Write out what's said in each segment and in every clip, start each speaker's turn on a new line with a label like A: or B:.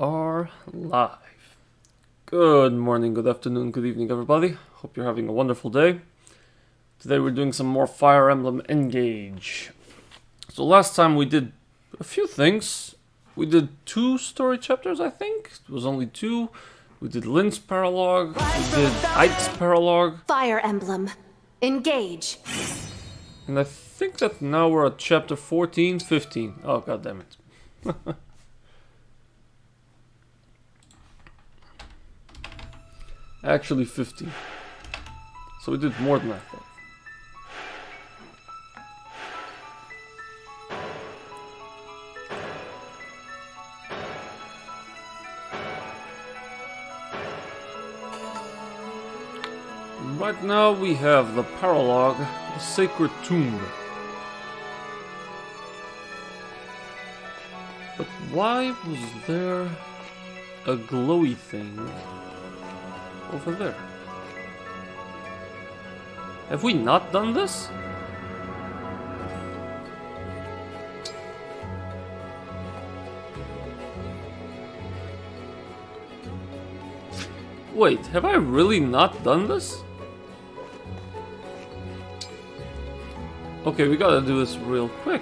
A: are live. Good morning, good afternoon, good evening, everybody. Hope you're having a wonderful day. Today we're doing some more Fire Emblem Engage. So last time we did a few things. We did 2 story chapters, I think. It was only 2. We did Lynn's Paralogue. We did Ike's Paralogue.
B: Fire Emblem. Engage.
A: And I think that now we're at chapter 14, 15. Oh, god damn it. Actually 15. So we did more than I thought. Right now we have the Paralogue, the Sacred Tomb. But why was there a glowy thing over there? Have we not done this? Wait, have I really not done this? Okay, we gotta do this real quick.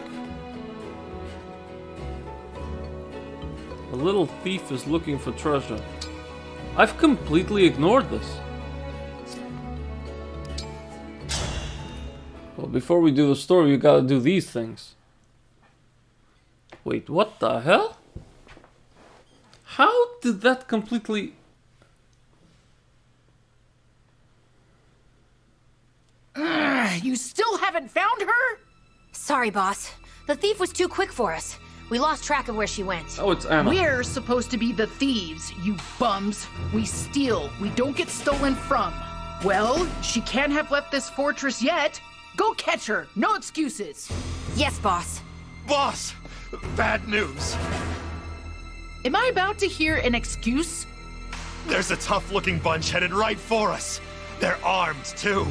A: A little thief is looking for treasure. I've completely ignored this. Well, before we do the story, we gotta do these things. Wait, what the hell? How did that completely...
C: You still haven't found her?
B: Sorry, boss. The thief was too quick for us. We lost track of where she went.
A: Oh, it's Anna.
C: We're supposed to be the thieves, you bums. We steal, we don't get stolen from. Well, she can't have left this fortress yet. Go catch her, no excuses.
B: Yes, boss.
D: Boss, bad news.
C: Am I about to hear an excuse?
D: There's a tough-looking bunch headed right for us. They're armed, too.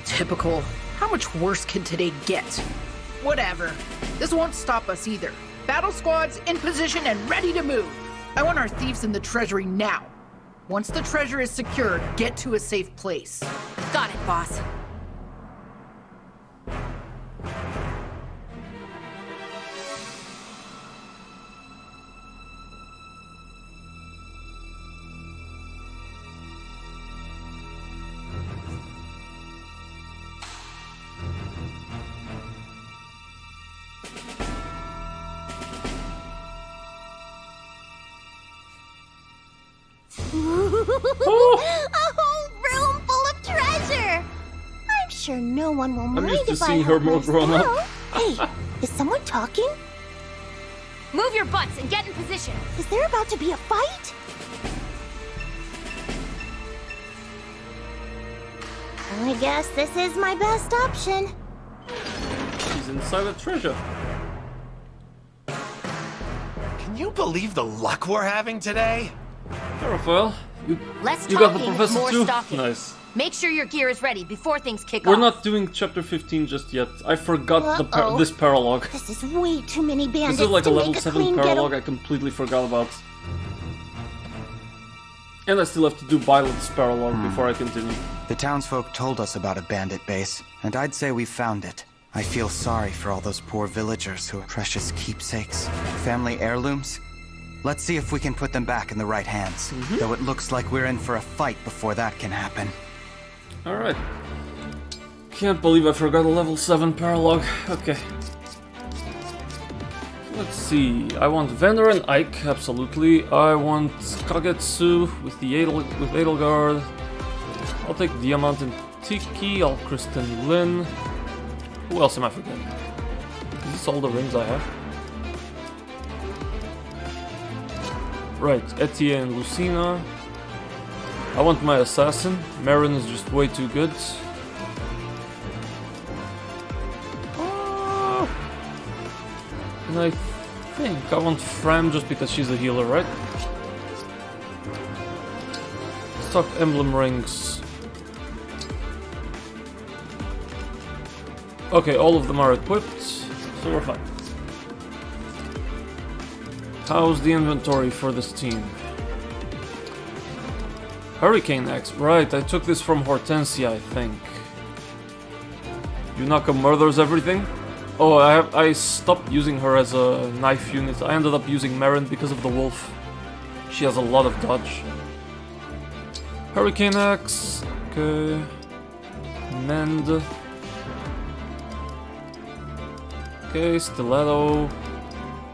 C: Typical. How much worse can today get? Whatever. This won't stop us either. Battle squads in position and ready to move. I want our thieves in the treasury now. Once the treasure is secured, get to a safe place.
B: Got it, boss.
E: A whole room full of treasure! I'm sure no one will mind
A: used to
E: if I
A: seeing her
E: help
A: more grown up.
E: myself. Hey, is someone talking?
B: Move your butts and get in position.
E: Is there about to be a fight? I guess this is my best option.
A: She's inside a treasure.
D: Can you believe the luck we're having today?
A: Raphael,
B: Less
A: you got the
B: talking,
A: professor
B: more
A: too?
B: stalking.
A: Nice.
B: Make sure your gear is ready before things kick
A: We're
B: off.
A: not doing chapter 15 just yet. I forgot
E: Uh-oh.
A: this paralogue.
E: This is way too many bandits
A: This is like a
E: to
A: level
E: make a
A: 7
E: clean
A: paralogue I completely forgot about. And I still have to do Violet's paralogue before I continue.
F: The townsfolk told us about a bandit base, and I'd say we found it. I feel sorry for all those poor villagers who are precious keepsakes. Family heirlooms? Let's see if we can put them back in the right hands. Though it looks like we're in for a fight before that can happen.
A: Alright. Can't believe I forgot a level 7 paralogue. Okay. Let's see. I want Vander and Ike, absolutely. I want Kagetsu with Edelgard. I'll take Diamant and Tiki. I'll Kristen Lynn. Who else am I forgetting? Is this all the rings I have? Right, Etienne and Lucina. I want my assassin. Marin is just way too good. And I think I want Fram just because she's a healer, right? Stock emblem rings. Okay, all of them are equipped, so we're fine. How's the inventory for this team? Hurricane Axe, right, I took this from Hortensia, I think. Yunaka murders everything? Oh, I stopped using her as a knife unit. I ended up using Marin because of the wolf. She has a lot of dodge. Hurricane Axe, okay. Mend. Okay, Stiletto.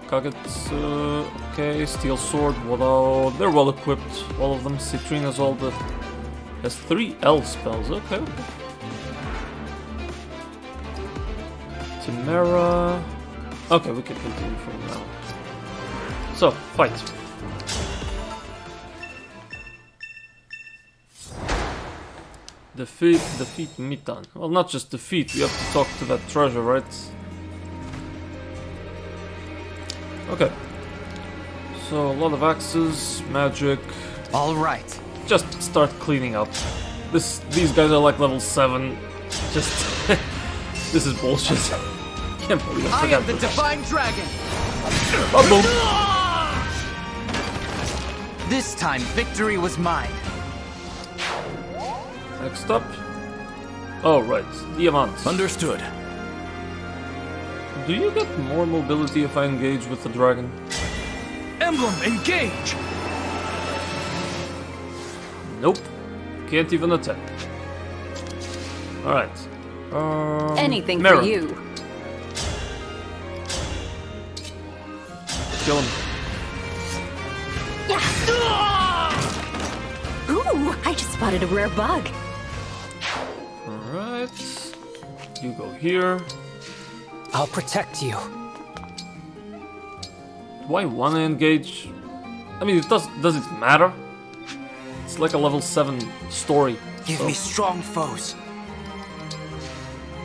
A: Kagetsu. Okay, Steel Sword, Wado. They're well equipped, all of them. Citrine has all the... has 3 L spells, okay. Chimera. Okay, we can continue from now. So, fight. Defeat Mitan. Well, not just defeat, we have to talk to that treasure, right? Okay. So, a lot of axes, magic.
F: All right.
A: Just start cleaning up. These guys are like level 7. Just... this is bullshit. Can't believe I forgot
G: am the Divine Dragon!
A: boom.
F: This time, victory was mine.
A: Next up. Oh, right. Diamant.
G: Understood.
A: Do you get more mobility if I engage with the dragon?
G: Emblem, engage!
A: Nope. Can't even attack. Alright.
H: Anything
A: Mara.
H: for you.
A: Kill him.
H: Ooh, I just spotted a rare bug.
A: Alright. You go here.
G: I'll protect you.
A: Do I want to engage? I mean, does it matter? It's like a level 7 story.
F: Give me strong foes.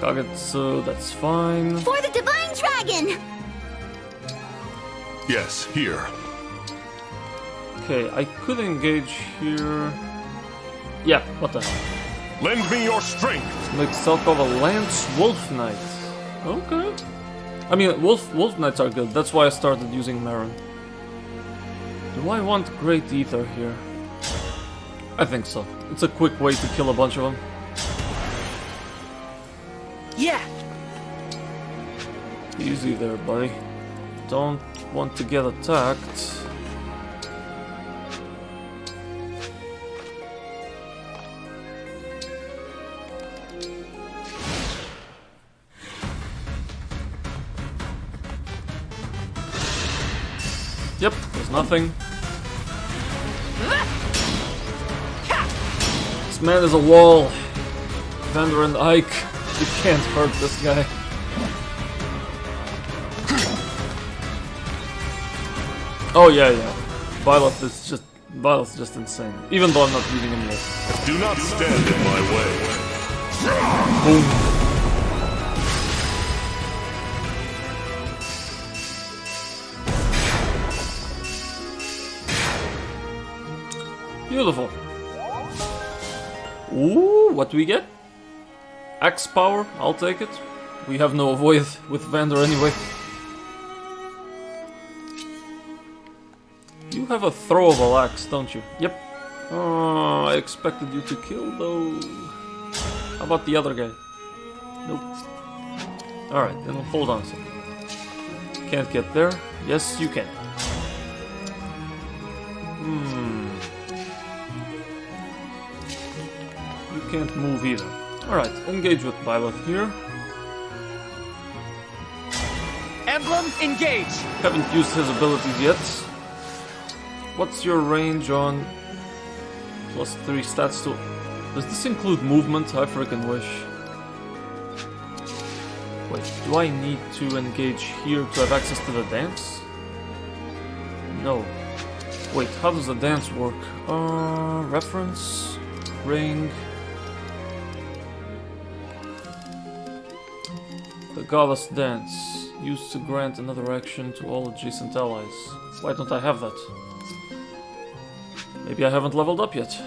A: Kagetsu, that's fine.
E: For the Divine Dragon!
D: Yes, here.
A: Okay, I could engage here. Yeah, what the hell?
D: Lend me your strength.
A: Make Selkov a Lance Wolf Knight. Okay. I mean, Wolf Knights are good. That's why I started using Marin. Do I want Great Ether here? I think so. It's a quick way to kill a bunch of them.
C: Yeah!
A: Easy there, buddy. Don't want to get attacked. Yep, there's nothing. This man is a wall. Vander and Ike, you can't hurt this guy. Oh yeah. Byleth is just insane. Even though I'm not using him yet.
D: Do not stand in my way.
A: Boom. Beautiful. Ooh, what do we get? Axe power, I'll take it. We have no avoid with Vander anyway. You have a throwable axe, don't you? Yep. Oh, I expected you to kill though. How about the other guy? Nope. Alright, then hold on a second. Can't get there. Yes, you can. You can't move either. Alright, engage with Byleth here.
G: Emblem, engage!
A: Haven't used his abilities yet. What's your range on +3 stats to... Does this include movement? I freaking wish. Wait, do I need to engage here to have access to the dance? No. Wait, how does the dance work? Reference? Ring? The Goddess Dance. Used to grant another action to all adjacent allies. Why don't I have that? Maybe I haven't leveled up yet.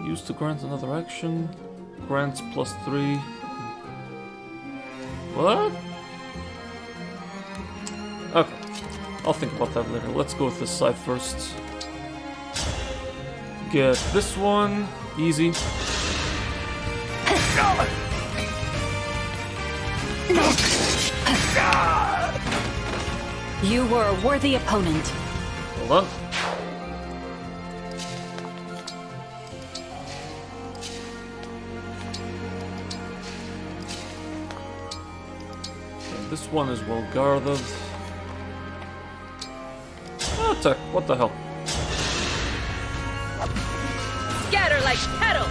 A: Used to grant another action. Grants +3. What? Okay. I'll think about that later. Let's go with this side first. Get this one. Easy.
H: You were a worthy opponent.
A: Hold on. Okay, this one is well guarded. Attack! What the hell?
H: Scatter like petals.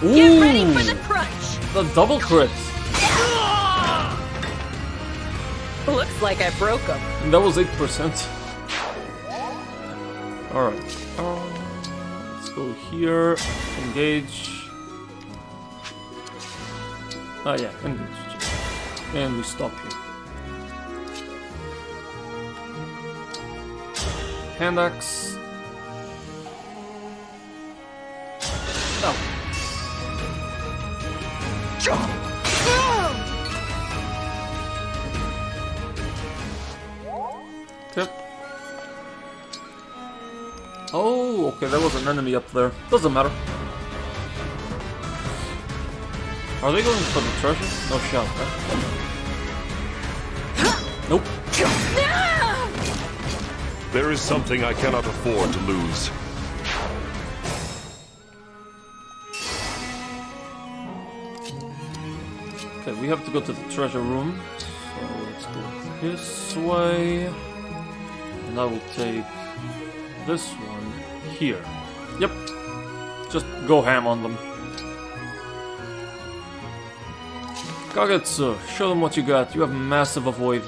A: Ooh!
H: Get ready for the crunch.
A: The double crit!
H: Looks like I broke him.
A: And that was 8%. Alright. Let's go here. Engage. Ah, yeah, engage. And we stop here. Hand axe. Oh. Tip. Oh, okay, there was an enemy up there. Doesn't matter. Are they going for the treasure? No shot, right? Nope.
I: There is something I cannot afford to lose.
A: Okay, we have to go to the treasure room. So let's go this way. And I will take this one here. Yep. Just go ham on them. Kagetsu, show them what you got. You have massive avoid.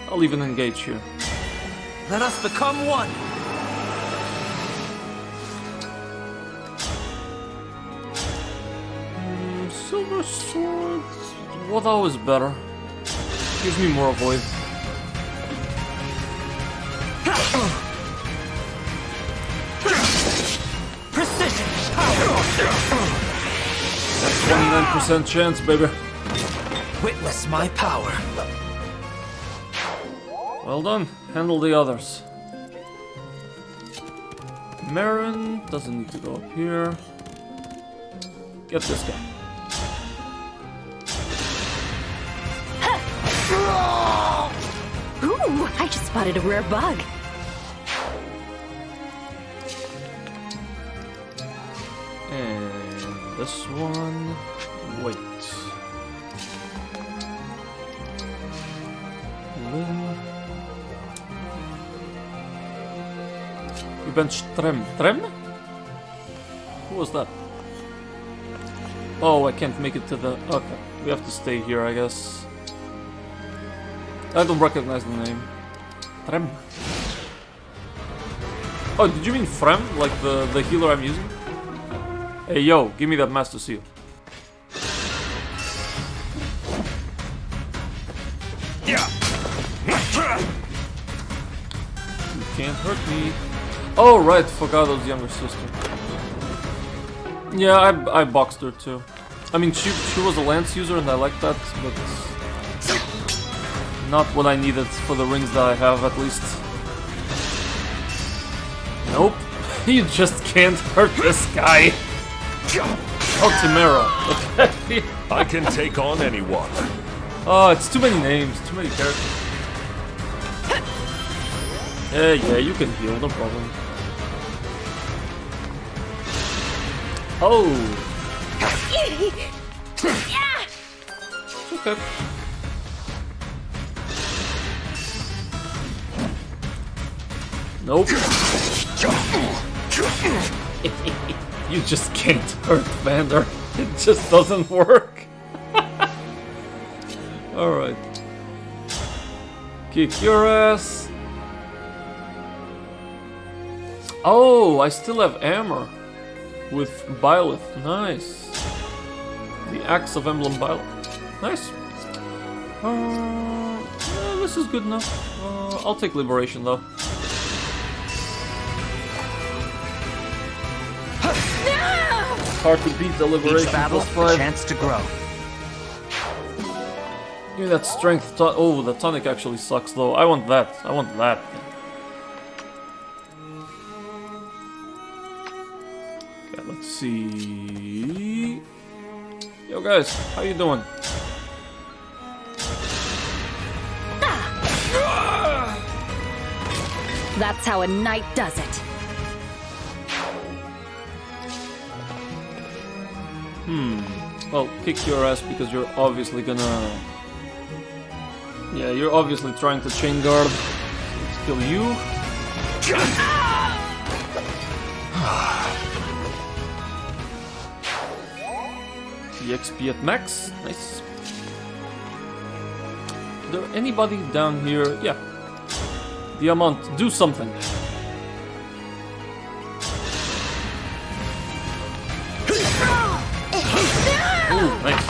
A: I'll even engage here.
G: Let us become one.
A: Silver sword. What is better? Gives me more avoid.
G: Precision.
A: 29% chance, baby.
G: Witness my power.
A: Well done. Handle the others. Marin doesn't need to go up here. Get this guy.
H: Ooh, I just spotted a rare bug.
A: And this one. Wait. Lynn. You benched Trem. Trem? Who was that? Oh, I can't make it to the... Okay, we have to stay here, I guess. I don't recognize the name. Trem. Oh, did you mean Frem? Like the healer I'm using? Hey, yo, give me that Master Seal.
I: Yeah.
A: You can't hurt me. Oh, right, Fogato's younger sister. Yeah, I boxed her too. I mean, she was a lance user and I like that, but not what I needed for the rings that I have, at least. Nope. You just can't hurt this guy. Oh, Timera. Okay.
I: I can take on anyone.
A: Oh, it's too many names, too many characters. Yeah, you can heal, no problem. Oh! It's okay. Nope. You just can't hurt Vander. It just doesn't work. Alright. Kick your ass. Oh, I still have armor with Byleth. Nice. The Axe of Emblem Byleth. Nice. Yeah, this is good enough. I'll take Liberation though. Hard to beat the Liberation.
F: Each battle,
A: +5.
F: a chance to grow.
A: Give me that strength. Oh, the tonic actually sucks though. I want that. I want that. Okay, let's see. Yo guys, how you doing?
H: That's how a knight does it.
A: Well, kick your ass because you're obviously gonna... Yeah, you're obviously trying to chain guard. Let's kill you. The XP at max. Nice. Is there anybody down here? Yeah. Diamant, do something. Ooh, nice.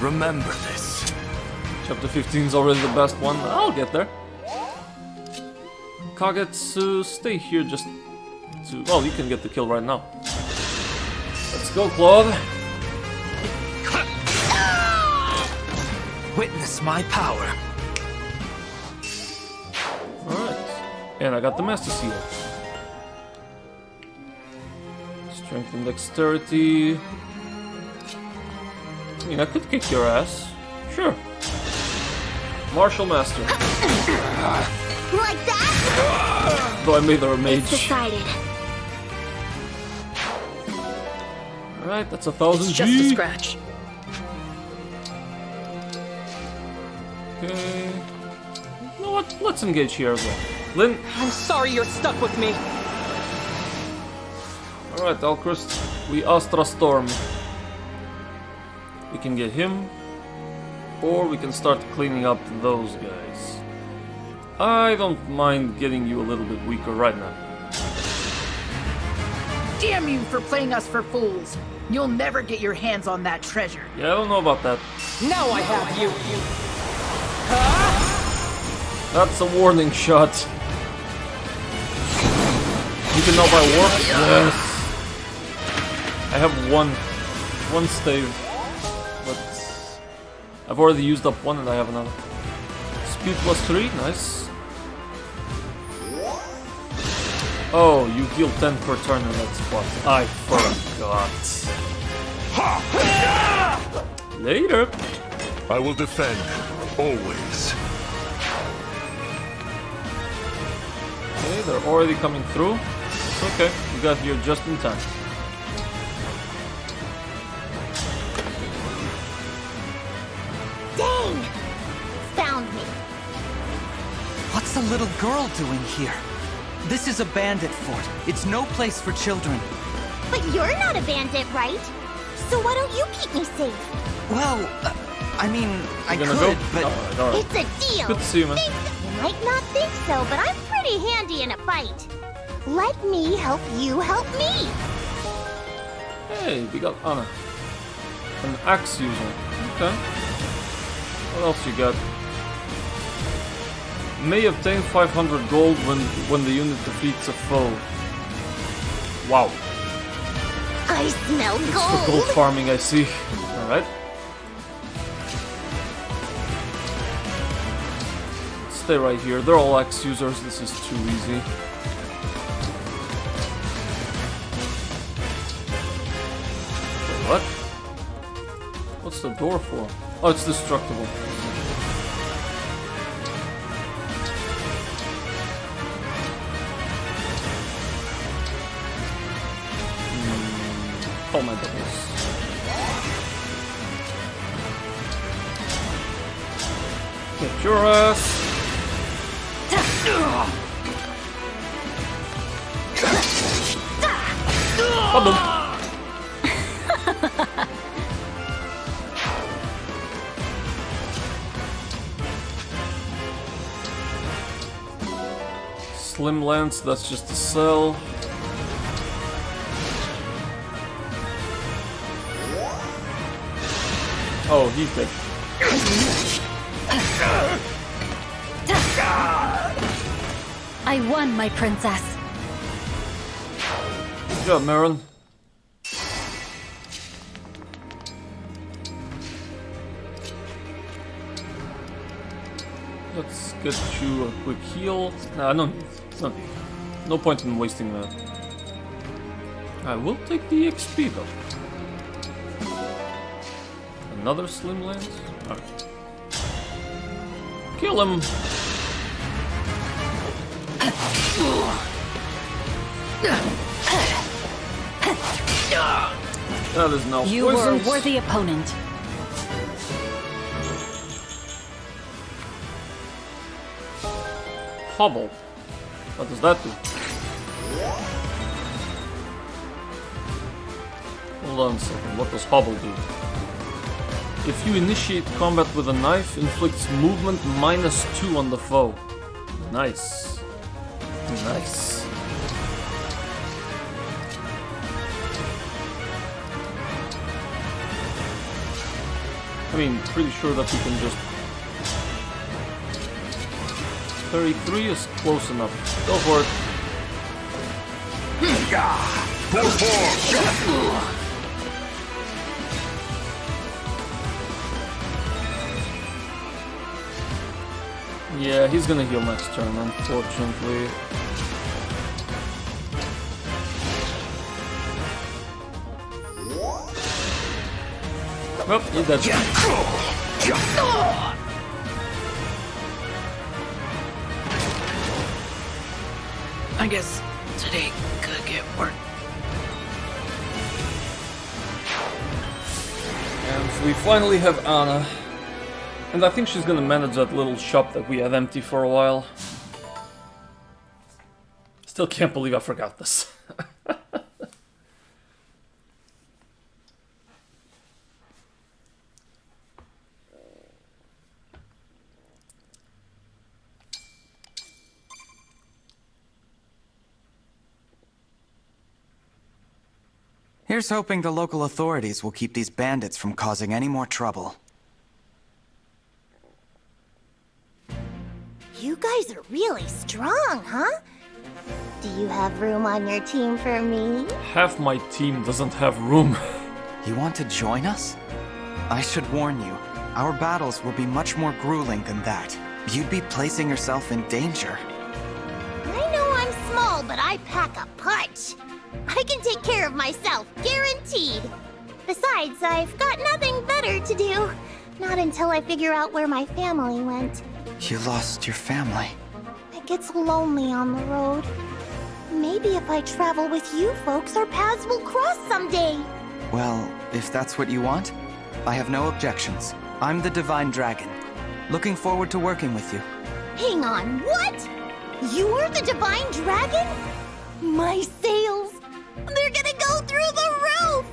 G: Remember this.
A: Chapter 15 is already the best one. I'll get there. Kagetsu, stay here just to... Well, you can get the kill right now. Let's go, Claude.
G: Witness my power.
A: Alright. And I got the Master Seal. Strength and Dexterity. I mean, I could kick your ass. Sure. Martial Master.
E: Like that?
A: Though I made her a mage.
E: It's decided.
A: Alright, that's 1,000
H: Just a
A: G.
H: scratch.
A: Okay. You know what? Let's engage here as well. Lynn.
H: I'm sorry you're stuck with me.
A: Alright, Alchrist. We Astra Storm. We can get him. Or we can start cleaning up those guys. I don't mind getting you a little bit weaker right now.
C: Damn you for playing us for fools. You'll never get your hands on that treasure.
A: Yeah, I don't know about that.
H: Now I have you.
A: That's a warning shot. You can know by warp? Yes. I have one stave. But I've already used up one and I have another. Speed plus 3, nice. Oh, you heal 10 per turn in that spot. I forgot. Later.
I: I will defend, always.
A: Okay, they're already coming through. It's okay, we got here just in time.
E: Dang! Found me.
F: What's the little girl doing here? This is a bandit fort. It's no place for children.
E: But you're not a bandit, right? So why don't you keep me safe?
F: Well, I mean, I
A: You
F: could,
A: gonna go?
F: but...
A: Alright.
E: It's a deal.
A: Good to see you, man.
E: You might not think so, but I'm pretty handy in a fight. Let me help you help me.
A: Hey, we got Anna. An axe user. Okay. What else you got? May obtain 500 gold when the unit defeats a foe. Wow.
E: I smell
A: It's for gold
E: gold.
A: farming, I see. Alright. Stay right here. They're all axe users. This is too easy. What? What's the door for? Oh, it's destructible. Oh my goodness. Get your ass. Ba-boom. Slim Lance, that's just a cell. Oh, he did.
H: I won, my princess.
A: Good job, Marin. Let's get you a quick heal. Nah, no need. No need. No point in wasting that. I will take the XP though. Another slim lance? Alright. Kill him! That is now
H: You
A: poisoned.
H: were a worthy opponent.
A: Hobble. What does that do? Hold on a second. What does Hobble do? If you initiate combat with a knife, inflicts movement -2 on the foe. Nice. Nice. I mean, pretty sure that we can just... 33 is close enough. Go for it. Yeah, he's gonna heal next turn, unfortunately. Well, he's dead.
C: I guess today could get worse.
A: And so we finally have Anna. And I think she's gonna manage that little shop that we had empty for a while. Still can't believe I forgot this.
F: Here's hoping the local authorities will keep these bandits from causing any more trouble.
E: You guys are really strong, huh? Do you have room on your team for me?
A: Half my team doesn't have room.
F: You want to join us? I should warn you, our battles will be much more grueling than that. You'd be placing yourself in danger.
E: I know I'm small, but I pack a punch. I can take care of myself, guaranteed. Besides, I've got nothing better to do. Not until I figure out where my family went.
F: You lost your family.
E: It gets lonely on the road. Maybe if I travel with you folks, our paths will cross someday.
F: Well, if that's what you want, I have no objections. I'm the Divine Dragon. Looking forward to working with you.
E: Hang on, what? You're the Divine Dragon? My sails, they're gonna go through the roof!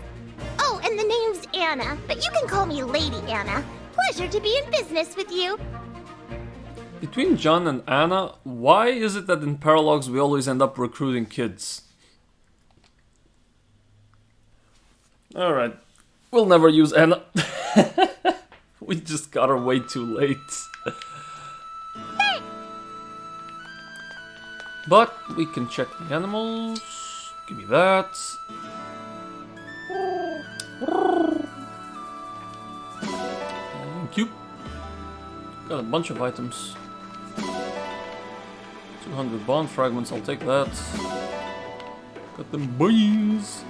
E: Oh, and the name's Anna, but you can call me Lady Anna. Pleasure to be in business with you.
A: Between John and Anna, why is it that in Paralogs we always end up recruiting kids? Alright, we'll never use Anna. We just got her way too late. But we can check the animals. Give me that. Thank you. Got a bunch of items. 200 bond fragments, I'll take that. Got them boys.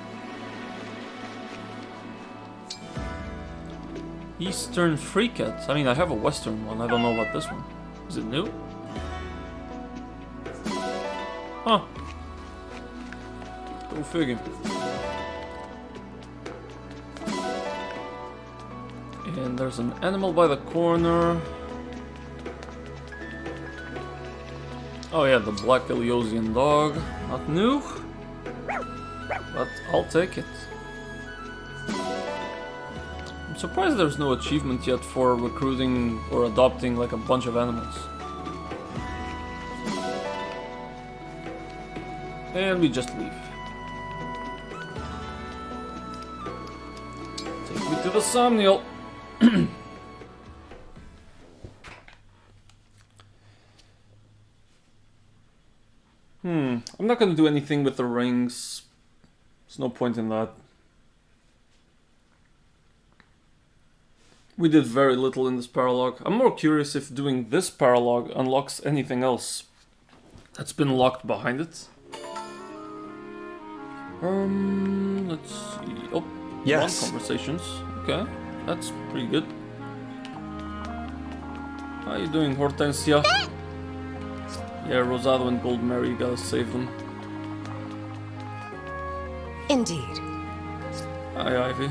A: Eastern Freaket. I mean, I have a Western one. I don't know about this one. Is it new? Huh. Go figure. And there's an animal by the corner. Oh yeah, the Black Elysian dog. Not new, but I'll take it. I'm surprised there's no achievement yet for recruiting or adopting like a bunch of animals. And we just leave. Take me to the Somnial. I'm not gonna do anything with the rings. There's no point in that. We did very little in this paralogue. I'm more curious if doing this paralogue unlocks anything else that's been locked behind it. Let's see. Oh,
G: yes.
A: One conversations. Okay, that's pretty good. How you doing, Hortensia? Yeah, Rosado and Gold Mary, you gotta save them.
J: Indeed.
A: Hi, Ivy.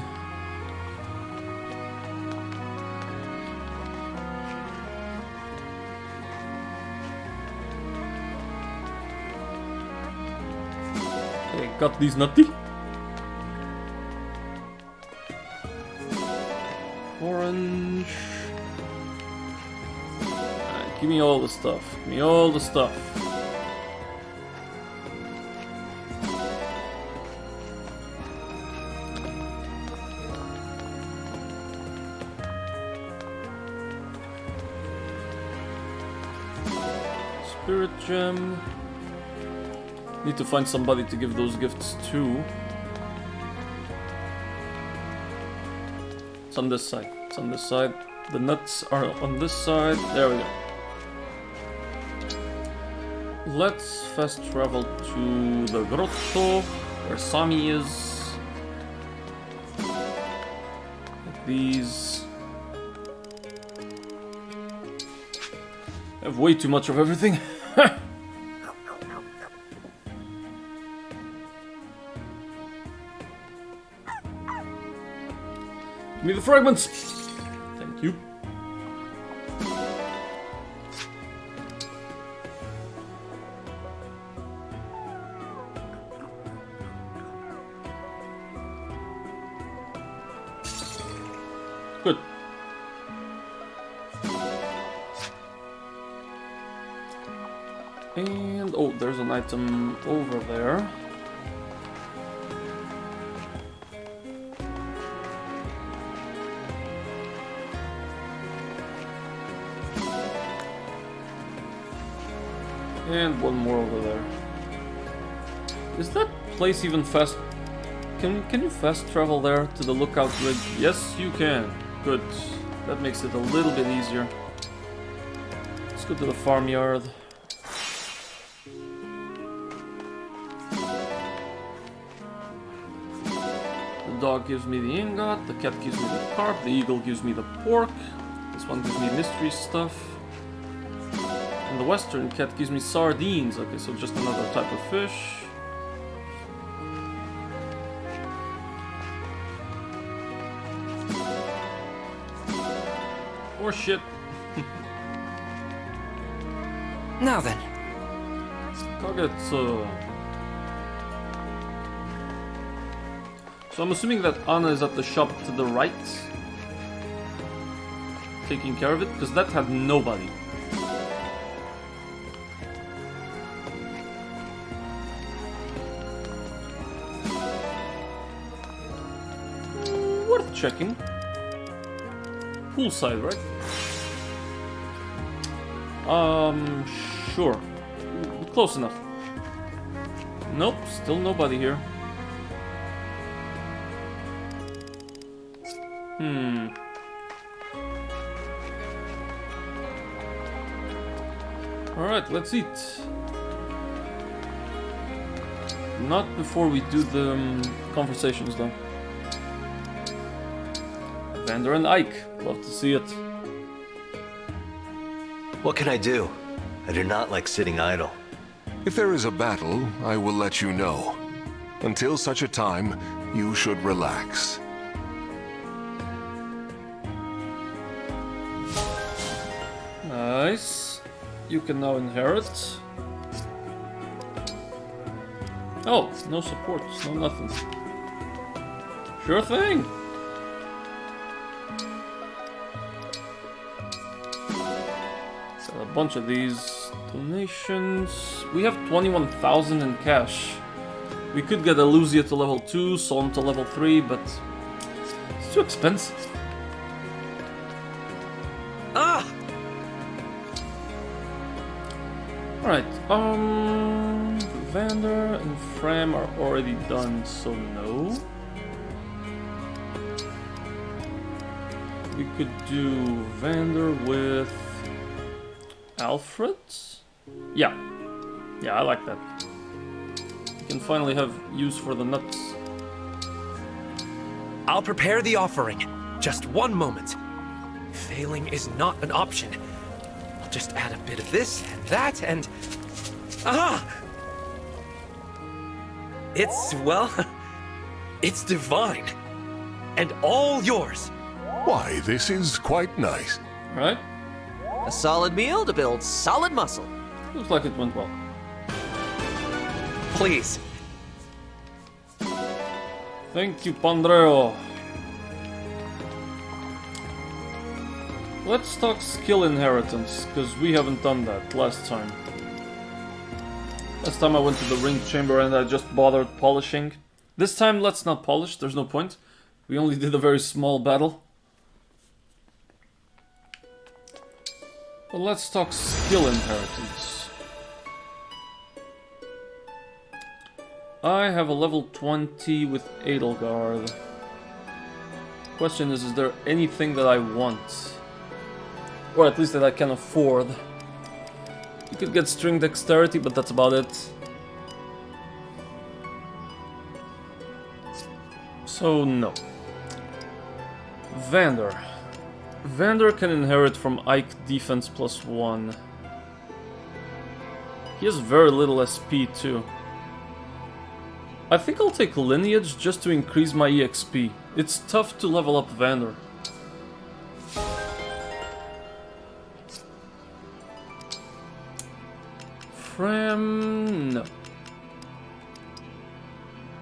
A: Okay, got these nutty. Orange. Alright, give me all the stuff. Give me all the stuff. Spirit gem. Need to find somebody to give those gifts to. It's on this side. It's on this side. The nuts are on this side. There we go. Let's fast travel to the grotto where Sami is. Like these. I have way too much of everything. Give me the fragments! Thank you. Good. And, oh, there's an item over there. And one more over there. Is that place even fast? Can you fast travel there to the lookout ridge? Yes, you can. Good. That makes it a little bit easier. Let's go to the farmyard. The dog gives me the ingot, the cat gives me the carp, the eagle gives me the pork. This one gives me mystery stuff. And the western cat gives me sardines. Okay, so just another type of fish. Or shit.
J: Now then.
A: Kagetsu. So I'm assuming that Anna is at the shop to the right. Taking care of it, because that had nobody. Worth checking. Poolside, right? Sure. Close enough. Nope, still nobody here. Alright, let's eat. Not before we do the conversations, though. Vander and Ike. Love to see it.
K: What can I do? I do not like sitting idle.
I: If there is a battle, I will let you know. Until such a time, you should relax.
A: Nice. You can now inherit. Oh, no supports, no nothing. Sure thing. Got a bunch of these donations. We have 21,000 in cash. We could get Eluzia to level 2, Son to level 3, but it's too expensive.
J: Ah!
A: Alright, Vander and Fram are already done, so no. We could do Vander with Alfred? Yeah. Yeah, I like that. You can finally have use for the nuts.
G: I'll prepare the offering. Just one moment. Failing is not an option. I'll just add a bit of this and that and... Ah! It's, well... It's divine. And all yours.
I: Why, this is quite nice.
A: Right?
J: A solid meal to build solid muscle.
A: Looks like it went well.
G: Please.
A: Thank you, Pandreo. Let's talk skill inheritance, because we haven't done that last time. Last time I went to the ring chamber and I just bothered polishing. This time, let's not polish, there's no point. We only did a very small battle. But let's talk skill inheritance. I have a level 20 with Edelgard. Question is there anything that I want? Or at least that I can afford. You could get string dexterity, but that's about it. So, no. Vander. Vander can inherit from Ike defense +1. He has very little SP too. I think I'll take Lineage just to increase my EXP. It's tough to level up Vander. Fram... no.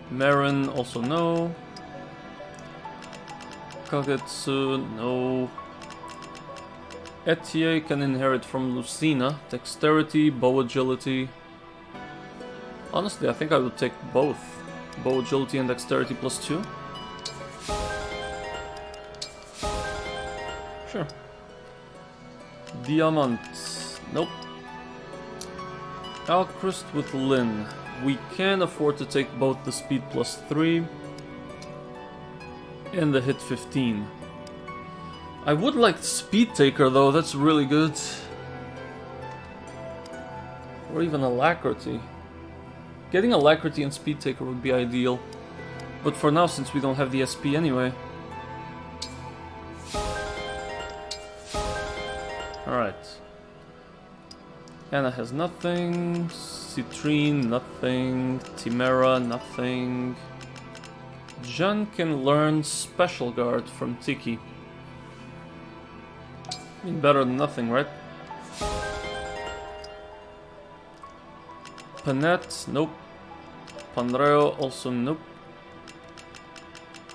A: Marin also no. Kagetsu, no. Etier can inherit from Lucina. Dexterity, bow agility. Honestly, I think I would take both. Bow agility and dexterity +2. Sure. Diamant. Nope. Alchrist with Lyn. We can afford to take both the speed +3 and the hit 15. I would like Speed Taker though, that's really good. Or even Alacrity. Getting Alacrity and Speed Taker would be ideal. But for now, since we don't have the SP anyway. Alright. Anna has nothing. Citrine, nothing. Timera, nothing. Jan can learn Special Guard from Tiki. I mean, better than nothing, right? Panette, nope. Pandreo, also nope.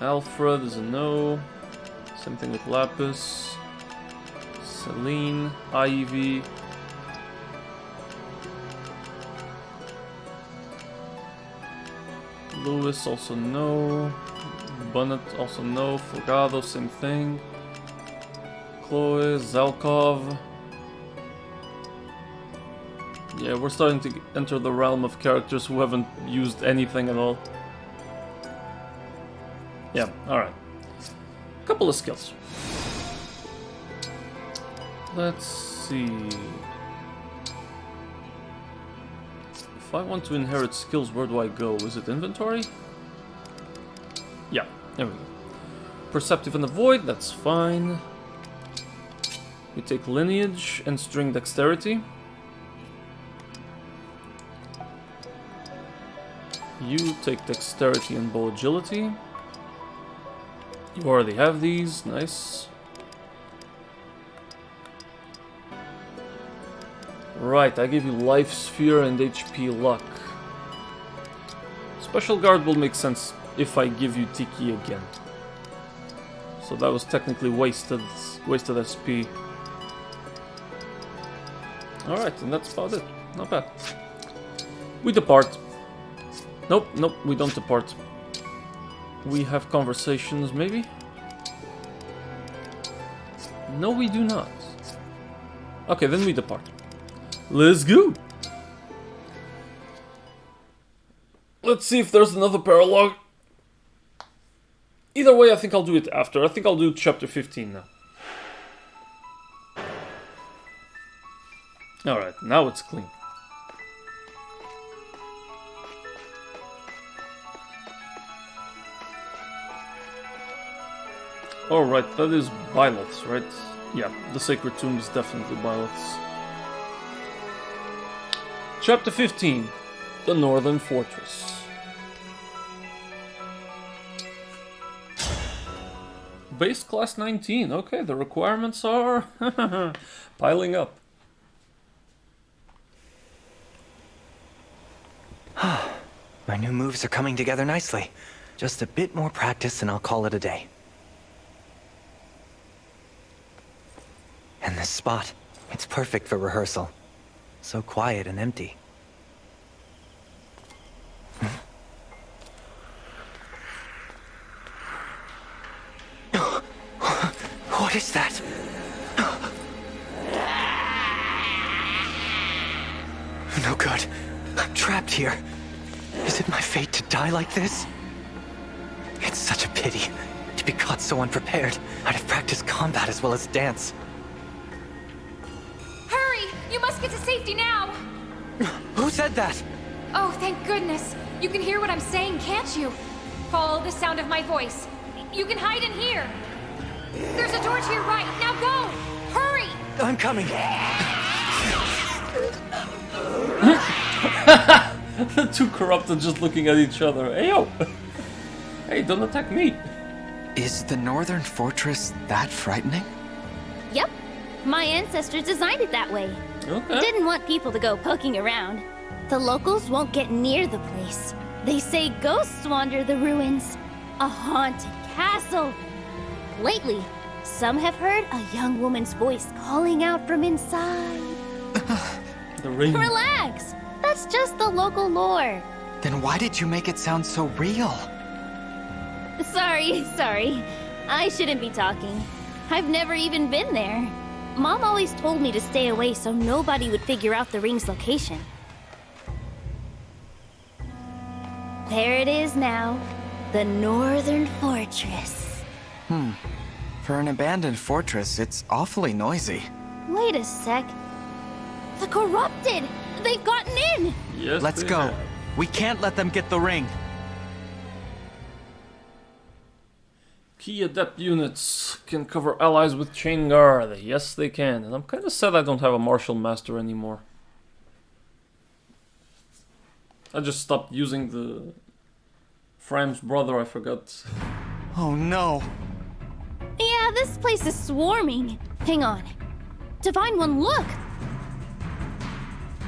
A: Alfred is a no. Same thing with Lapis. Celine, Ivy. Lewis, also no. Bonnet, also no. Fogado, same thing. Chloe, Zalkov. Yeah, we're starting to enter the realm of characters who haven't used anything at all. Yeah, alright. Couple of skills. Let's see. If I want to inherit skills, where do I go? Is it inventory? Yeah, there we go. Perceptive and Avoid, that's fine. We take Lineage and String Dexterity. You take Dexterity and Bow Agility. You already have these, nice. Right, I gave you Life Sphere and HP Luck. Special Guard will make sense if I give you Tiki again. So that was technically wasted SP. Alright, and that's about it. Not bad. We depart. Nope, nope, we don't depart. We have conversations, maybe? No, we do not. Okay, then we depart. Let's go! Let's see if there's another paralogue. Either way, I think I'll do it after. I think I'll do chapter 15 now. Alright, now it's clean. Alright, that is Byleth's, right? Yeah, the Sacred Tomb is definitely Byleth's. Chapter 15, The Northern Fortress. Base class 19, okay, the requirements are piling up.
F: My new moves are coming together nicely. Just a bit more practice and I'll call it a day. And this spot, it's perfect for rehearsal. So quiet and empty. What is that? No good. I'm trapped here. Is it my fate to die like this? It's such a pity to be caught so unprepared. I'd have practiced combat as well as dance.
L: Hurry! You must get to safety now!
F: Who said that?
L: Oh, thank goodness. You can hear what I'm saying, can't you? Follow the sound of my voice. You can hide in here. There's a door to your right. Now go! Hurry!
F: I'm coming.
A: The two corrupted just looking at each other. Hey, yo! Hey, don't attack me!
F: Is the Northern Fortress that frightening?
E: Yep. My ancestors designed it that way.
A: Okay.
E: Didn't want people to go poking around. The locals won't get near the place. They say ghosts wander the ruins. A haunted castle. Lately, some have heard a young woman's voice calling out from inside.
A: The ring.
E: Relax! That's just the local lore.
F: Then why did you make it sound so real?
E: Sorry. I shouldn't be talking. I've never even been there. Mom always told me to stay away so nobody would figure out the ring's location. There it is now. The Northern Fortress.
F: For an abandoned fortress, it's awfully noisy.
E: Wait a sec. The corrupted! They've gotten in!
A: Yes,
F: Let's go.
A: have.
F: We can't let them get the ring.
A: Key adept units can cover allies with chain guard. Yes, they can. And I'm kind of sad I don't have a martial master anymore. I just stopped using the Fram's brother, I forgot.
F: Oh no.
E: Yeah, this place is swarming. Hang on. Divine One, look!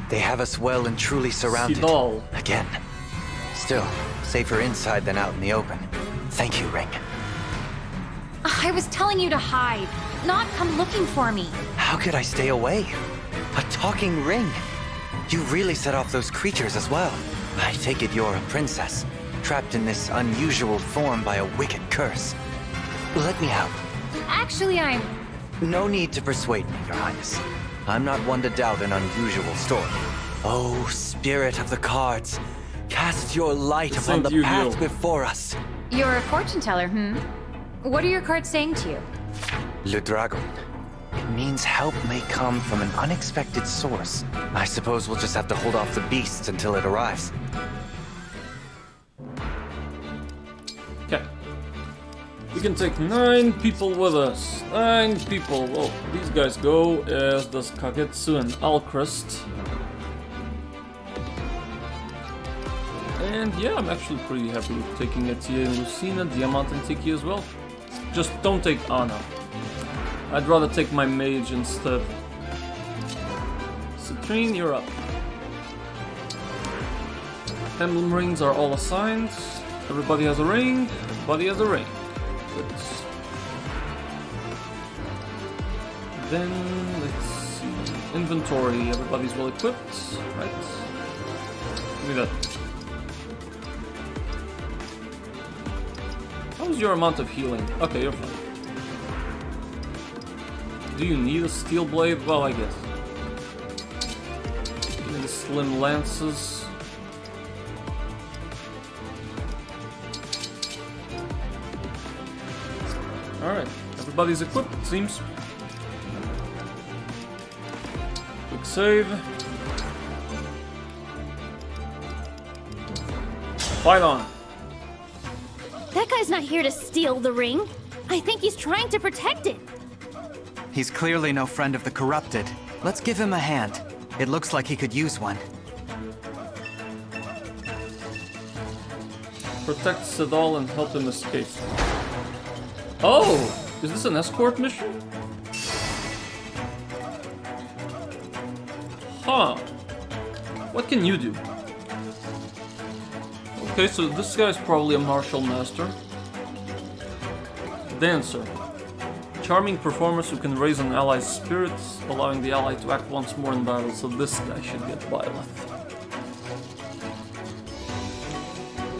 F: They have us well and truly surrounded.
A: Sidal.
F: Again. Still, safer inside than out in the open. Thank you, Ring.
L: I was telling you to hide, not come looking for me.
F: How could I stay away? A talking ring. You really set off those creatures as well. I take it you're a princess, trapped in this unusual form by a wicked curse. Let me out.
L: Actually, I'm...
F: No need to persuade me, Your Highness. I'm not one to doubt an unusual story. Oh, spirit of the cards, cast your light upon the path before us.
L: You're a fortune teller, What are your cards saying to you?
F: Le Dragon. It means help may come from an unexpected source. I suppose we'll just have to hold off the beasts until it arrives.
A: Okay. We can take 9 people with us. 9 people. Well, these guys go as does Kagetsu and Alcrest. And yeah, I'm actually pretty happy with taking Etienne and Lucina, Diamant and Tiki as well. Just don't take Ana. I'd rather take my mage instead. Citrine, you're up. Emblem rings are all assigned. Everybody has a ring. Everybody has a ring. Good. Then, let's see. Inventory. Everybody's well equipped, right? Give me that. How's your amount of healing? Okay, you're fine. Do you need a steel blade? Well, I guess. Give me the slim lances. Alright, everybody's equipped, it seems. Quick Quick save. Fight on.
E: That guy's not here to steal the ring. I think he's trying to protect it.
F: He's clearly no friend of the corrupted. Let's give him a hand. It looks like he could use one.
A: Protect Sedal and help him escape. Oh! Is this an escort mission? Huh. What can you do? Okay, so this guy's probably a martial master. Dancer. Charming performers who can raise an ally's spirits, allowing the ally to act once more in battle, so this guy should get Byleth.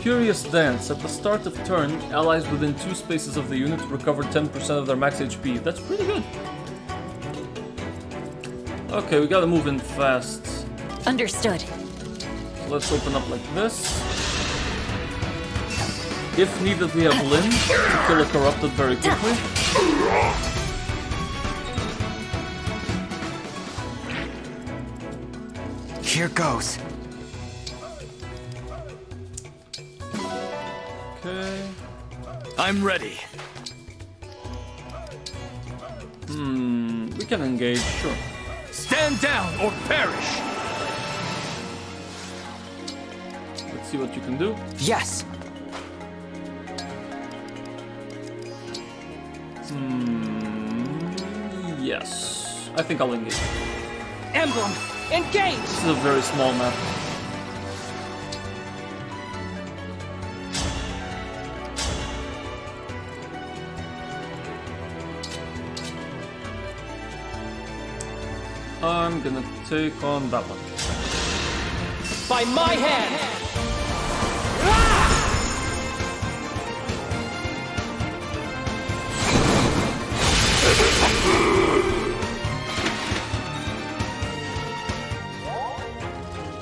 A: Curious Dance. At the start of turn, allies within 2 spaces of the unit recover 10% of their max HP. That's pretty good. Okay, we gotta move in fast.
H: Understood.
A: So let's open up like this. If needed, we have Lynn to kill a corrupted very quickly.
F: Here goes.
A: Okay.
G: I'm ready.
A: We can engage, sure.
G: Stand down or perish!
A: Let's see what you can do.
F: Yes!
A: Yes. I think I'll engage.
H: Emblem, engage!
A: This is a very small map. I'm gonna take on that one.
H: By my hand!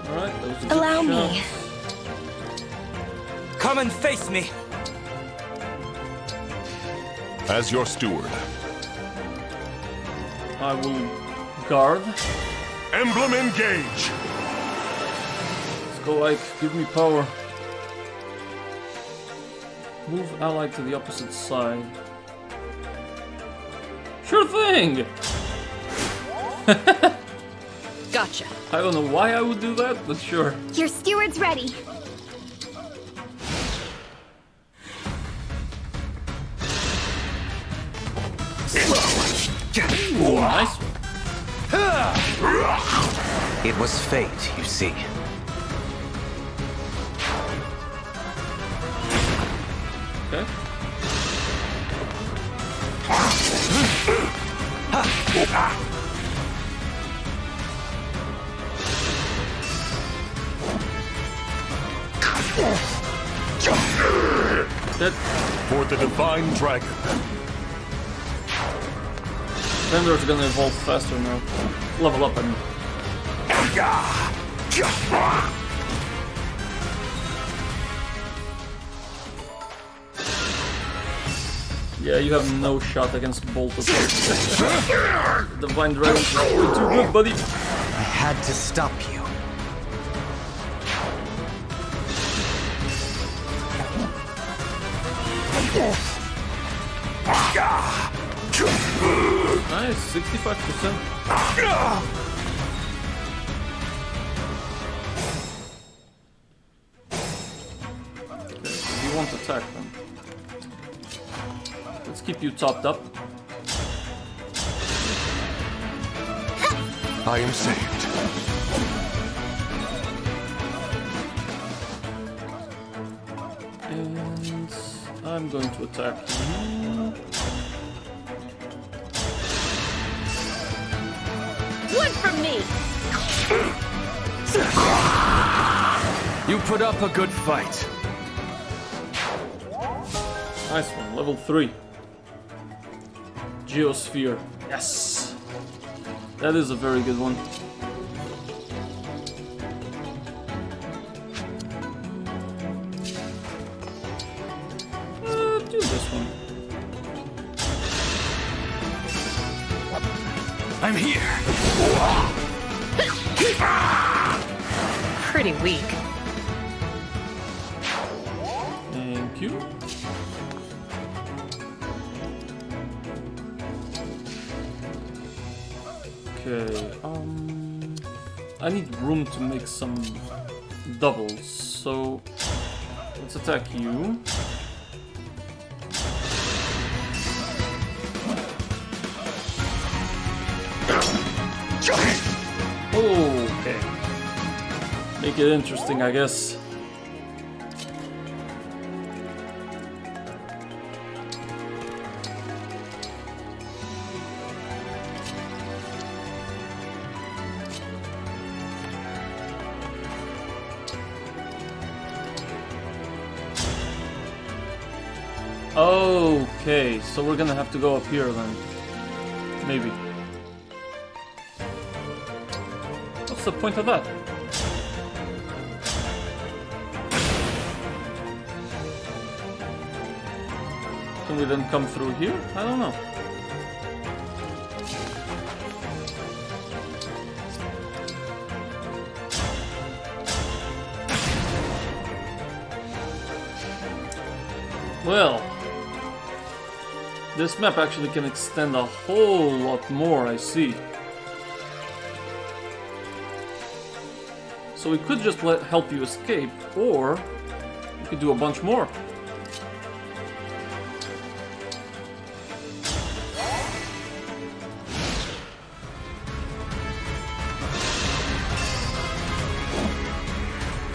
A: Alright, that was a good
H: Allow
A: shot.
H: me.
G: Come and face me!
I: As your steward.
A: I will guard.
I: Emblem engage!
A: Let's go, Ike. Give me power. Move ally to the opposite side. Sure thing!
H: Gotcha.
A: I don't know why I would do that, but sure.
E: Your steward's ready.
A: Ooh, nice one.
K: It was fate, you see.
A: Okay. Dead.
I: For the Divine Dragon.
A: Vendor's gonna evolve faster now. Level up, I mean. Yeah, you have no shot against Bolt of Divine Dragon. You're too good, buddy.
F: I had to stop you.
A: Nice, 65%. Okay, you won't attack them. Let's keep you topped up.
I: I am saved.
A: And I'm going to attack you.
H: One from me!
G: You put up a good fight.
A: Nice one, level 3. Geosphere. Yes! That is a very good one. Do this one.
G: I'm here.
C: pretty weak.
A: Thank you. Okay, I need room to make some doubles, so let's attack you. Okay. Make it interesting, I guess. Okay, so we're gonna have to go up here then. Maybe. What's the point of that? Can we then come through here? I don't know. Well, this map actually can extend a whole lot more, I see. So we could just help you escape, or we could do a bunch more.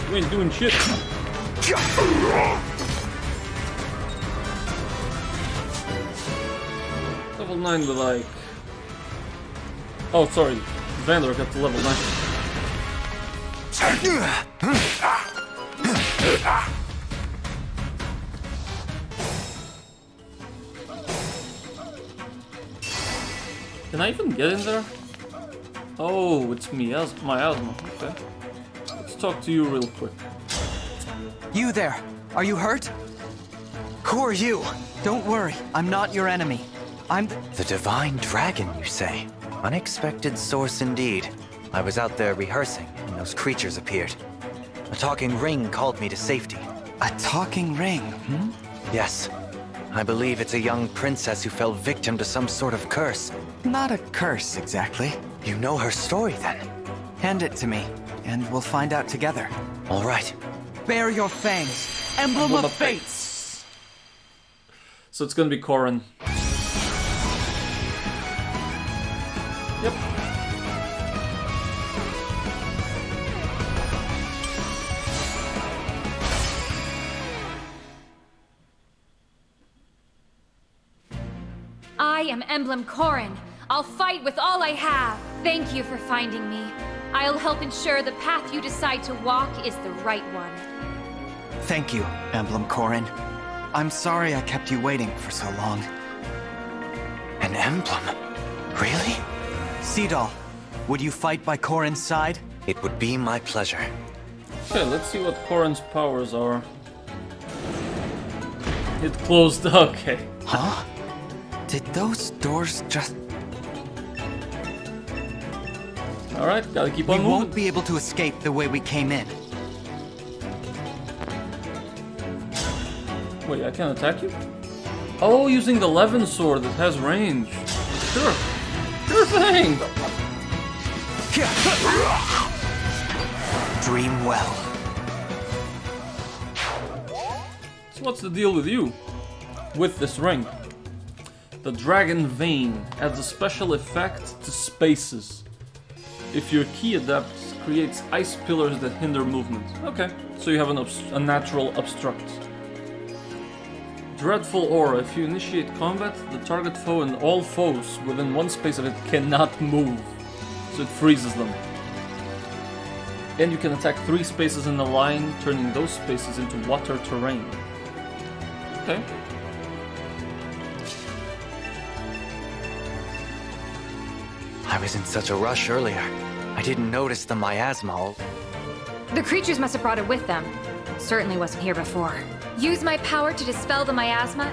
A: You ain't doing shit. Level 9 with like... Oh, sorry. Vander got to level 9. Can I even get in there? Oh, it's me, miasma. Okay. Let's talk to you real quick.
F: You there. Are you hurt? Who are you? Don't worry, I'm not your enemy. I'm
K: The Divine Dragon, you say? Unexpected source indeed. I was out there rehearsing, and those creatures appeared. A talking ring called me to safety.
F: A talking ring, hmm?
K: Yes. I believe it's a young princess who fell victim to some sort of curse.
F: Not a curse, exactly.
K: You know her story, then?
F: Hand it to me, and we'll find out together.
K: All right.
F: Bear your fangs, Emblem of Fates!
A: So it's gonna be Corrin. Yep.
L: I am Emblem Corrin. I'll fight with all I have. Thank you for finding me. I'll help ensure the path you decide to walk is the right one.
F: Thank you, Emblem Corrin. I'm sorry I kept you waiting for so long.
K: An emblem? Really?
F: Seadoll, would you fight by Corrin's side?
K: It would be my pleasure.
A: Okay, let's see what Corrin's powers are. It closed. Okay.
F: Huh? Did those doors just...
A: Alright, gotta keep on
F: We
A: moving.
F: won't be able to escape the way we came in.
A: Wait, I can attack you? Oh, using the Levin sword that has range. Sure. Sure thing!
F: Dream well.
A: So what's the deal with you? With this ring? The Dragon Vein adds a special effect to spaces. If your key adapts, creates ice pillars that hinder movement. Okay, so you have a natural obstruct. Dreadful Aura. If you initiate combat, the target foe and all foes within one space of it cannot move. So it freezes them. And you can attack 3 spaces in a line, turning those spaces into water terrain. Okay.
K: I was in such a rush earlier. I didn't notice the miasma.
L: The creatures must have brought it with them. It certainly wasn't here before. Use my power to dispel the miasma.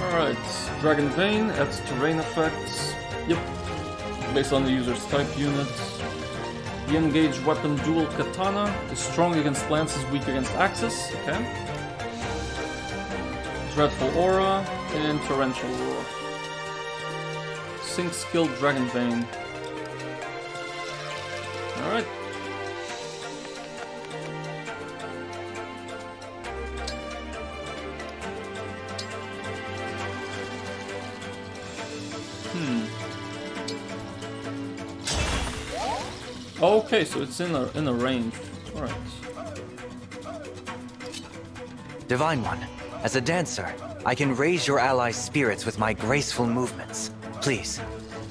A: Alright, Dragon Vein adds terrain effects. Yep. Based on the user's type units. The engaged weapon dual katana is strong against lances, weak against axes. Okay. Dreadful aura and torrential roar. Sync skill dragon vein. All right. Okay, so it's in a range. All right.
K: Divine One, as a dancer, I can raise your allies' spirits with my graceful movements. Please,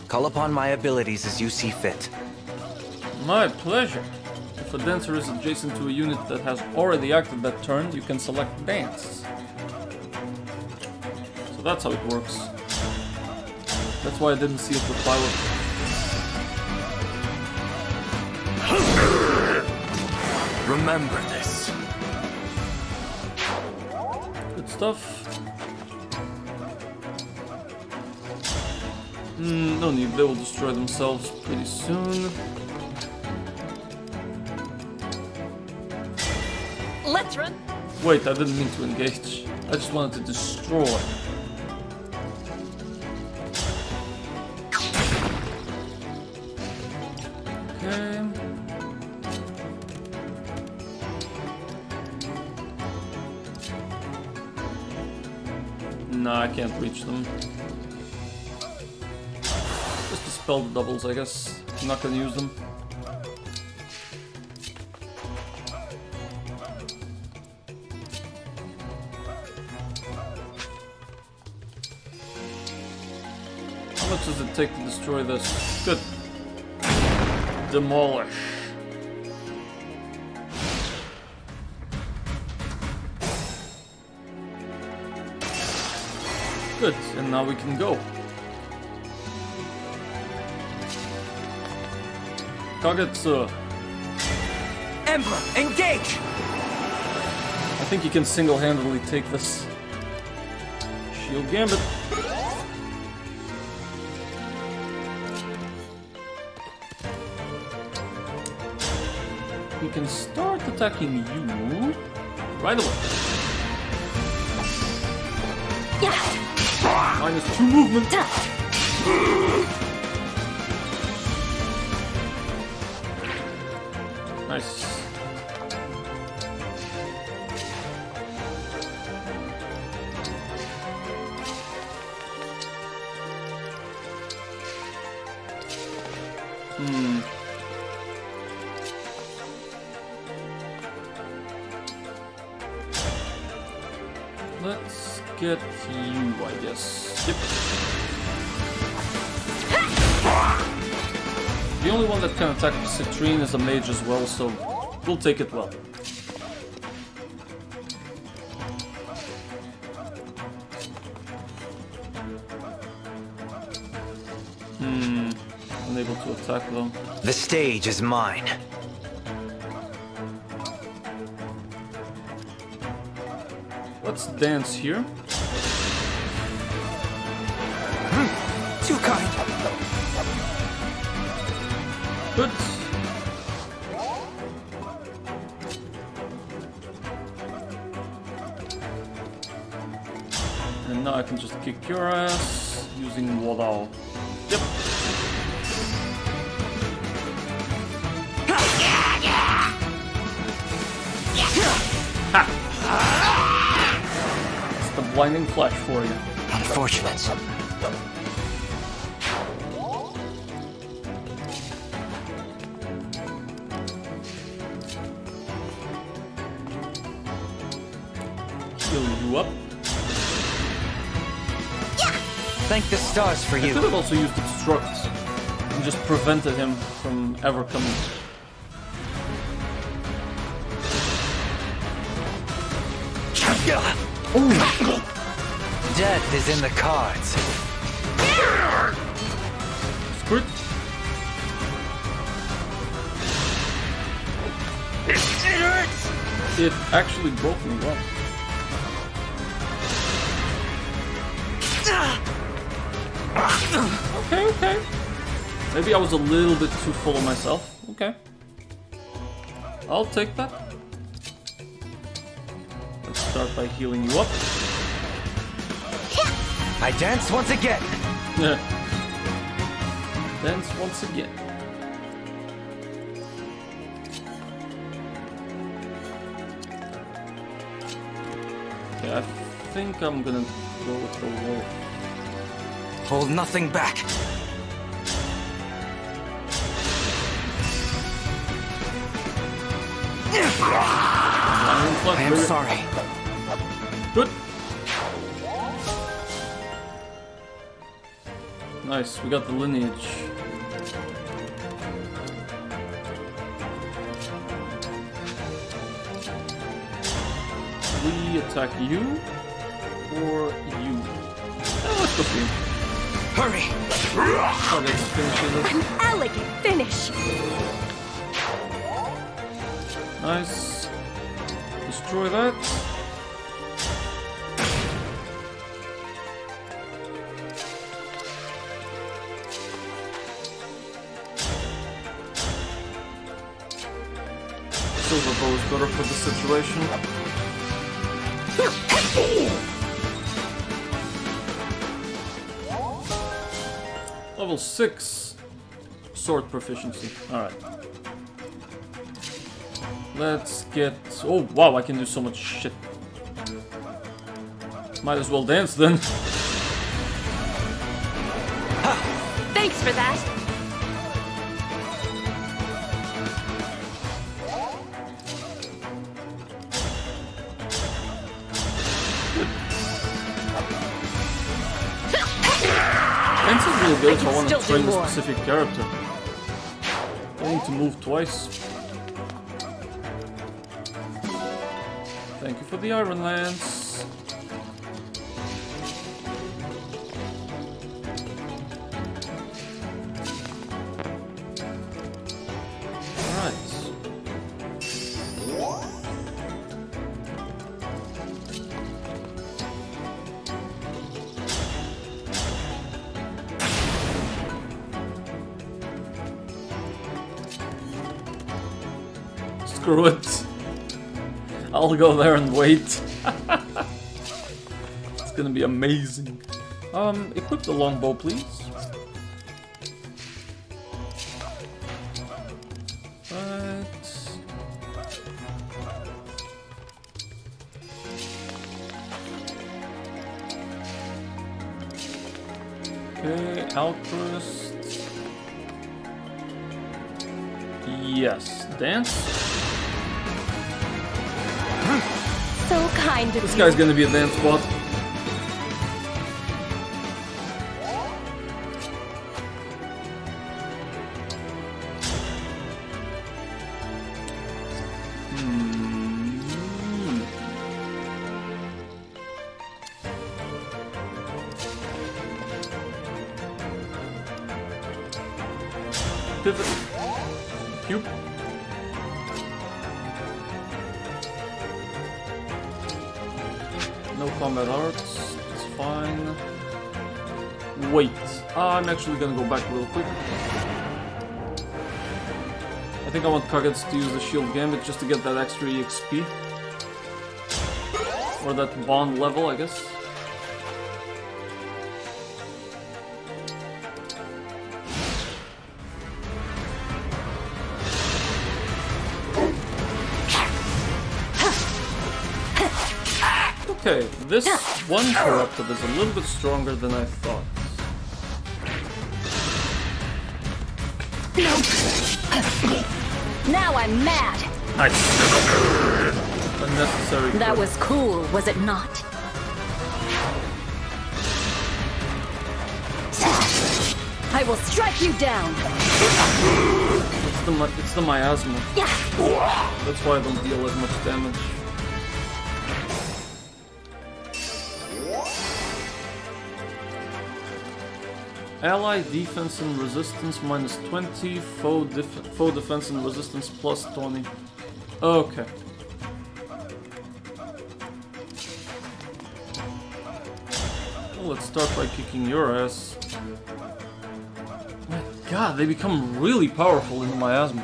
K: call upon my abilities as you see fit.
A: My pleasure. If a dancer is adjacent to a unit that has already acted that turn, you can select dance. So that's how it works. That's why I didn't see it reply with.
I: Remember this.
A: Good stuff. No need, they will destroy themselves pretty soon.
H: Let's run.
A: Wait, I didn't mean to engage. I just wanted to destroy. Okay. Nah, I can't reach them. Just dispel the doubles, I guess. I'm not gonna use them. How much does it take to destroy this? Good. Demolish. Good, and now we can go. Kagetsu.
K: Emblem, engage!
A: I think you can single-handedly take this. Shield Gambit. We can start attacking you right away. -2 movement. Nice. Let's get you, I guess. Yep. The only one that can attack the Citrine is a mage as well, so we'll take it well. Unable to attack though.
K: The stage is mine.
A: Let's dance here.
K: Too kind.
A: Good. And now I can just kick your ass using Wadao. Yep. Ha! It's the blinding flash for you.
K: Unfortunate.
A: Heal you up.
K: Thank the stars for
A: I
K: you.
A: could have also used Obstruct and just prevented him from ever coming.
K: Ooh. Death is in the cards.
A: Squirt.
K: It hurts!
A: It actually broke me well. Okay, okay. Maybe I was a little bit too full of myself. Okay. I'll take that. Let's start by healing you up.
K: I dance once again.
A: Yeah. Dance once again. Okay, I think I'm gonna go with the wolf.
K: Hold nothing back. I am sorry.
A: Good. Nice, we got the lineage. We attack you or you? Let's go for you.
K: Hurry!
A: Oh, that's finishing it.
H: An elegant finish.
A: Nice. Destroy that. Silver bow is better for the situation. Level 6 sword proficiency. Alright. Let's get... Oh, wow, I can do so much shit. Might as well dance then.
H: Thanks for that.
A: Dance is really good if I want to
H: still do
A: train a
H: more.
A: specific character. I need to move twice. Thank you for the Iron Lance. Alright. Screw it. I'll go there and wait. It's gonna be amazing. Equip the longbow, please. Right. Okay, outburst. Yes, dance.
H: So kind of
A: This
H: you.
A: guy's gonna be a dance squad. Pivot. Cube. No combat arts, it's fine. Wait, I'm actually gonna go back real quick. I think I want Kagats to use the shield gambit just to get that extra EXP. Or that bond level, I guess. Okay, this one corrupted is a little bit stronger than I thought.
H: Now I'm mad.
A: Nice. Unnecessary.
H: That was cool, was it not? I will strike you down.
A: It's the miasma. That's why I don't deal as much damage. Ally defense and resistance minus 20, foe defense and resistance plus 20. Okay. Well, let's start by kicking your ass. My god, they become really powerful in the miasma.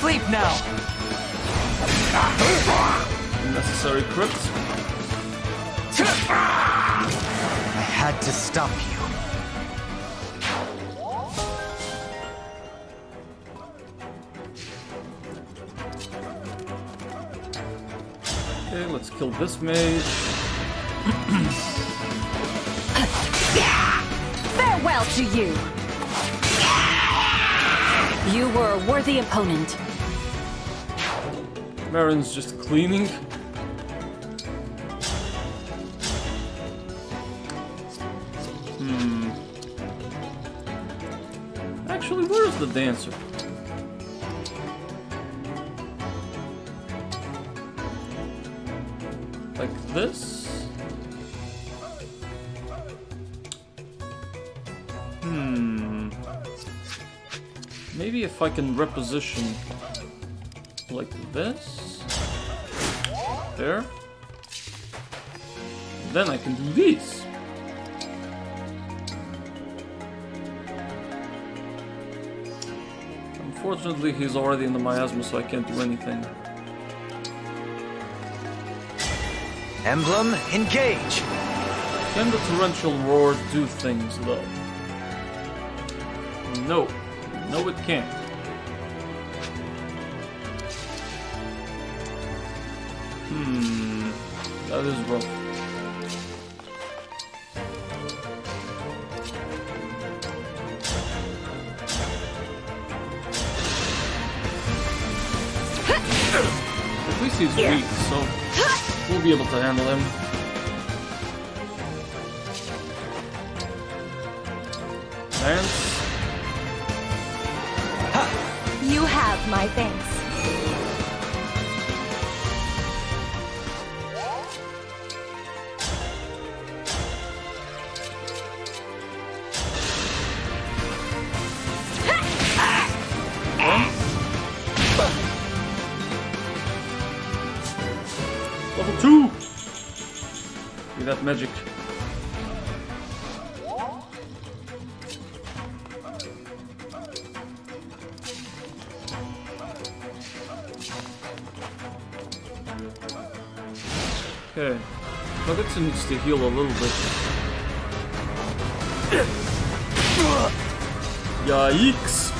K: sleep now!
A: Unnecessary crits.
F: I had to stop you.
A: Okay, let's kill this mage.
H: Farewell to you! You were a worthy opponent.
A: Marin's just cleaning. Actually, where's the dancer? Like this? Maybe if I can reposition like this. There. Then I can do these. Unfortunately, he's already in the miasma, so I can't do anything.
K: Emblem, engage!
A: Can the torrential roar do things, though? No. No, it can't. That is rough. At least he's weak, so we'll be able to handle him. Lance.
H: You have my thanks.
A: Level 2! Give that magic. Okay. Nuggetsu needs to heal a little bit. Yikes!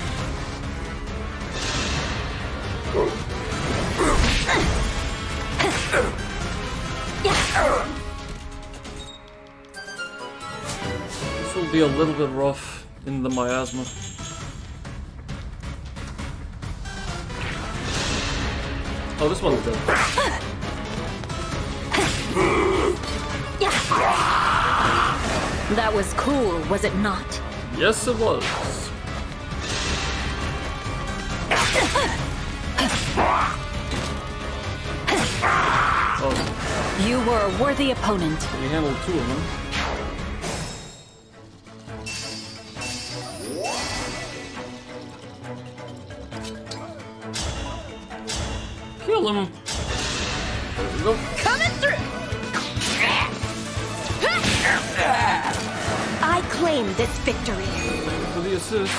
A: This will be a little bit rough in the miasma. Oh, this one's dead.
H: That was cool, was it not?
A: Yes, it was. Oh.
H: You were a worthy opponent.
A: We handled 2 of them. Kill him. There we go.
E: Coming through!
H: I claim this victory.
A: Thank you for the assist.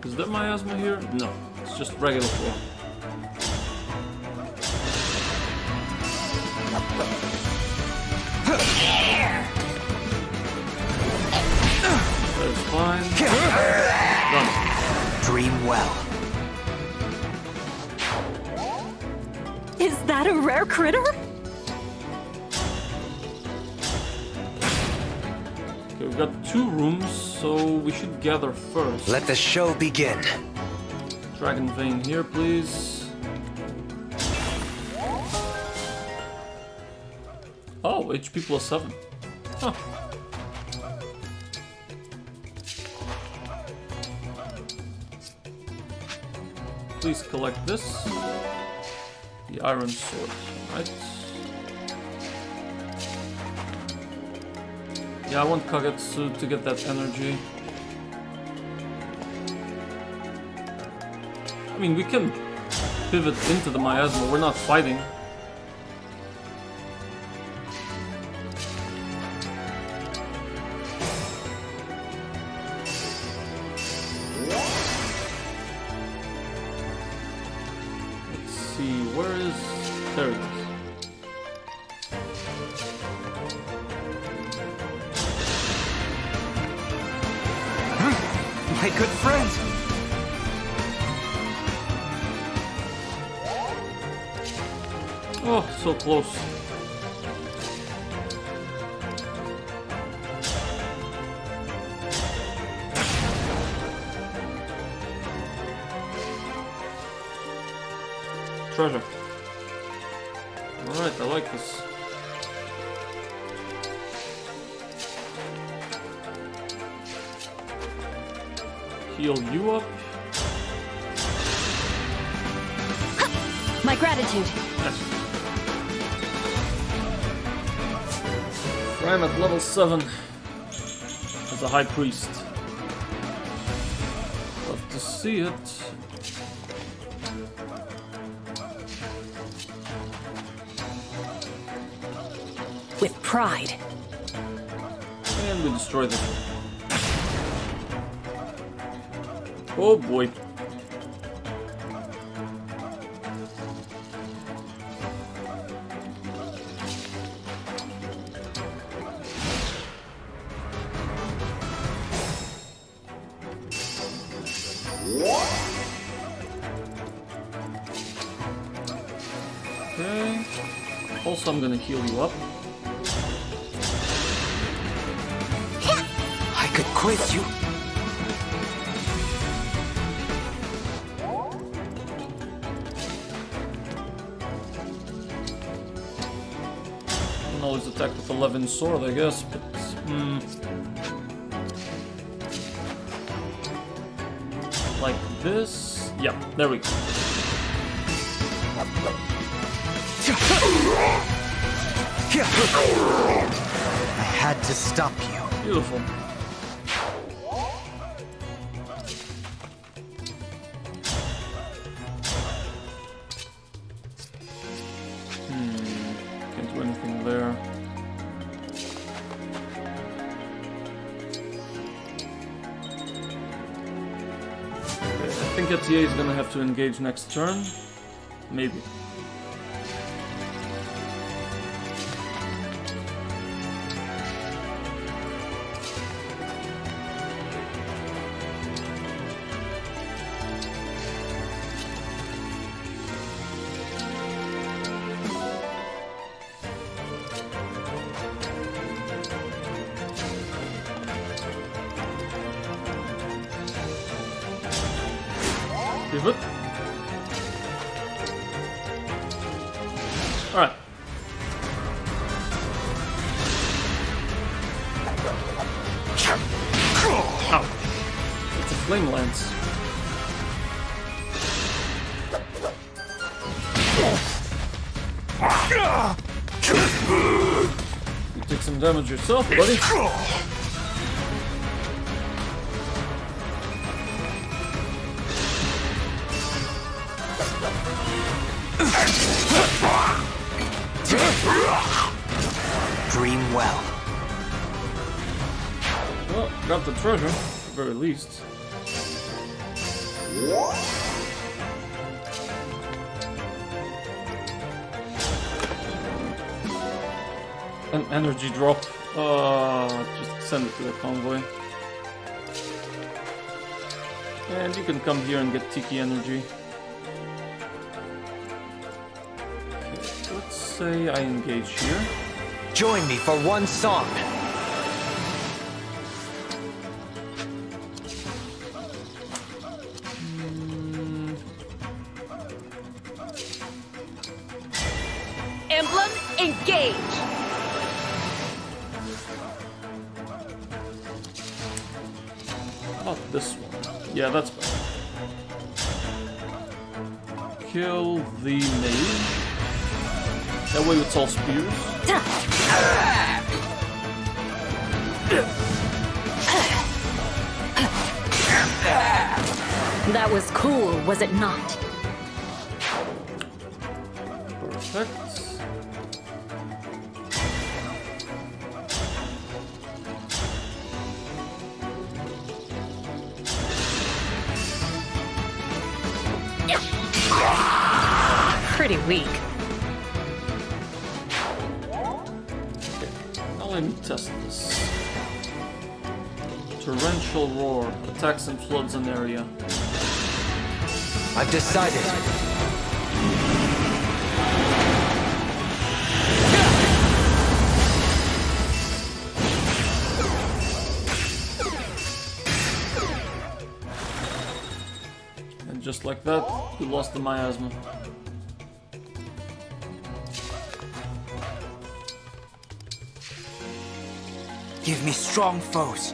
A: Is there miasma here? No, it's just regular floor. That is fine. Done.
K: Dream well.
H: Is that a rare critter?
A: Okay, we've got 2 rooms, so we should gather first.
K: Let the show begin.
A: Dragon vein here, please. Oh, HP plus 7. Huh. Please collect this. The iron sword, right? Yeah, I want Kagetsu to get that energy. I mean, we can pivot into the miasma, we're not fighting.
K: My good friend!
A: Oh, so close. Treasure. Alright, I like this. Heal you up.
H: My gratitude.
A: Yes. I'm at level 7 as a high priest. Love to see it.
H: With pride.
A: And we destroy them. Oh boy. Okay. Also, I'm gonna heal you up.
K: I could quiz you.
A: I can always attack with 11 sword, I guess, but like this. Yeah, there we go.
F: I had to stop you.
A: Beautiful. Can't do anything there. Okay, I think Etier is gonna have to engage next turn. Maybe. Pivot. Alright. Ow. It's a flame lance. You take some damage yourself, buddy.
F: Dream well.
A: Well, got the treasure, at the very least. An energy drop. Just send it to the convoy. And you can come here and get Tiki energy. Okay, let's say I engage here.
K: Join me for one song.
H: Emblem, engage!
A: How about this one? Yeah, that's better. Kill the mage. That way it's all spears.
H: That was cool, was it not?
A: Perfect.
H: Pretty weak.
A: Okay, now let me test this. Torrential roar attacks and floods an area.
K: I've decided.
A: And just like that, we lost the miasma.
F: Give me strong foes.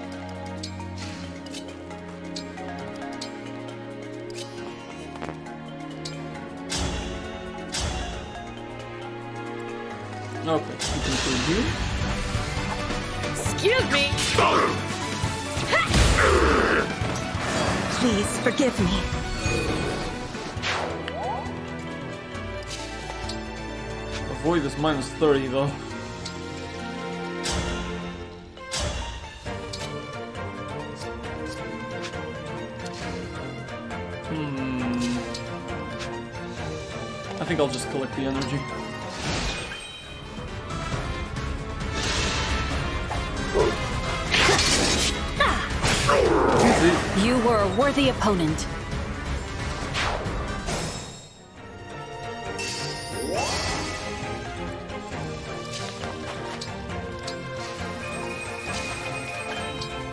A: Okay, we can kill you.
H: Excuse me! Please forgive me.
A: Avoid this minus 30 though. I think I'll just collect the energy.
H: You were a worthy opponent.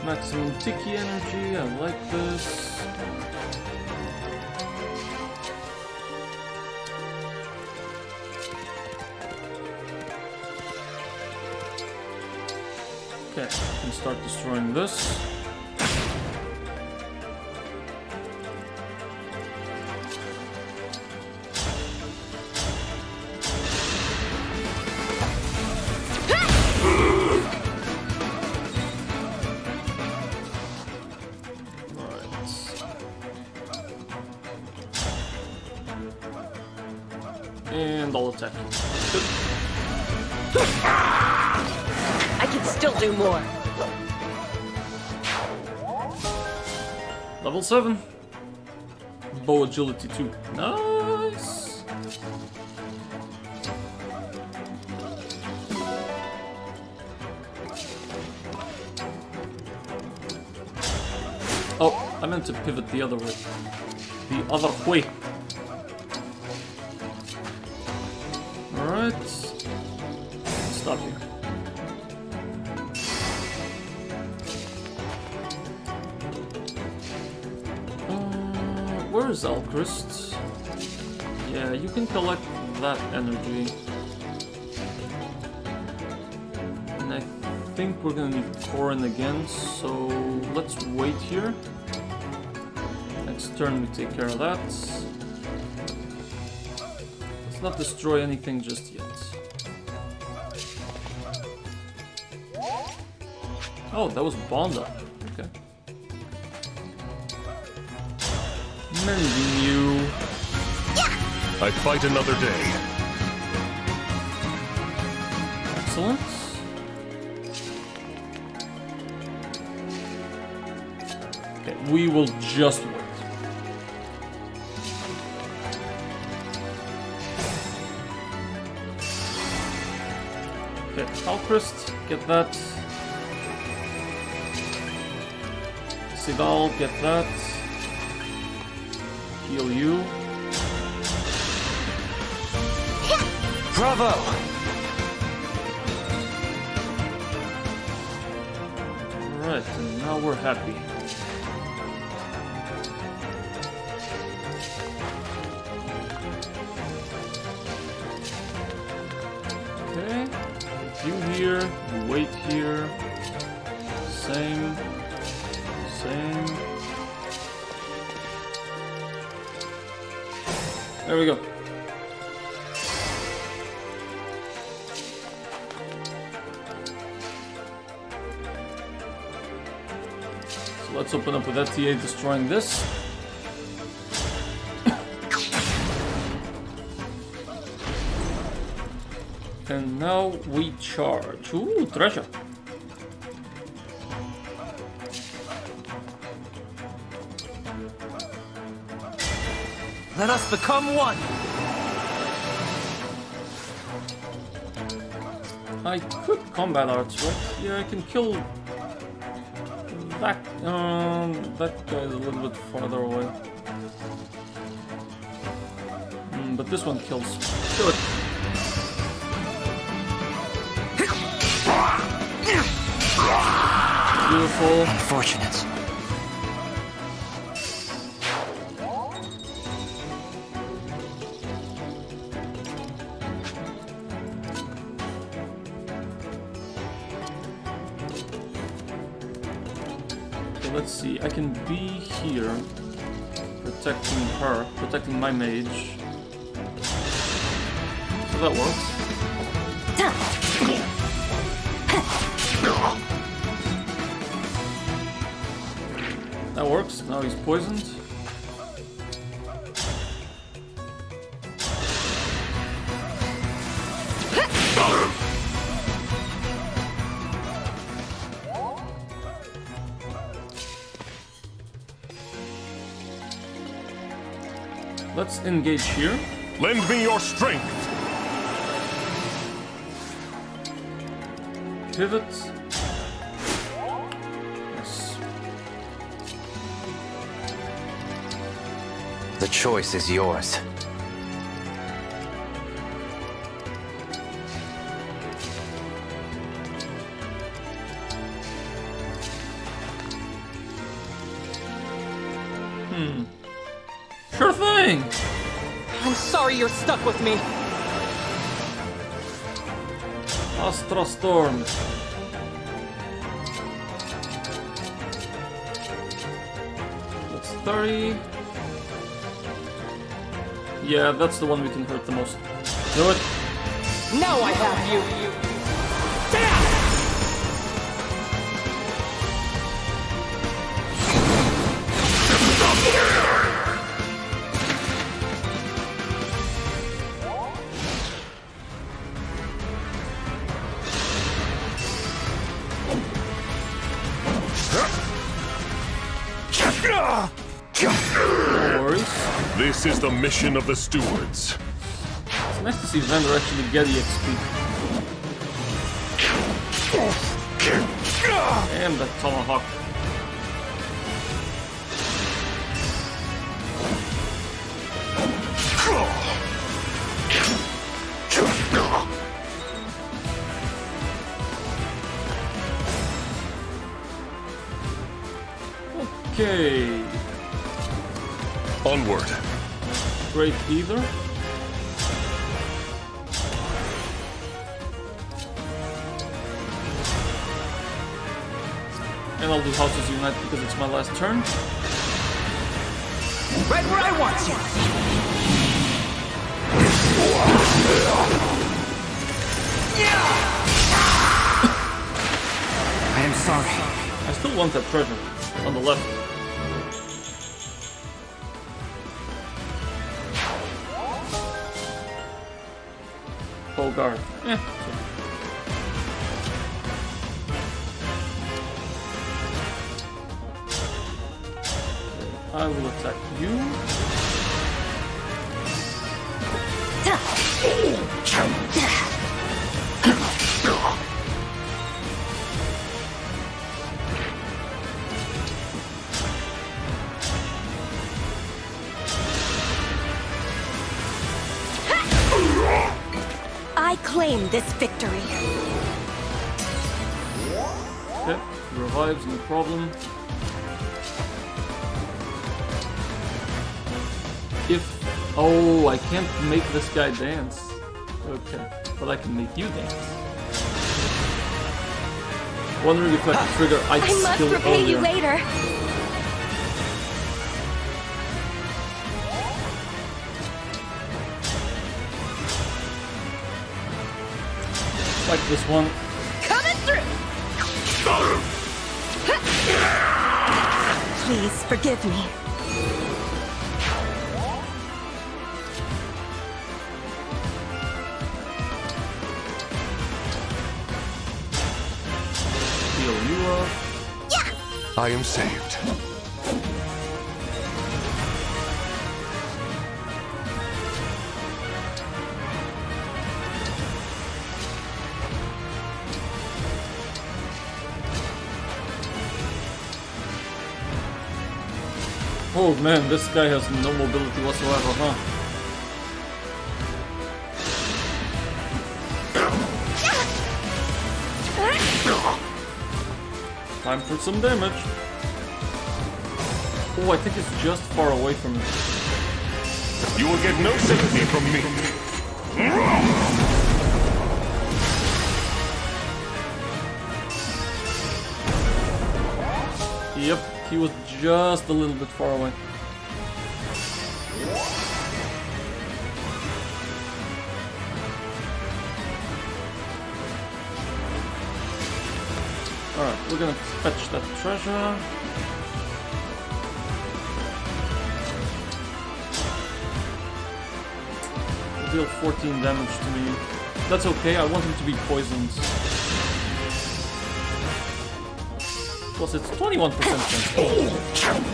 A: Maximum Tiki energy, I like this. Okay, I can start destroying this. And I'll attack you. Good.
H: I can still do more.
A: Level 7. Bow agility 2. Nice. Oh, I meant to pivot the other way. The other way. Alright. Stop here. Where is Alchrist? Yeah, you can collect that energy. And I think we're gonna need Corin again, so let's wait here. Next turn we take care of that. Let's not destroy anything just yet. Oh, that was Bonda. Okay. Mending you.
I: I fight another day.
A: Excellent. Okay, we will just wait. Okay, Alchrist, get that. Sigal, get that. Heal you.
K: Bravo!
A: Alright, and now we're happy. Okay, you here, you wait here. Same. There we go. So let's open up with FTA destroying this. And now we charge. Ooh, treasure.
J: Let us become one!
A: I could combat arts, right? Yeah, I can kill That guy is a little bit farther away. But this one kills. Do it. Beautiful.
K: Unfortunate.
A: Okay, let's see. I can be here, protecting her, protecting my mage. So that works. That works. Now he's poisoned. Let's engage here.
I: Lend me your strength.
A: Pivot. Yes.
K: The choice is yours.
A: Sure thing!
J: I'm sorry you're stuck with me.
A: Astra Storm. That's 30. Yeah, that's the one we can hurt the most. Do it.
J: Now I have you.
A: No worries.
I: This is the mission of the stewards.
A: It's nice to see Vander actually get EXP. Damn that tomahawk. Okay.
I: Onward.
A: Great either. And I'll do Houses Unite because it's my last turn.
J: Right where I want you.
K: I am sorry.
A: I still want that treasure on the left. Guard. I will attack you.
H: I claim this victory.
A: Okay, revives, no problem. Oh, I can't make this guy dance. Okay, but I can make you dance. Wondering if I can trigger ice skill
H: I must repay you later.
A: Like this one.
H: Coming through. Please forgive me.
A: Heal you up.
E: Yeah.
I: I am saved.
A: Oh man, this guy has no mobility whatsoever, huh? Time for some damage. Oh, I think it's just far away from me.
I: You will get no sympathy from me.
A: Yep, he was just a little bit far away. Alright, we're gonna fetch that treasure. Deal 14 damage to me. That's okay, I want him to be poisoned. Plus it's 21% chance.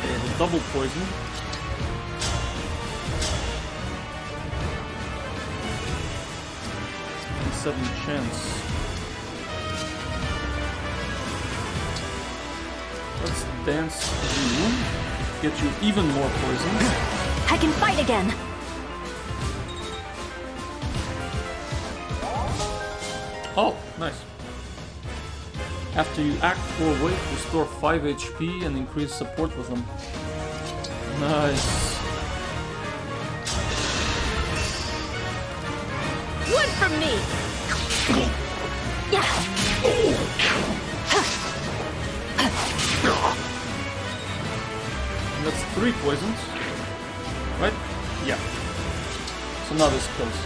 A: Okay, the double poison. 7 chance. Let's dance you. Get you even more poison.
H: I can fight again.
A: Oh, nice. After you act or wait, restore 5 HP and increase support with them. Nice.
C: One from me!
A: And that's 3 poisons. Right? Yeah. So now this kills.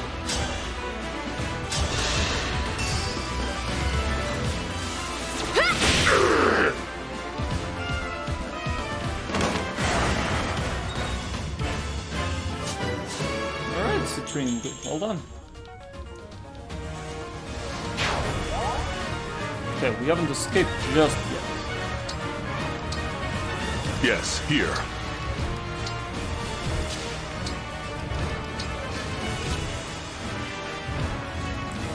A: Alright, Citrine, well done. Okay, we haven't escaped just yet.
I: Yes, here.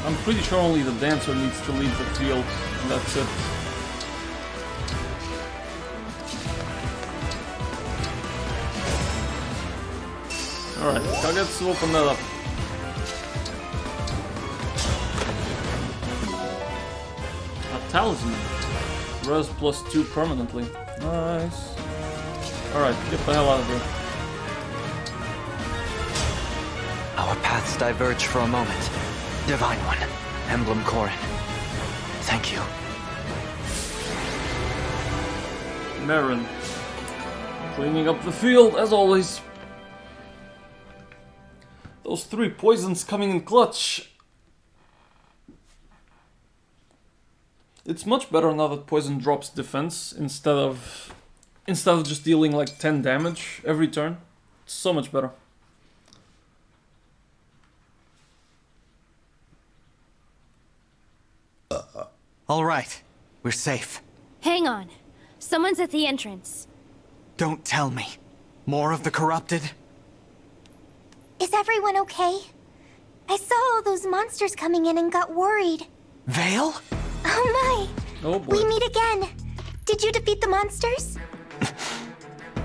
A: I'm pretty sure only the dancer needs to leave the field, and that's it. Alright, Kagetsu, open that up. A talisman. Res +2 permanently. Nice. Alright, get the hell out of here.
K: Our paths diverge for a moment. Divine One, Emblem Corin. Thank you.
A: Marin. Cleaning up the field, as always. Those 3 poisons coming in clutch. It's much better now that poison drops defense instead of just dealing like 10 damage every turn. It's so much better.
F: All right, we're safe.
E: Hang on. Someone's at the entrance.
F: Don't tell me. More of the corrupted?
E: Is everyone okay? I saw all those monsters coming in and got worried.
F: Vale?
E: Oh my!
A: Oh boy.
E: We meet again. Did you defeat the monsters?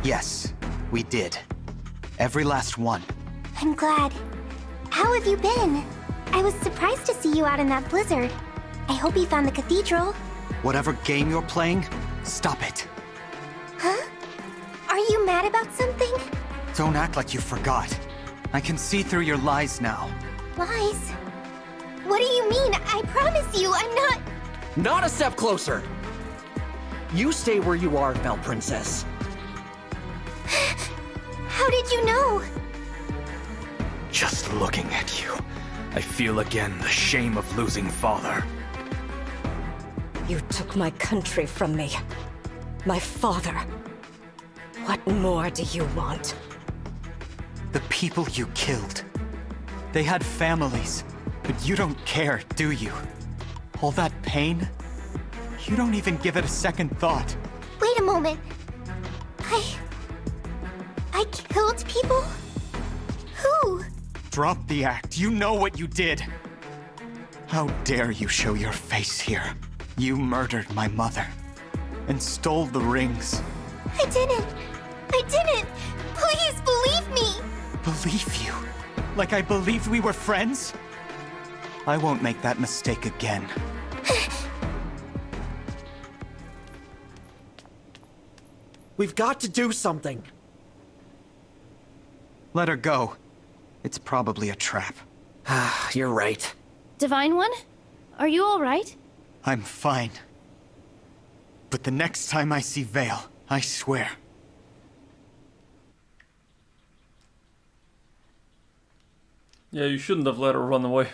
F: Yes, we did. Every last one.
E: I'm glad. How have you been? I was surprised to see you out in that blizzard. I hope you found the cathedral.
F: Whatever game you're playing, stop it.
E: Huh? Are you mad about something?
F: Don't act like you forgot. I can see through your lies now.
E: Lies? What do you mean? I promise you, I'm not...
J: Not a step closer! You stay where you are, Belle Princess.
E: How did you know?
J: Just looking at you, I feel again the shame of losing father.
H: You took my country from me. My father. What more do you want?
F: The people you killed. They had families, but you don't care, do you? All that pain? You don't even give it a second thought.
E: Wait a moment. I killed people? Who?
F: Drop the act. You know what you did. How dare you show your face here? You murdered my mother and stole the rings.
E: I didn't. Please believe me.
F: Believe you? Like I believed we were friends? I won't make that mistake again.
J: We've got to do something.
F: Let her go. It's probably a trap.
J: You're right.
M: Divine One? Are you alright?
F: I'm fine. But the next time I see Vale, I swear.
A: Yeah, you shouldn't have let her run away.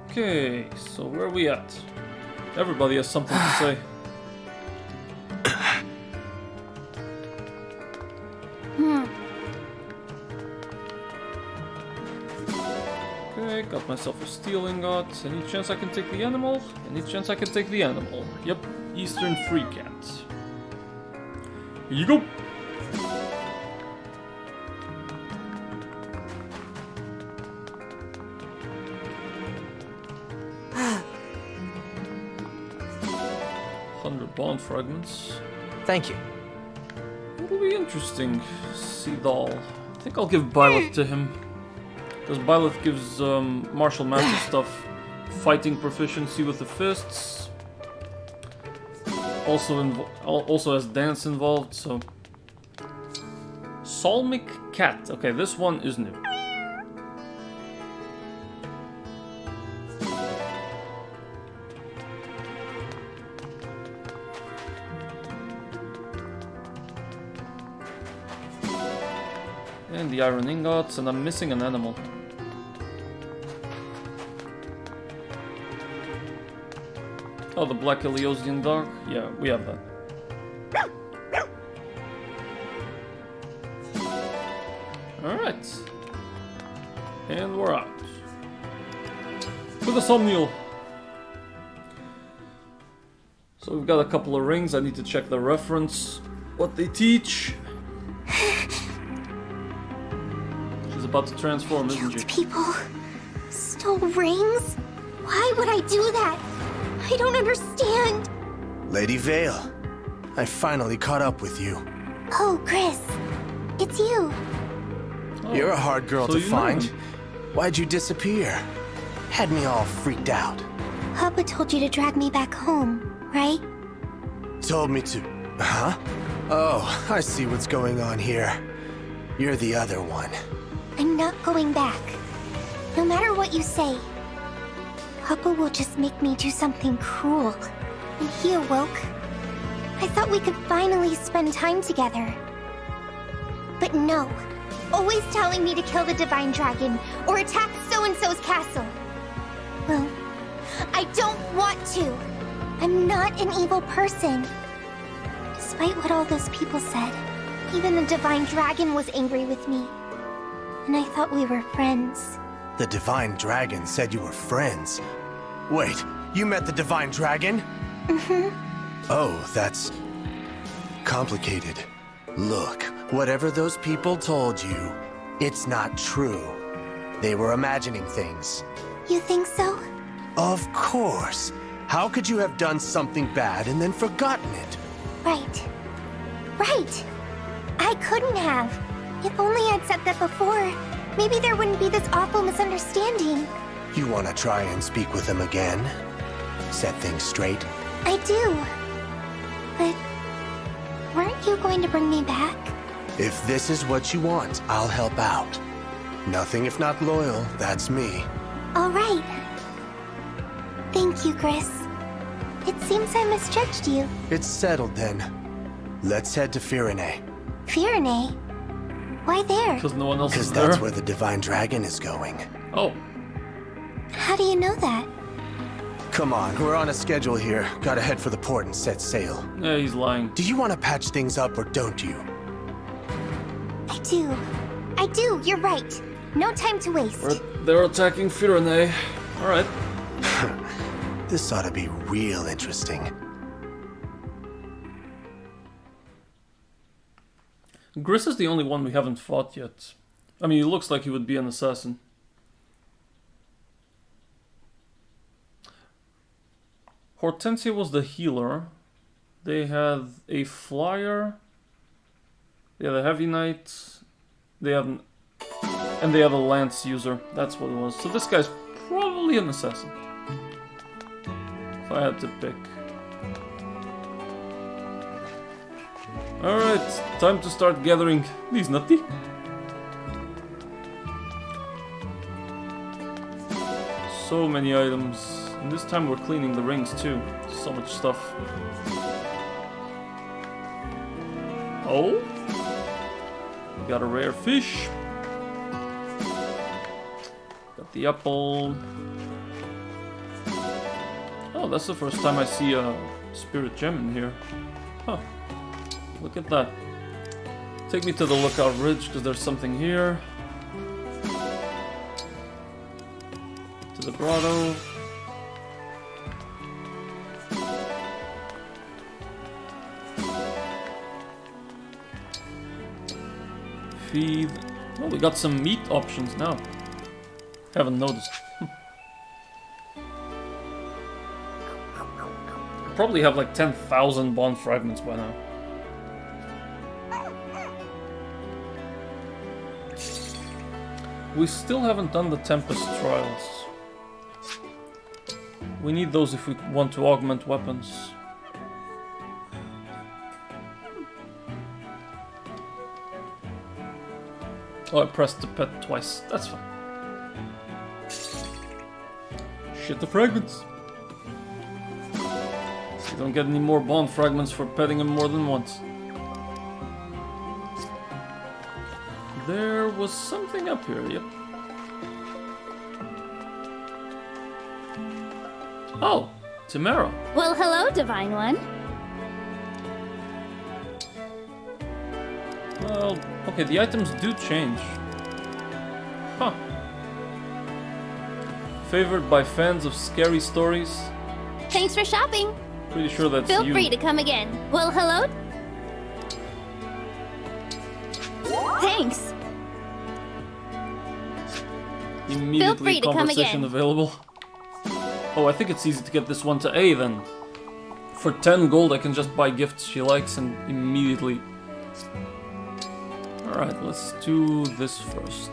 A: Okay, so where are we at? Everybody has something to say. Okay, got myself a steel ingot. Any chance I can take the animal? Any chance I can take the animal? Yep, Eastern Free Cat. Here you go! Bond fragments.
K: Thank you.
A: It'll be interesting. Sea doll. I think I'll give Byleth to him. Because Byleth gives martial magic stuff. Fighting proficiency with the fists. Also has dance involved, so... Solmic Cat. Okay, this one is new. And the iron ingots, and I'm missing an animal. Oh, the black Elysian dog? Yeah, we have that. Alright. And we're out. To the Somnial. So we've got a couple of rings, I need to check the reference. What they teach. About to transform, isn't she?
E: People stole rings? Why would I do that? I don't understand.
N: Lady Vale, I finally caught up with you.
E: Oh, Chris, it's you.
N: Oh, you're a hard girl to find. Why'd you disappear? Had me all freaked out.
E: Papa told you to drag me back home, right?
N: Told me to... Huh? Oh, I see what's going on here. You're the other one.
E: I'm not going back. No matter what you say. Papa will just make me do something cruel. When he awoke, I thought we could finally spend time together. But no. Always telling me to kill the Divine Dragon or attack so-and-so's castle. Well, I don't want to. I'm not an evil person. Despite what all those people said, even the Divine Dragon was angry with me. And I thought we were friends.
N: The Divine Dragon said you were friends. Wait, you met the Divine Dragon?
E: Mm-hmm.
N: Oh, that's... complicated. Look, whatever those people told you, it's not true. They were imagining things.
E: You think so?
N: Of course. How could you have done something bad and then forgotten it?
E: Right. Right. I couldn't have. If only I'd said that before, maybe there wouldn't be this awful misunderstanding.
N: You want to try and speak with him again? Set things straight?
E: I do. But weren't you going to bring me back?
N: If this is what you want, I'll help out. Nothing if not loyal, that's me.
E: All right. Thank you, Chris. It seems I misjudged you.
N: It's settled then. Let's head to Firene.
E: Firene? Why there?
A: Because no one else is there.
N: Because that's where the Divine Dragon is going.
A: Oh.
E: How do you know that?
N: Come on, we're on a schedule here. Gotta head for the port and set sail.
A: Yeah, he's lying.
N: Do you want to patch things up or don't you?
E: I do. I do, you're right. No time to waste.
A: They're attacking Firene. Alright.
N: This ought to be real interesting.
A: Gris is the only one we haven't fought yet. I mean, he looks like he would be an assassin. Hortensia was the healer. They had a flyer. They had a heavy knight. They had and they had a lance user. That's what it was. So this guy's probably an assassin. If I had to pick. Alright, time to start gathering these nutty. So many items. And this time we're cleaning the rings too. So much stuff. Oh? We got a rare fish. Got the apple. Oh, that's the first time I see a spirit gem in here. Huh. Look at that. Take me to the lookout ridge, because there's something here. To the grotto. Feed. Oh, we got some meat options now. Haven't noticed. Probably have like 10,000 bond fragments by now. We still haven't done the Tempest trials. We need those if we want to augment weapons. Oh, I pressed the pet twice. That's fine. Shit the fragments. You don't get any more bond fragments for petting him more than once. There was something up here, yep. Oh, Tamara.
M: Well, hello, Divine One.
A: Well, okay, the items do change. Huh. Favored by fans of scary stories.
M: Thanks for shopping.
A: Pretty sure that's
M: Feel
A: you.
M: free to come again. Well, hello. Thanks.
A: Immediately conversation available. Oh, I think it's easy to get this one to A then. For 10 gold I can just buy gifts she likes and immediately... Alright, let's do this first.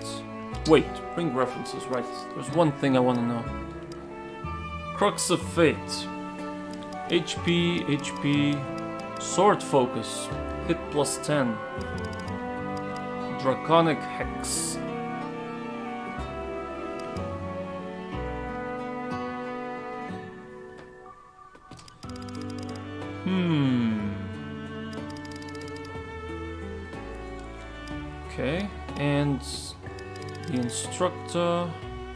A: Wait, bring references, right. There's one thing I want to know. Crux of Fate. HP, Sword Focus, Hit plus 10. Draconic Hex. Okay, and the instructor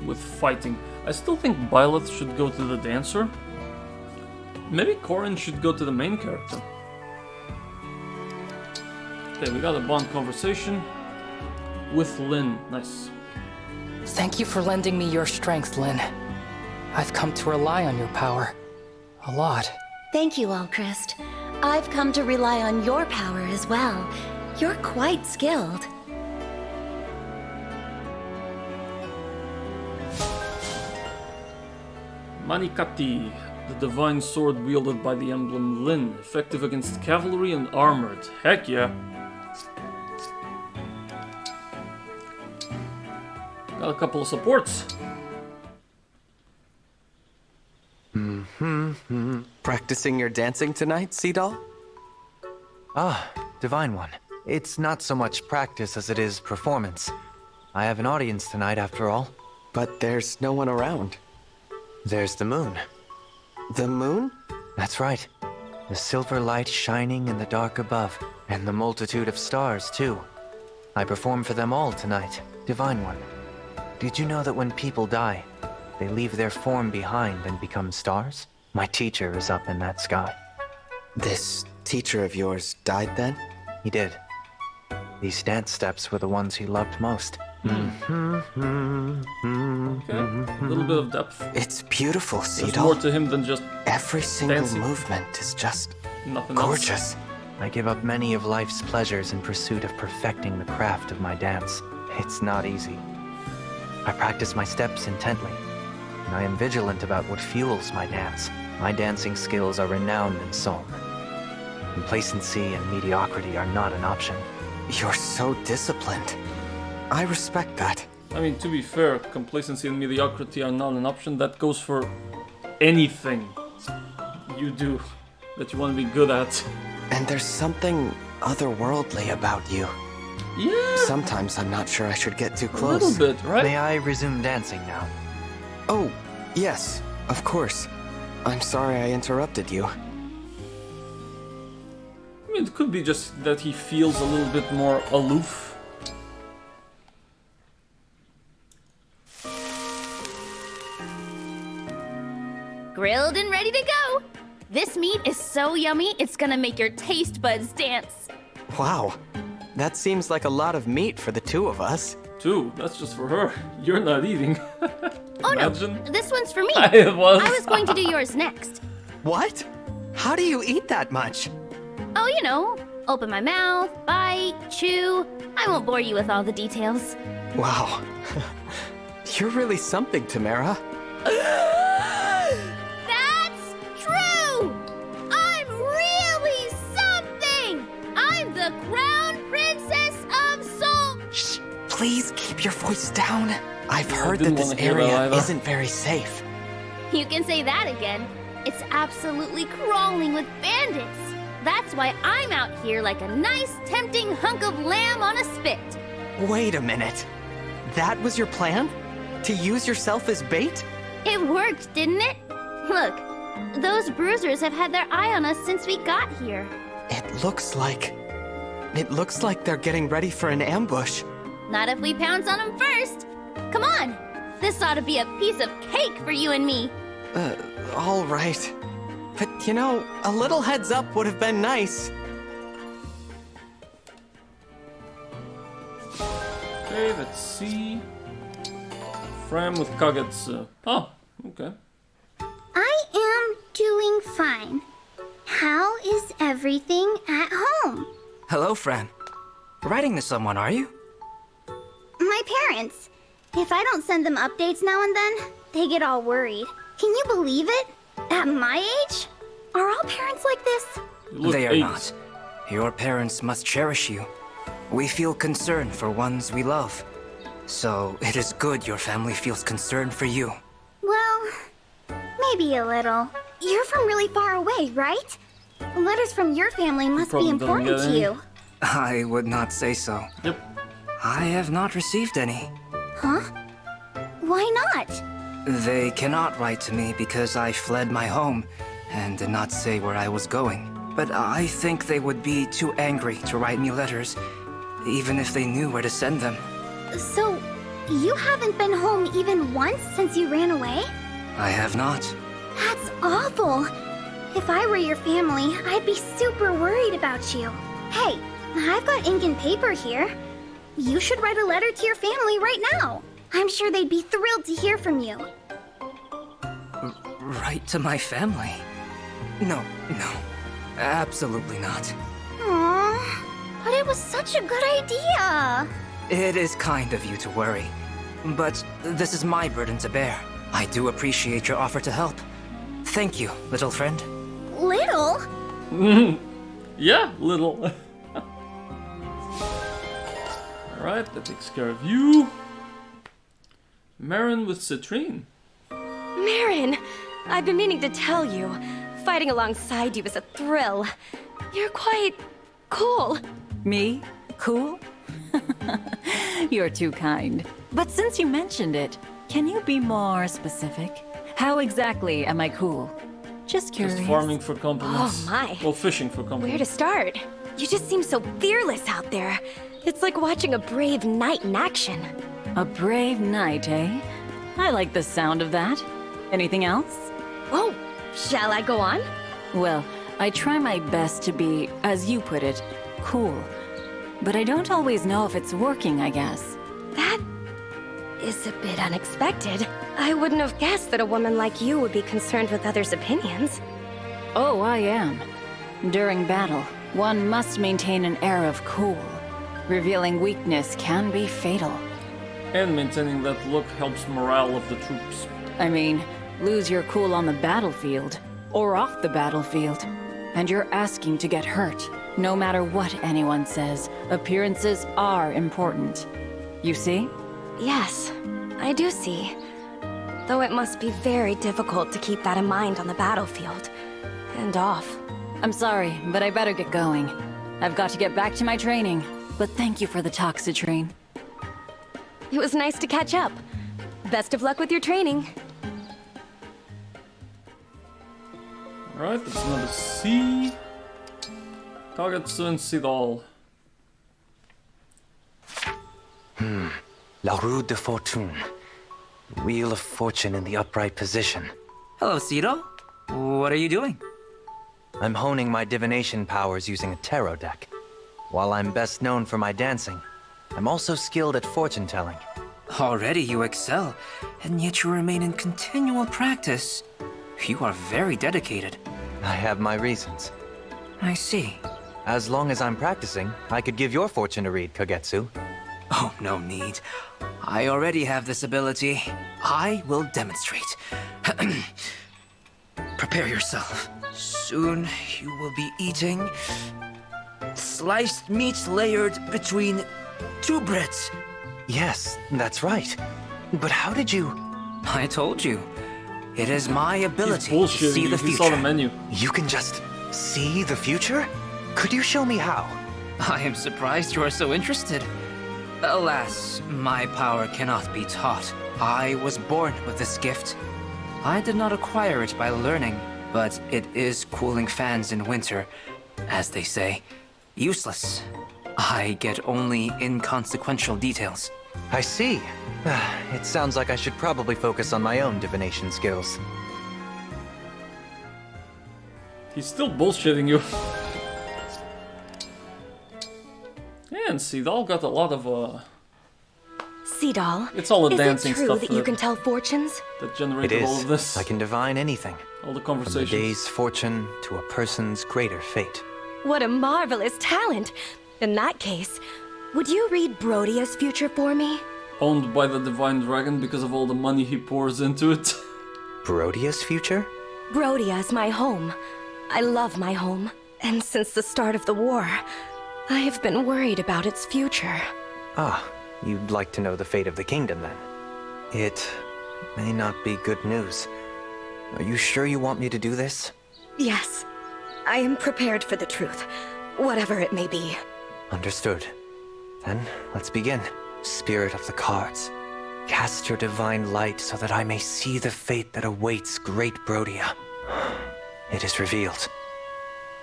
A: with fighting. I still think Byleth should go to the dancer. Maybe Corin should go to the main character. Okay, we got a bond conversation with Lynn. Nice.
O: Thank you for lending me your strength, Lynn. I've come to rely on your power. A lot.
P: Thank you, Alchrist. I've come to rely on your power as well. You're quite skilled.
A: Manikati, the divine sword wielded by the emblem Lin, effective against cavalry and armored. Heck yeah. Got a couple of supports.
J: Practicing your dancing tonight, Seadoll?
K: Ah, Divine One. It's not so much practice as it is performance. I have an audience tonight, after all.
J: But there's no one around.
K: There's the moon.
J: The moon?
K: That's right. The silver light shining in the dark above, and the multitude of stars, too. I perform for them all tonight, Divine One. Did you know that when people die, they leave their form behind and become stars? My teacher is up in that sky.
J: This teacher of yours died then?
K: He did. These dance steps were the ones he loved most.
A: Okay, a little bit of depth.
J: It's beautiful, Seadoll.
A: There's more to him than just
J: every single
A: dancing.
J: movement is just
A: Nothing
J: gorgeous.
A: Else.
K: I give up many of life's pleasures in pursuit of perfecting the craft of my dance. It's not easy. I practice my steps intently, and I am vigilant about what fuels my dance. My dancing skills are renowned in Seoul. Complacency and mediocrity are not an option.
F: You're so disciplined. I respect that.
A: I mean, to be fair, complacency and mediocrity are not an option. That goes for anything you do that you want to be good at.
F: And there's something otherworldly about you.
A: Yeah.
F: Sometimes I'm not sure I should get too close.
A: A little bit, right?
K: May I resume dancing now?
F: Oh, yes, of course. I'm sorry I interrupted you.
A: I mean, it could be just that he feels a little bit more aloof.
M: Grilled and ready to go! This meat is so yummy, it's gonna make your taste buds dance.
F: Wow, that seems like a lot of meat for the two of us.
A: Two? That's just for her. You're not eating.
M: Oh
A: Imagine.
M: no, this one's for me.
A: I was
M: going to do yours next.
F: What? How do you eat that much?
M: Oh, you know, open my mouth, bite, chew. I won't bore you with all the details.
F: Wow. You're really something, Tamara.
M: That's true! I'm really something! I'm the crown princess of Seoul!
F: Shh, please keep your voice down. I've heard
A: didn't
F: that this
A: wanna hear that
F: area
A: either.
F: isn't very safe.
M: You can say that again. It's absolutely crawling with bandits. That's why I'm out here like a nice, tempting hunk of lamb on a spit.
F: Wait a minute. That was your plan? To use yourself as bait?
M: It worked, didn't it? Look, those bruisers have had their eye on us since we got here.
F: It looks like they're getting ready for an ambush.
M: Not if we pounce on them first. Come on. This ought to be a piece of cake for you and me.
F: All right. But you know, a little heads up would have been nice.
A: Okay, let's see. Fram with Kagetsu. Oh, okay.
E: I am doing fine. How is everything at home?
J: Hello, Fran. Writing to someone, are you?
E: My parents. If I don't send them updates now and then, they get all worried. Can you believe it? At my age? Are all parents like this?
J: They are not. Your parents must cherish you. We feel concern for ones we love. So it is good your family feels concern for you.
E: Well, maybe a little. You're from really far away, right? Letters from your family must be important to you.
J: I would not say so.
A: Yep.
J: I have not received any.
E: Huh? Why not?
J: They cannot write to me because I fled my home and did not say where I was going. But I think they would be too angry to write me letters, even if they knew where to send them.
E: So, you haven't been home even once since you ran away?
J: I have not.
E: That's awful. If I were your family, I'd be super worried about you. Hey, I've got ink and paper here. You should write a letter to your family right now. I'm sure they'd be thrilled to hear from you.
J: Write to my family? No, absolutely not.
E: Aww, but it was such a good idea.
J: It is kind of you to worry, but this is my burden to bear. I do appreciate your offer to help. Thank you, little friend.
E: Little?
A: Yeah, little. Alright, that takes care of you. Marin with Citrine.
Q: Marin, I've been meaning to tell you. Fighting alongside you is a thrill. You're quite cool.
R: Me? Cool? You're too kind. But since you mentioned it, can you be more specific? How exactly am I cool? Just curious.
A: Just farming for compliments.
Q: Oh my.
A: Well, fishing for compliments.
Q: Where to start? You just seem so fearless out there. It's like watching a brave knight in action.
R: A brave knight, eh? I like the sound of that. Anything else?
Q: Oh, shall I go on?
R: Well, I try my best to be, as you put it, cool. But I don't always know if it's working, I guess.
Q: That is a bit unexpected. I wouldn't have guessed that a woman like you would be concerned with others' opinions.
R: Oh, I am. During battle, one must maintain an air of cool. Revealing weakness can be fatal.
A: And maintaining that look helps morale of the troops.
R: I mean, lose your cool on the battlefield, or off the battlefield, and you're asking to get hurt. No matter what anyone says, appearances are important. You see?
Q: Yes, I do see. Though it must be very difficult to keep that in mind on the battlefield. And off.
R: I'm sorry, but I better get going. I've got to get back to my training. But thank you for the talk, Citrine.
Q: It was nice to catch up. Best of luck with your training.
A: Alright, that's another C. Kagetsu and Sidal.
K: La Roue de Fortune. Wheel of Fortune in the upright position.
J: Hello, Cito. What are you doing?
K: I'm honing my divination powers using a tarot deck. While I'm best known for my dancing, I'm also skilled at fortune telling.
J: Already you excel, and yet you remain in continual practice. You are very dedicated.
K: I have my reasons.
J: I see.
K: As long as I'm practicing, I could give your fortune a read, Kagetsu.
J: Oh, no need. I already have this ability. I will demonstrate. Prepare yourself. Soon you will be eating sliced meats layered between two breads.
K: Yes, that's right. But how did you...
J: I told you. It is my ability to
A: bullshitting
J: see
A: you.
J: the
A: He
J: future.
A: saw the menu.
K: You can just see the future? Could you show me how?
J: I am surprised you are so interested. Alas, my power cannot be taught. I was born with this gift. I did not acquire it by learning, but it is cooling fans in winter, as they say. Useless. I get only inconsequential details.
K: I see. It sounds like I should probably focus on my own divination skills.
A: He's still bullshitting you. Yeah, and Sidal got a lot of,
Q: Sidal,
A: It's all the dancing
Q: is it true
A: stuff
Q: that you can tell fortunes?
A: that
K: It
A: generated
K: is.
A: all of this.
K: I can divine anything.
A: All the
K: From
A: conversations.
K: the day's fortune to a person's greater fate.
Q: What a marvelous talent! In that case, would you read Brodia's future for me?
A: Owned by the Divine Dragon because of all the money he pours into it.
K: Brodia's future?
Q: Brodia is my home. I love my home. And since the start of the war, I have been worried about its future.
K: Ah, you'd like to know the fate of the kingdom then? It may not be good news. Are you sure you want me to do this?
Q: Yes, I am prepared for the truth, whatever it may be.
K: Understood. Then, let's begin. Spirit of the cards, cast your divine light so that I may see the fate that awaits great Brodia. It is revealed.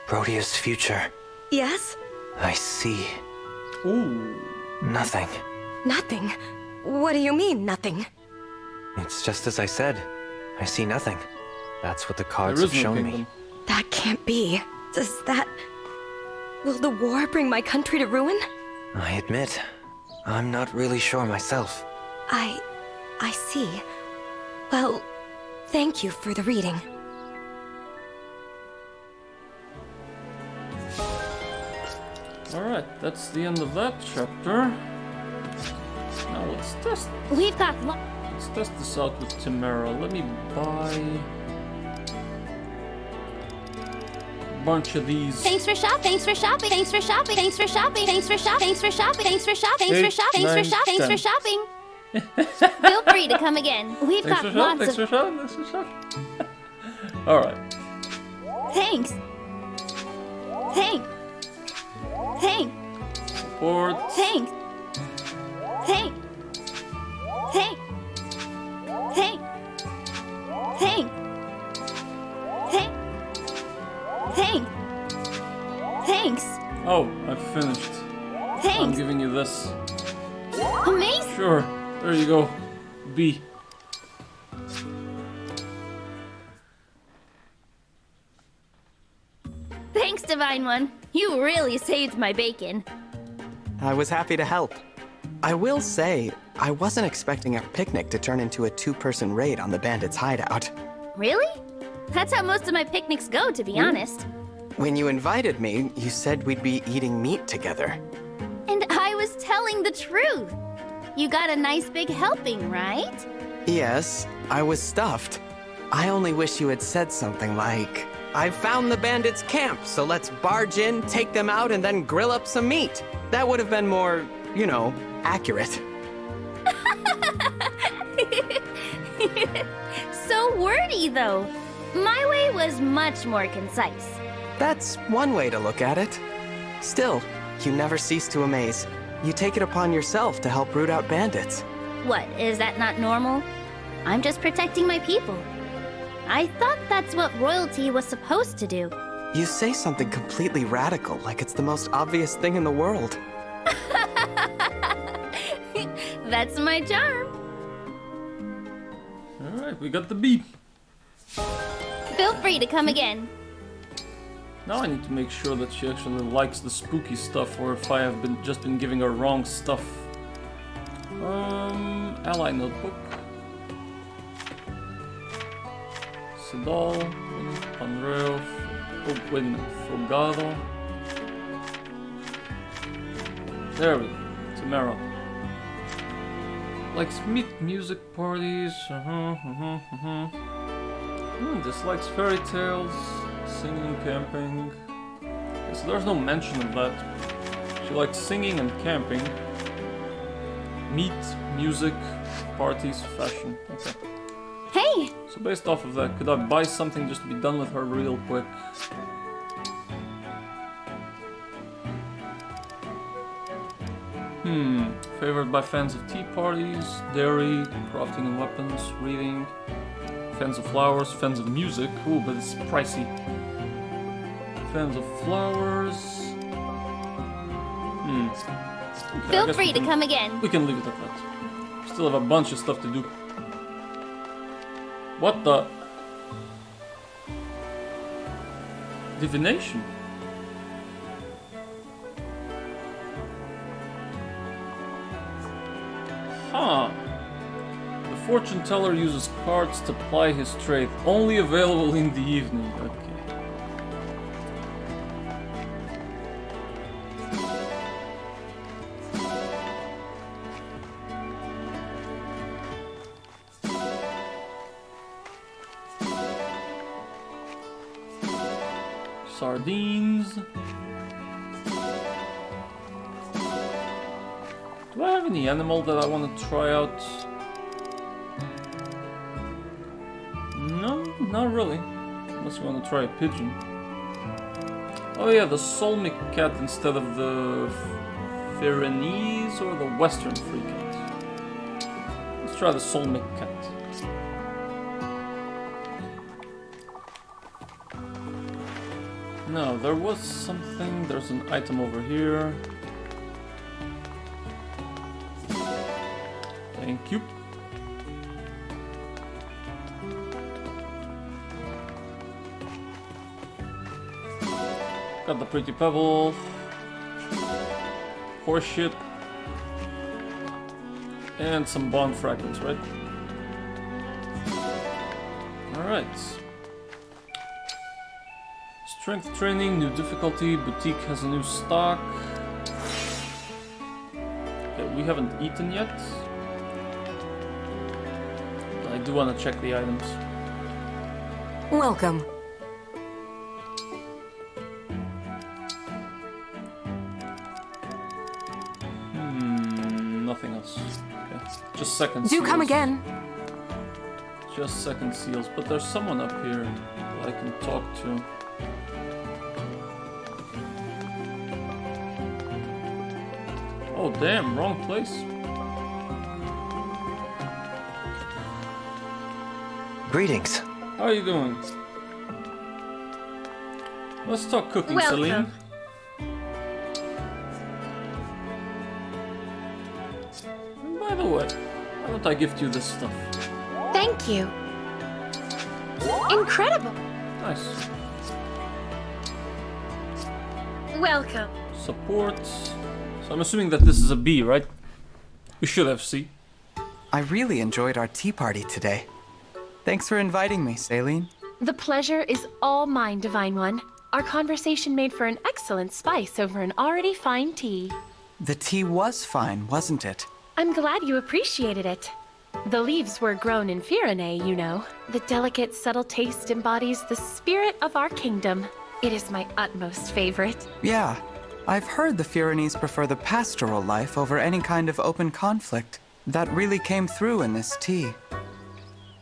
K: Brodia's future.
Q: Yes?
K: I see.
A: Ooh.
K: Nothing.
Q: Nothing? What do you mean, nothing?
K: It's just as I said. I see nothing. That's what the cards
A: There
K: have
A: is no
K: shown me.
A: kingdom.
Q: That can't be. Does that... Will the war bring my country to ruin?
K: I admit, I'm not really sure myself.
Q: I see. Well, thank you for the reading.
A: Alright, that's the end of that chapter. Now let's test.
M: We've got
A: Let's test this out with Timera. Let me buy a bunch of these.
M: Thanks for shopping. Thanks for shopping. Thanks for shopping. Thanks for shopping. Thanks for shopping. Thanks for shopping. Thanks for shopping. Thanks for shopping. Thanks for shopping. Thanks for shopping. Feel free to come again. We've
A: Thanks
M: got
A: for
M: lots
A: shopping. Thanks
M: of.
A: for shopping. Thanks for shopping. Alright.
M: Thanks. Thanks. Thanks.
A: Support.
M: Thanks. Thanks. Thanks. Thanks. Thanks. Thanks. Thanks. Thanks.
A: Oh, I finished. I'm
M: Thanks.
A: giving you this.
M: Amazing.
A: Sure. There you go. B.
M: Thanks, Divine One. You really saved my bacon.
S: I was happy to help. I will say, I wasn't expecting our picnic to turn into a two-person raid on the bandits' hideout.
M: Really? That's how most of my picnics go, to be honest.
S: When you invited me, you said we'd be eating meat together.
M: And I was telling the truth. You got a nice big helping, right?
S: Yes, I was stuffed. I only wish you had said something like, I found the bandits' camp, so let's barge in, take them out, and then grill up some meat. That would have been more, you know, accurate.
M: So wordy, though. My way was much more concise.
S: That's one way to look at it. Still, you never cease to amaze. You take it upon yourself to help root out bandits.
M: What, is that not normal? I'm just protecting my people. I thought that's what royalty was supposed to do.
S: You say something completely radical, like it's the most obvious thing in the world.
M: That's my charm.
A: Alright, we got the bee.
M: Feel free to come again.
A: Now I need to make sure that she actually likes the spooky stuff, or if I have just been giving her wrong stuff. Ally notebook. Sedal, Panreo, oh wait a minute, Fogado. There we go, Tamara. Likes meat music parties, dislikes fairy tales, singing, camping. Okay, so there's no mention of that. She likes singing and camping. Meat, music, parties, fashion. Okay.
M: Hey!
A: So based off of that, could I buy something just to be done with her real quick? Favored by fans of tea parties, dairy, crafting and weapons, reading. Fans of flowers, fans of music. Ooh, but it's pricey. Fans of flowers. Okay,
M: Feel free to come again.
A: We can leave it at that. Still have a bunch of stuff to do. What the? Divination? Huh. The fortune teller uses cards to ply his trade. Only available in the evening. Okay. Sardines. Do I have any animal that I want to try out? No, not really. Unless you want to try a pigeon. Oh yeah, the Solmic cat instead of the Pyrenees or the Western free cat. Let's try the Solmic cat. No, there was something. There's an item over here. Thank you. Got the pretty pebble. Horseshit. And some bond fragments, right? Alright. Strength training, new difficulty, boutique has a new stock. Okay, we haven't eaten yet. I do want to check the items.
H: Welcome.
A: Nothing else. Okay. Just second
H: Do
A: seals.
H: come again.
A: Just second seals, but there's someone up here that I can talk to. Oh damn, wrong place.
K: Greetings.
A: How are you doing? Let's talk cooking,
Q: Welcome.
A: Celine. And by the way, why don't I gift you this stuff?
Q: Thank you. Incredible.
A: Nice.
Q: Welcome.
A: Support. So I'm assuming that this is a B, right? We should have C.
S: I really enjoyed our tea party today. Thanks for inviting me, Saline.
T: The pleasure is all mine, Divine One. Our conversation made for an excellent spice over an already fine tea.
S: The tea was fine, wasn't it?
T: I'm glad you appreciated it. The leaves were grown in Firene, you know. The delicate, subtle taste embodies the spirit of our kingdom. It is my utmost favorite.
F: Yeah, I've heard the Firenese prefer the pastoral life over any kind of open conflict. That really came through in this tea.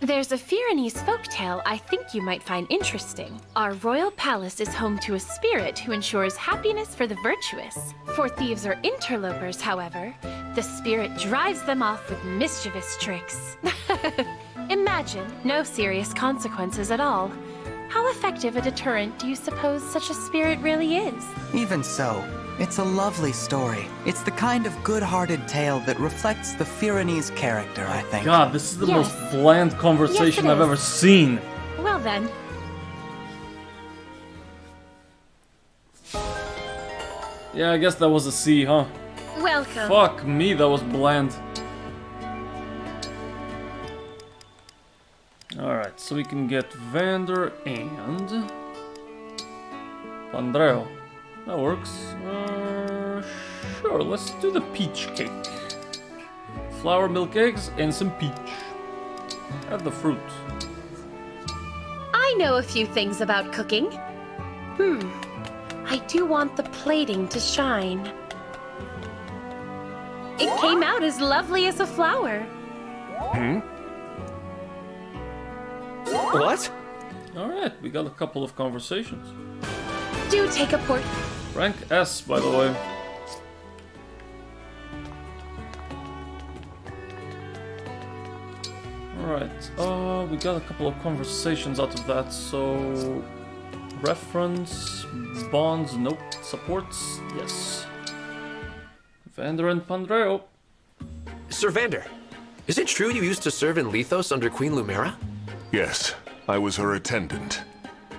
T: There's a Firenese folktale I think you might find interesting. Our royal palace is home to a spirit who ensures happiness for the virtuous. For thieves or interlopers, however, the spirit drives them off with mischievous tricks. Imagine, no serious consequences at all. How effective a deterrent do you suppose such a spirit really is?
F: Even so, it's a lovely story. It's the kind of good-hearted tale that reflects the Firenese character, I think.
A: God, this is the most bland conversation I've ever seen.
T: Well then.
A: Yeah, I guess that was a C, huh?
T: Welcome.
A: Fuck me, that was bland. Alright, so we can get Vander and Pandreo. That works. Sure, let's do the peach cake. Flour, milk, eggs, and some peach. Add the fruit.
T: I know a few things about cooking. I do want the plating to shine. It came out as lovely as a flower.
G: What?
A: Alright, we got a couple of conversations.
T: Do take a port.
A: Rank S, by the way. Alright, we got a couple of conversations out of that, so... Reference, bonds, nope. Supports, yes. Vander and Pandreo.
G: Sir Vander, is it true you used to serve in Lethos under Queen Lumera?
I: Yes, I was her attendant.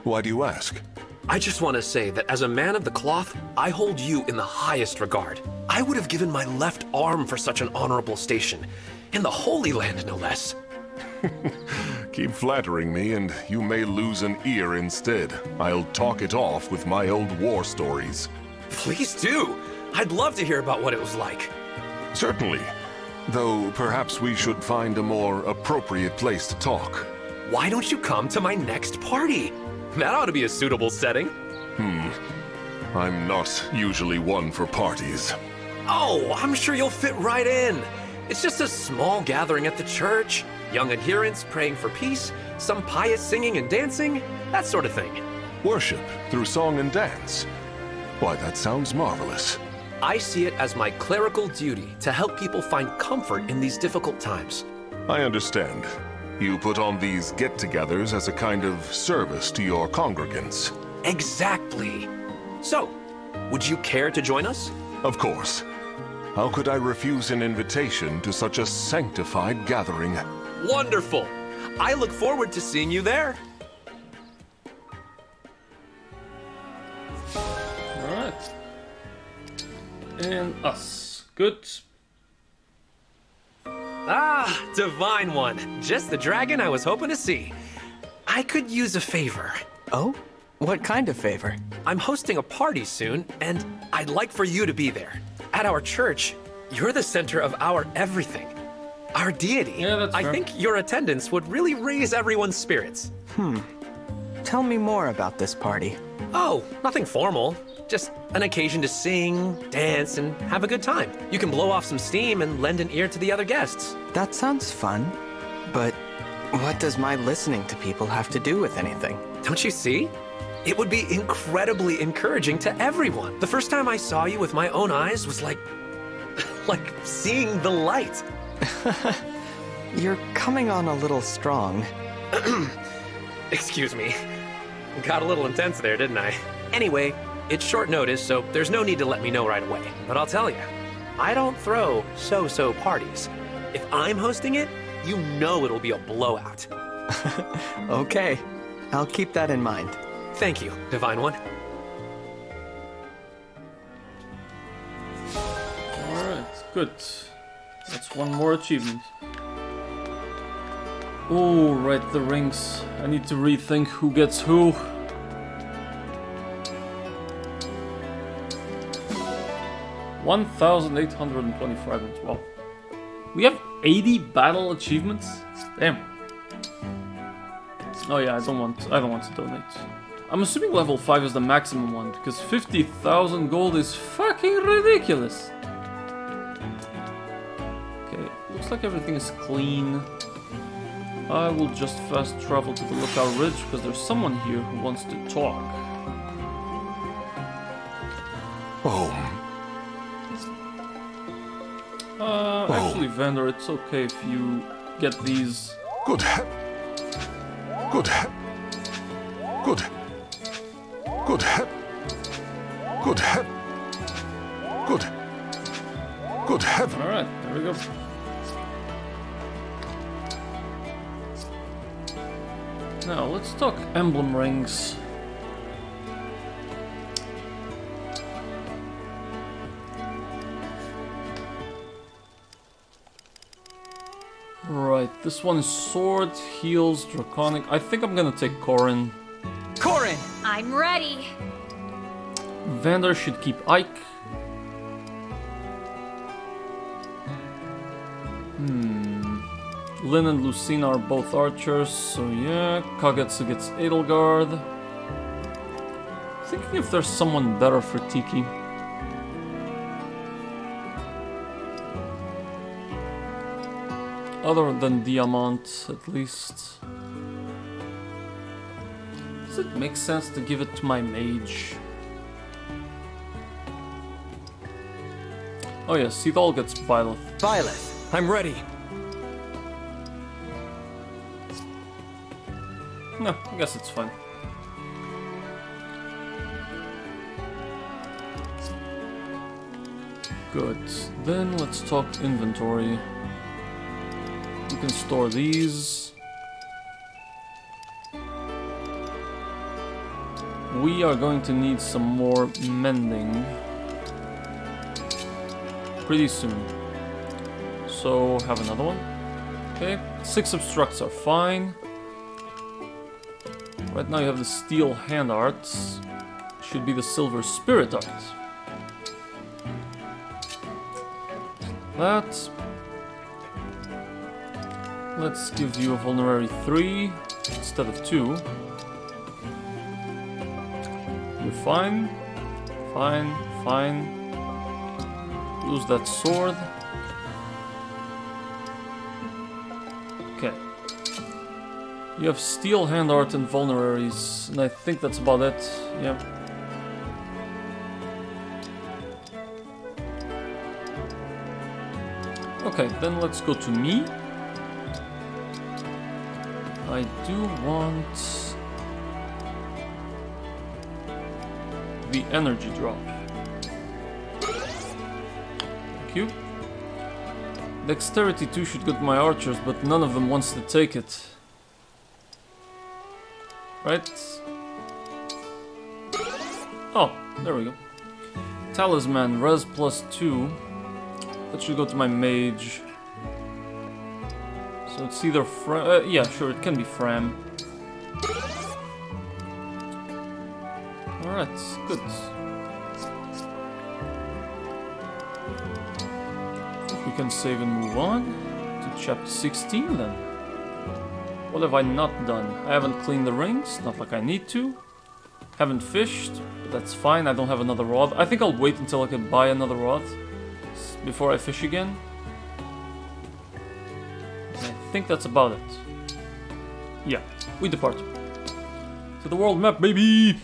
I: Why do you ask?
G: I just want to say that as a man of the cloth, I hold you in the highest regard. I would have given my left arm for such an honorable station. In the Holy Land, no less.
I: Keep flattering me and you may lose an ear instead. I'll talk it off with my old war stories.
G: Please do! I'd love to hear about what it was like.
I: Certainly. Though perhaps we should find a more appropriate place to talk.
G: Why don't you come to my next party? That ought to be a suitable setting.
I: I'm not usually one for parties.
G: Oh, I'm sure you'll fit right in. It's just a small gathering at the church. Young adherents praying for peace, some pious singing and dancing, that sort of thing.
I: Worship through song and dance. Why, that sounds marvelous.
G: I see it as my clerical duty to help people find comfort in these difficult times.
I: I understand. You put on these get-togethers as a kind of service to your congregants.
G: Exactly. So, would you care to join us?
I: Of course. How could I refuse an invitation to such a sanctified gathering?
G: Wonderful! I look forward to seeing you there.
A: Alright. And us. Good.
G: Ah, Divine One. Just the dragon I was hoping to see. I could use a favor.
S: Oh? What kind of favor?
G: I'm hosting a party soon, and I'd like for you to be there. At our church, you're the center of our everything. Our deity.
A: Yeah, that's fair.
G: I think your attendance would really raise everyone's spirits.
S: Tell me more about this party.
G: Oh, nothing formal. Just an occasion to sing, dance, and have a good time. You can blow off some steam and lend an ear to the other guests.
S: That sounds fun, but what does my listening to people have to do with anything?
G: Don't you see? It would be incredibly encouraging to everyone. The first time I saw you with my own eyes was like seeing the light.
S: You're coming on a little strong.
G: Excuse me. Got a little intense there, didn't I? Anyway, it's short notice, so there's no need to let me know right away. But I'll tell you, I don't throw so-so parties. If I'm hosting it, you know it'll be a blowout.
S: Okay, I'll keep that in mind.
G: Thank you, Divine One.
A: Alright, good. That's one more achievement. Oh, right, the rings. I need to rethink who gets who. $1,825 as well. We have 80 battle achievements? Damn. Oh yeah, I don't want to donate. I'm assuming level 5 is the maximum one, because 50,000 gold is fucking ridiculous. Okay, looks like everything is clean. I will just fast travel to the Lookout Ridge, because there's someone here who wants to talk.
I: Oh.
A: Actually, Vander, it's okay if you get these.
I: Good. Good. Good. Good. Good. Good. Good heaven.
A: Alright, there we go. Now, let's talk emblem rings. Right, this one is sword, heals, draconic. I think I'm gonna take Corin.
O: Corin!
L: I'm ready.
A: Vander should keep Ike. Lynn and Lucina are both archers, so yeah. Kagetsu gets Edelgard. Thinking if there's someone better for Tiki. Other than Diamant, at least. Does it make sense to give it to my mage? Oh yeah, Seathal gets Byleth.
S: Byleth, I'm ready.
A: No, I guess it's fine. Good. Then let's talk inventory. You can store these. We are going to need some more mending pretty soon. So have another one. Okay, 6 obstructs are fine. Right now you have the steel hand art. Should be the silver spirit art. That. Let's give you a vulnerary 3 instead of 2. You're fine. Fine, fine. Lose that sword. Okay. You have steel hand art and vulneraries, and I think that's about it. Yeah. Okay, then let's go to me. I do want the energy drop. Thank you. Dexterity 2 should go to my archers, but none of them wants to take it. Right? Oh, there we go. Talisman, res plus 2. That should go to my mage. So it's either Fram. Yeah, sure, it can be Fram. Alright, good. We can save and move on to chapter 16 then. What have I not done? I haven't cleaned the rings, not like I need to. Haven't fished, but that's fine, I don't have another rod. I think I'll wait until I can buy another rod before I fish again. I think that's about it. Yeah, we depart. To the world map, baby!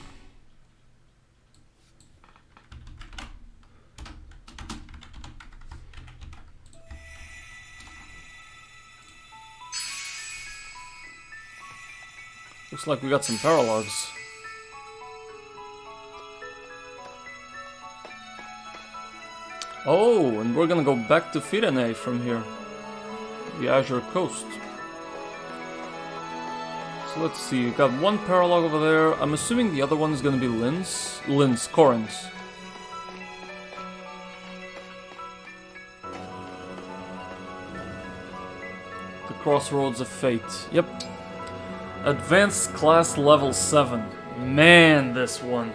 A: Looks like we got some paralogs. Oh, and we're gonna go back to Firene from here. The Azure Coast. So let's see, we got one paralog over there. I'm assuming the other one is gonna be Corin's. The Crossroads of Fate. Yep. Advanced class level 7. Man, this one.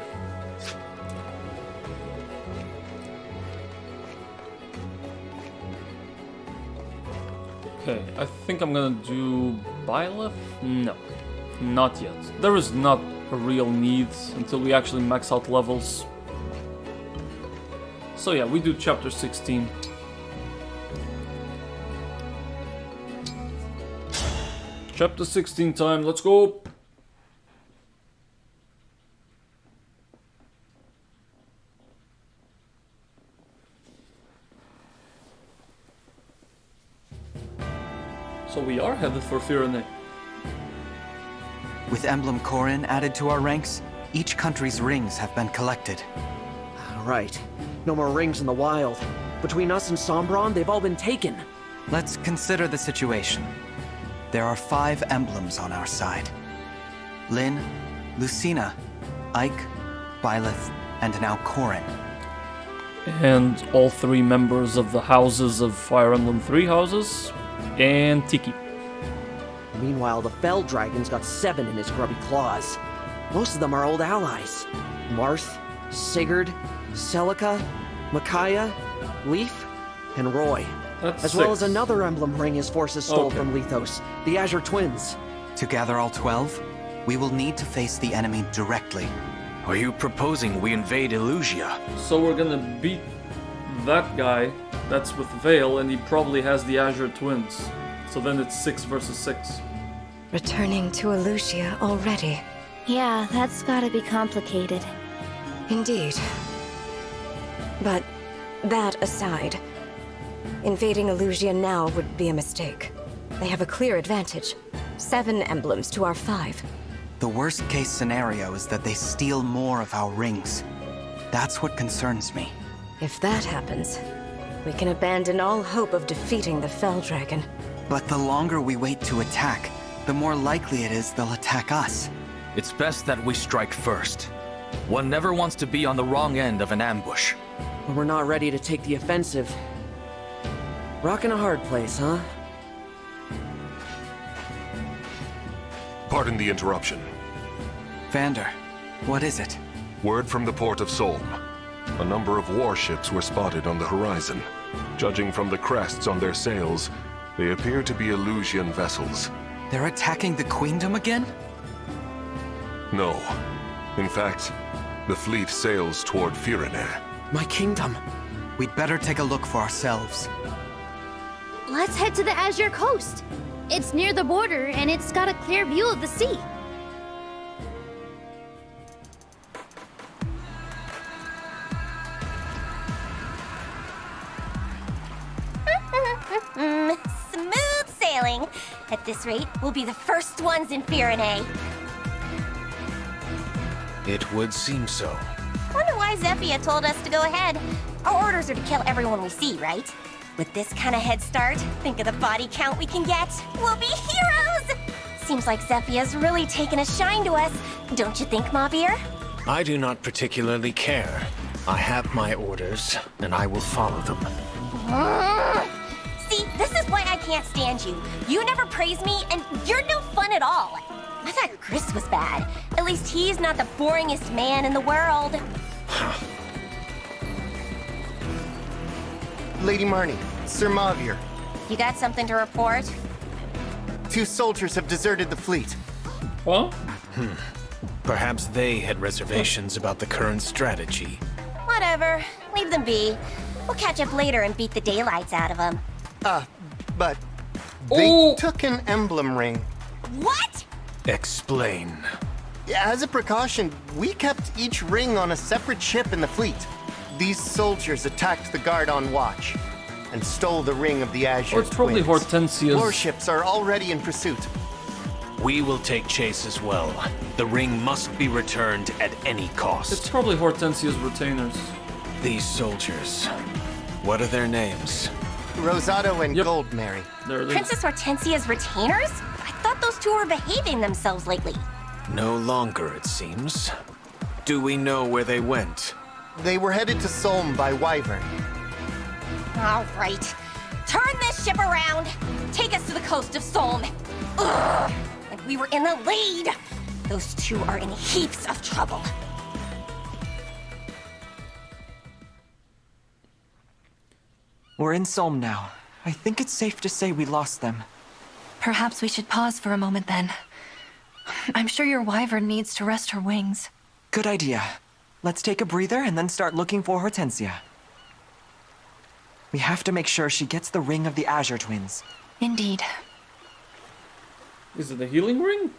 A: Okay, I think I'm gonna do Byleth? No, not yet. There is not a real need until we actually max out levels. So yeah, we do chapter 16. Chapter 16 time, let's go! So we are headed for Firene.
F: With Emblem Corin added to our ranks, each country's rings have been collected.
U: Right. No more rings in the wild. Between us and Sombron, they've all been taken.
F: Let's consider the situation. There are 5 emblems on our side. Lyn, Lucina, Ike, Byleth, and now Corin.
A: And all 3 members of the houses of Fire Emblem 3 houses, and Tiki.
U: Meanwhile, the Fell Dragon's got 7 in his grubby claws. Most of them are old allies. Marth, Sigurd, Celica, Micaiah, Leaf, and Roy.
A: That's
U: as well
A: 6.
U: as another emblem ring his forces stole
A: Okay.
U: from Lethos, the Azure Twins.
F: To gather all 12, we will need to face the enemy directly.
V: Are you proposing we invade Illusia?
A: So we're gonna beat that guy that's with Veil, and he probably has the Azure Twins. So then it's 6 versus 6.
H: Returning to Illusia already.
M: Yeah, that's gotta be complicated.
H: Indeed. But that aside, invading Illusia now would be a mistake. They have a clear advantage. 7 emblems to our 5.
F: The worst case scenario is that they steal more of our rings. That's what concerns me.
H: If that happens, we can abandon all hope of defeating the Fell Dragon.
F: But the longer we wait to attack, the more likely it is they'll attack us.
V: It's best that we strike first. One never wants to be on the wrong end of an ambush.
U: But we're not ready to take the offensive. Rockin' a hard place, huh?
I: Pardon the interruption.
F: Vander, what is it?
I: Word from the port of Solm. A number of warships were spotted on the horizon. Judging from the crests on their sails, they appear to be Illusian vessels.
F: They're attacking the Queendom again?
I: No. In fact, the fleet sails toward Firene.
U: My kingdom.
F: We'd better take a look for ourselves.
M: Let's head to the Azure Coast. It's near the border, and it's got a clear view of the sea.
E: Smooth sailing. At this rate, we'll be the first ones in Firene.
V: It would seem so.
E: Wonder why Zephia told us to go ahead. Our orders are to kill everyone we see, right? With this kind of head start, think of the body count we can get. We'll be heroes! Seems like Zephia's really taken a shine to us. Don't you think, Mavir?
V: I do not particularly care. I have my orders, and I will follow them.
E: See, this is why I can't stand you. You never praise me, and you're no fun at all. I thought Chris was bad. At least he's not the boringest man in the world.
W: Lady Marnie, Sir Mavir.
E: You got something to report?
W: 2 soldiers have deserted the fleet.
A: What?
V: Perhaps they had reservations about the current strategy.
E: Whatever. Leave them be. We'll catch up later and beat the daylights out of them.
W: But they took an emblem ring.
E: What?
V: Explain.
W: As a precaution, we kept each ring on a separate ship in the fleet. These soldiers attacked the guard on watch and stole the ring of the Azure
A: Or it's probably
W: Twins.
A: Hortensia's.
W: Warships are already in pursuit.
V: We will take chase as well. The ring must be returned at any cost.
A: It's probably Hortensia's retainers.
V: These soldiers, what are their names?
W: Rosado and Goldmary.
A: There it is.
E: Princess Hortensia's retainers? I thought those 2 were behaving themselves lately.
V: No longer, it seems. Do we know where they went?
W: They were headed to Solm by Wyvern.
E: All right. Turn this ship around. Take us to the coast of Solm. Ugh! Like we were in the lead. Those 2 are in heaps of trouble.
F: We're in Solm now.
K: I think it's safe to say we lost them.
P: Perhaps we should pause for a moment then. I'm sure your wyvern needs to rest her wings.
K: Good idea. Let's take a breather and then start looking for Hortensia. We have to make sure she gets the ring of the Azure Twins.
P: Indeed.
A: Is it a healing ring?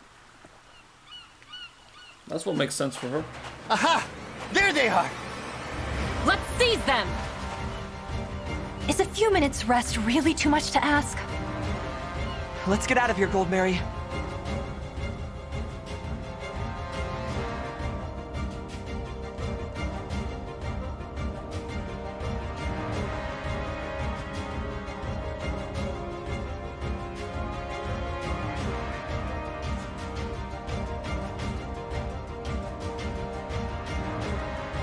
A: That's what makes sense for her.
W: Aha! There they are!
Q: Let's seize them!
P: Is a few minutes rest really too much to ask?
K: Let's get out of here, Goldmary.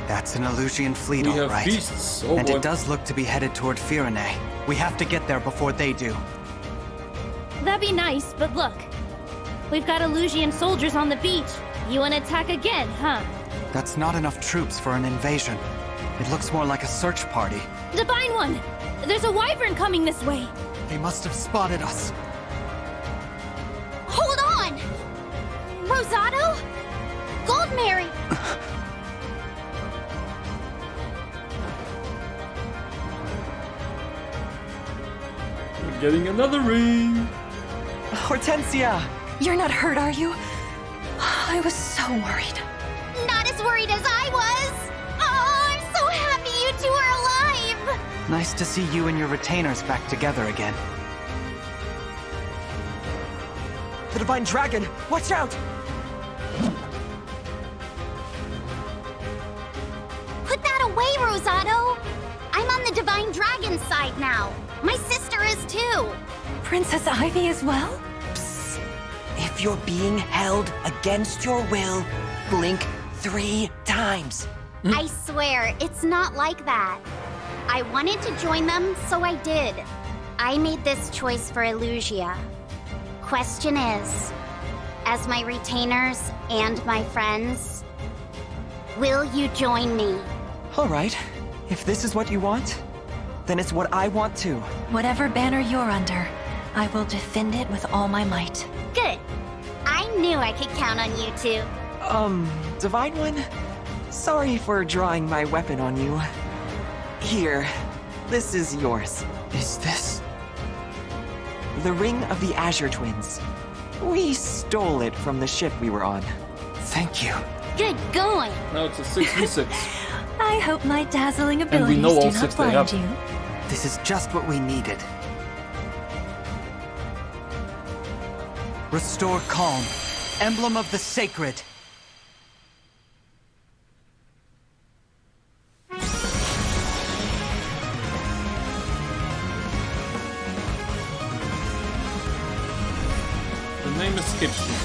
F: That's an Illusian fleet,
A: We
F: all
A: have
F: right.
A: beasts. Oh
F: And
A: boy.
F: it does look to be headed toward Firene. We have to get there before they do.
M: That'd be nice, but look. We've got Illusian soldiers on the beach. You wanna attack again, huh?
F: That's not enough troops for an invasion. It looks more like a search party.
M: Divine One! There's a wyvern coming this way!
F: They must have spotted us.
E: Hold on! Rosado? Goldmary!
A: We're getting another ring!
K: Hortensia!
P: You're not hurt, are you? I was so worried.
E: Not as worried as I was! Oh, I'm so happy you two are alive!
F: Nice to see you and your retainers back together again.
K: The Divine Dragon! Watch out!
E: Put that away, Rosado! I'm on the Divine Dragon side now. My sister is too.
P: Princess Ivy as well?
K: If you're being held against your will, blink 3 times.
E: I swear, it's not like that. I wanted to join them, so I did. I made this choice for Illusia. Question is, as my retainers and my friends, will you join me?
K: All right. If this is what you want, then it's what I want too.
P: Whatever banner you're under, I will defend it with all my might.
E: Good. I knew I could count on you two.
K: Divine One? Sorry for drawing my weapon on you. Here, this is yours.
N: Is this?
K: The Ring of the Azure Twins. We stole it from the ship we were on.
N: Thank you.
E: Good going.
A: Now it's a 6v6.
P: I hope my dazzling
A: And we
P: abilities
A: know all
P: do
A: 6
P: not
A: they have.
P: blind you.
F: This is just what we needed. Restore calm. Emblem of the sacred.
A: The name escapes me.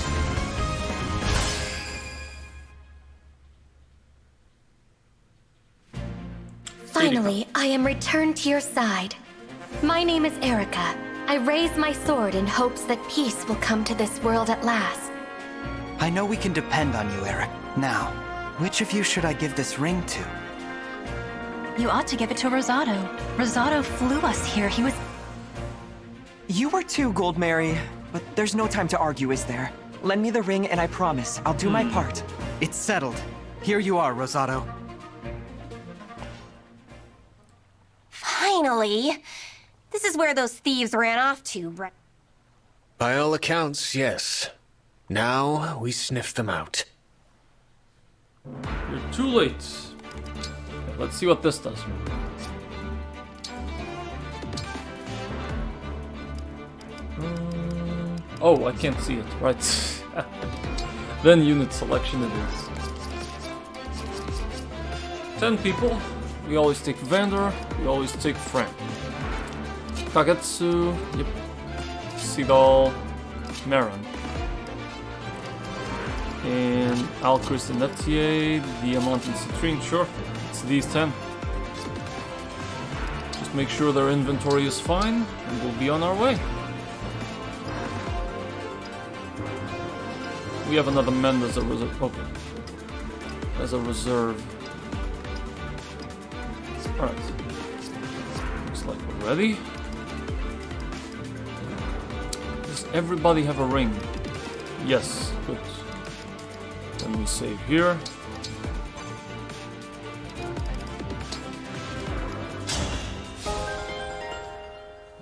Q: Finally, I am returned to your side. My name is Erica. I raise my sword in hopes that peace will come to this world at last.
F: I know we can depend on you, Eric. Now, which of you should I give this ring to?
P: You ought to give it to Rosado. Rosado flew us here. He was...
K: You were too, Goldmary. But there's no time to argue, is there? Lend me the ring and I promise I'll do my part.
F: It's settled. Here you are, Rosado.
Q: Finally! This is where those thieves ran off to, right?
V: By all accounts, yes. Now we sniff them out.
A: You're too late. Let's see what this does. Oh, I can't see it. Right. Then unit selection it is. 10 people. We always take Vander. We always take Frank. Kagetsu. Yep. Seagull. Marin. And Alcris and Etier. Diamant and Citrine. Sure. It's these 10. Just make sure their inventory is fine. And we'll be on our way. We have another mend as a reserve. Okay. As a reserve. Alright. Looks like we're ready. everybody have a ring? Yes, good. Then we save here.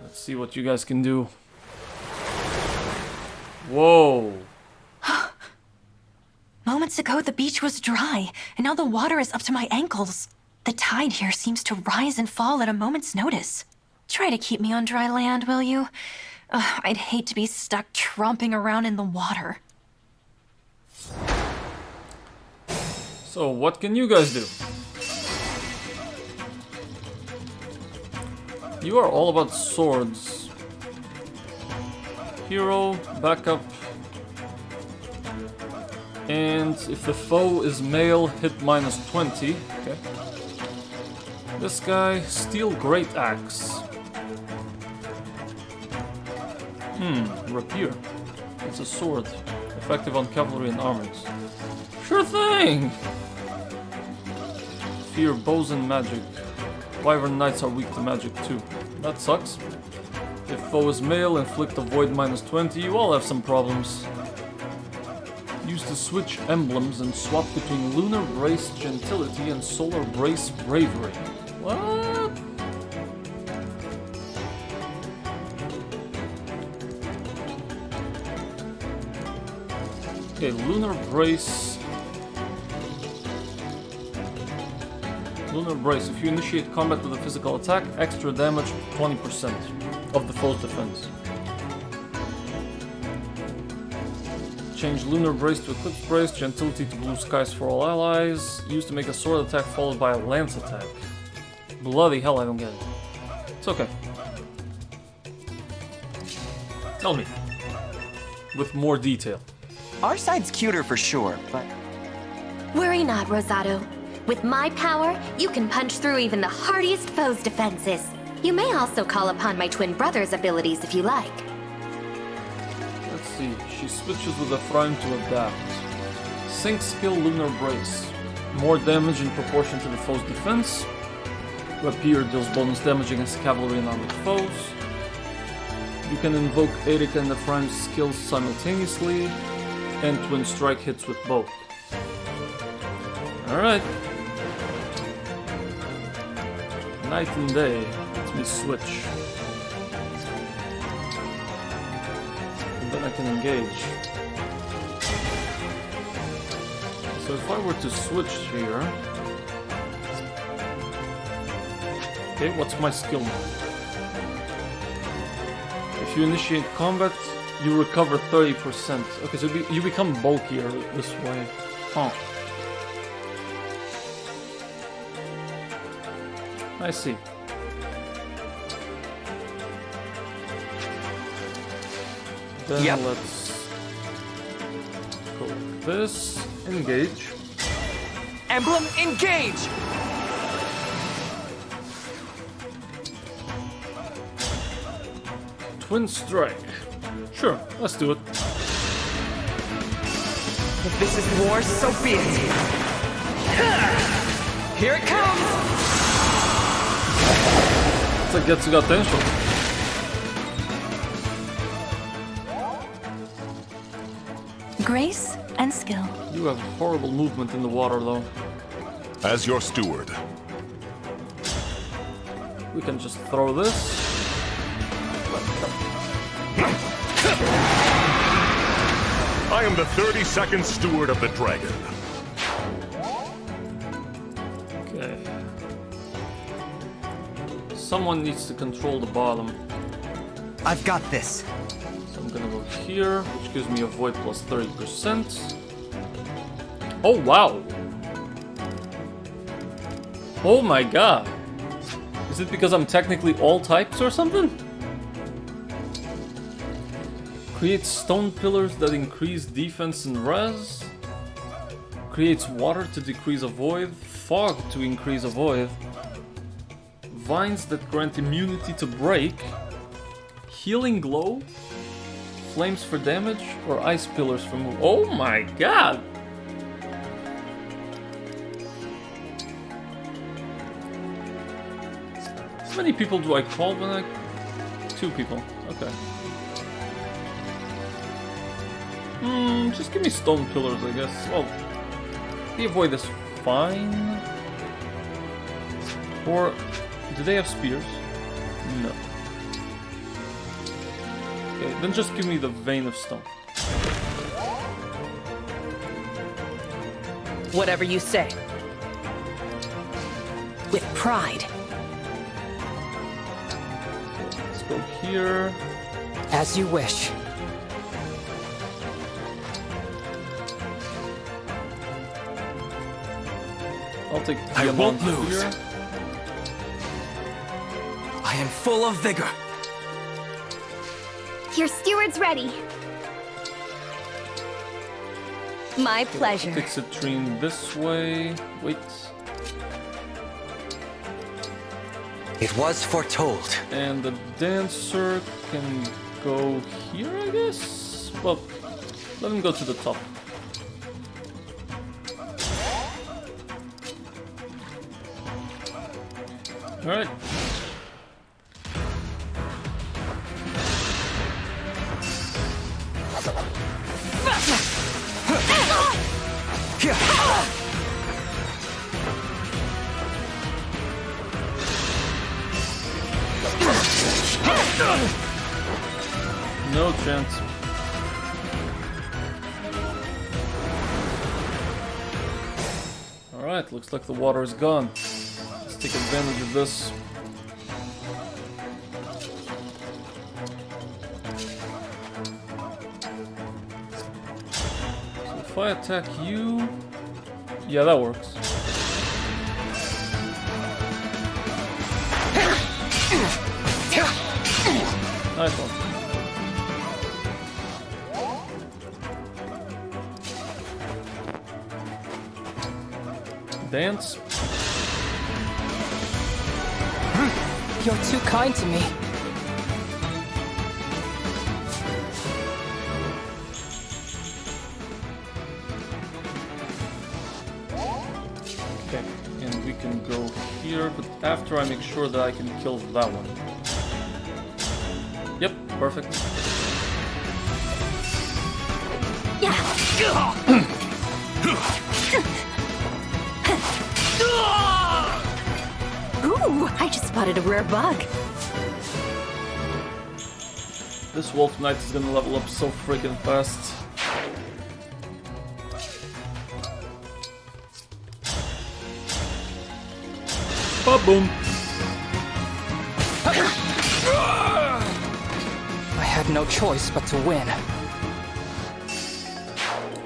A: Let's see what you guys can do. Whoa!
B: Moments ago, the beach was dry, and now the water is up to my ankles. The tide here seems to rise and fall at a moment's notice. Try to keep me on dry land, will you? I'd hate to be stuck tromping around in the water.
A: So, what can you guys do? You are all about swords. Hero, backup. And if the foe is male, hit -20. Okay. This guy, steel great axe. Rapier. It's a sword. Effective on cavalry and armors. Sure thing! Fear bows and magic. Wyvern knights are weak to magic too. That sucks. If foe is male, inflict a void -20. You all have some problems. Used to switch emblems and swap between Lunar Brace Gentility and Solar Brace Bravery. What? Okay, Lunar Brace. Lunar Brace. If you initiate combat with a physical attack, extra damage 20% of the foe's defense. Change Lunar Brace to Eclipse Brace, Gentility to Blue Skies for all allies. Used to make a sword attack followed by a lance attack. Bloody hell, I don't get it. It's okay. Tell me. With more detail.
F: Our side's cuter for sure, but...
Q: Worry not, Rosado. With my power, you can punch through even the hardiest foe's defenses. You may also call upon my twin brother's abilities if you like.
A: Let's see. She switches with Ephraim to adapt. Sync skill Lunar Brace. More damage in proportion to the foe's defense. Rapier deals bonus damage against cavalry and armored foes. You can invoke Erika and Ephraim's skills simultaneously. And Twin Strike hits with both. Alright. Night and day. Let me switch. And then I can engage. So if I were to switch here... Okay, what's my skill now? If you initiate combat, you recover 30%. Okay, so you become bulkier this way. Huh. I see. Then let's go like this. Engage.
S: Emblem, engage!
A: Twin Strike. Sure, let's do it.
S: If this is war, so be it. Here it comes!
A: It's like Getsu got tension.
B: Grace and skill.
A: You have horrible movement in the water, though.
I: As your steward.
A: We can just throw this.
I: I am the 32nd steward of the dragon.
A: Okay. Someone needs to control the bottom.
F: I've got this.
A: So I'm gonna go here, which gives me a void plus 30%. Oh, wow. Oh my god. Is it because I'm technically all types or something? Creates stone pillars that increase defense and res. Creates water to decrease a void. Fog to increase a void. Vines that grant immunity to break. Healing glow. Flames for damage. Or ice pillars for move. Oh my god! How many people do I call when I... 2 people. Okay. Just give me stone pillars, I guess. Well, the avoid is fine. Or do they have spears? No. Okay, then just give me the vein of stone.
C: Whatever you say. With pride.
A: Let's go here.
O: As you wish.
A: I'll take the
J: I won't
A: amount
J: lose.
A: here.
J: I am full of vigor.
M: Your steward's ready.
P: My pleasure.
A: Take citrine this way. Wait.
K: It was foretold.
A: And the dancer can go here, I guess? Well, let him go to the top. Alright. No chance. Alright, looks like the water is gone. Let's take advantage of this. So if I attack you... Yeah, that works. Nice one. Dance.
O: You're too kind to me.
A: Okay, and we can go here, but after I make sure that I can kill that one. Yep, perfect.
P: Ooh, I just spotted a rare bug.
A: This Wolf Knight is gonna level up so freaking fast. Ba-boom!
O: I had no choice but to win.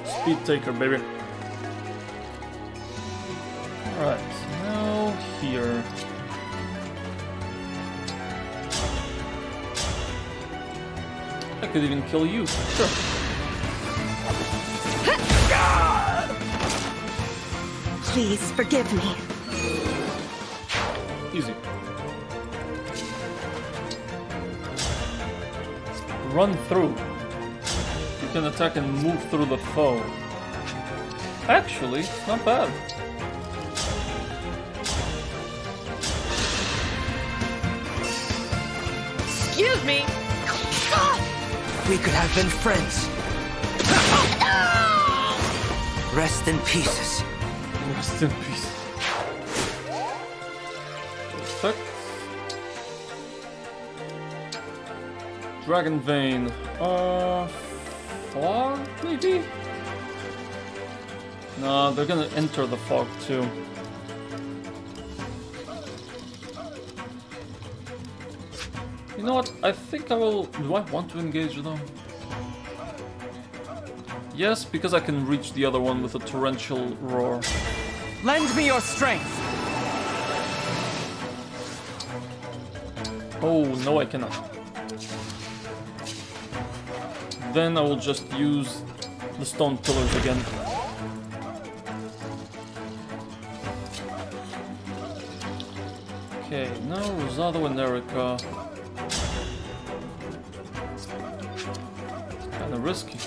A: Speed taker, baby. Alright, now here. I could even kill you, sure.
P: Please forgive me.
A: Easy. Run through. You can attack and move through the foe. Actually, it's not bad.
C: Excuse me!
J: We could have been friends. Rest in pieces.
A: Rest in peace. Perfect. Dragon Vein. Fog, maybe? No, they're gonna enter the fog too. You know what? I think I will... Do I want to engage them? Yes, because I can reach the other one with a torrential roar.
S: Lend me your strength.
A: Oh, no I cannot. Then I will just use the stone pillars again. Okay, now Rosado and Erica. Kinda risky.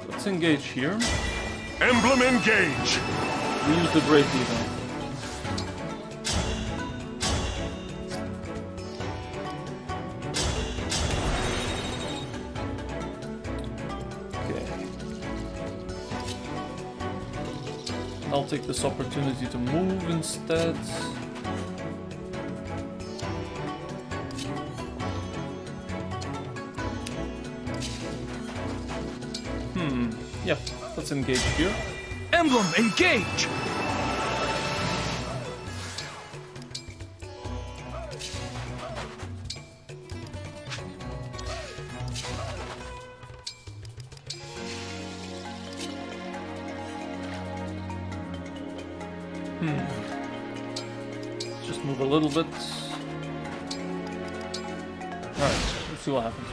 A: Let's engage here.
I: Emblem engage!
A: We use the Great Evil. I'll take this opportunity to move instead. Yeah, let's engage here.
V: Emblem, engage!
A: Just move a little bit. Alright, let's see what happens.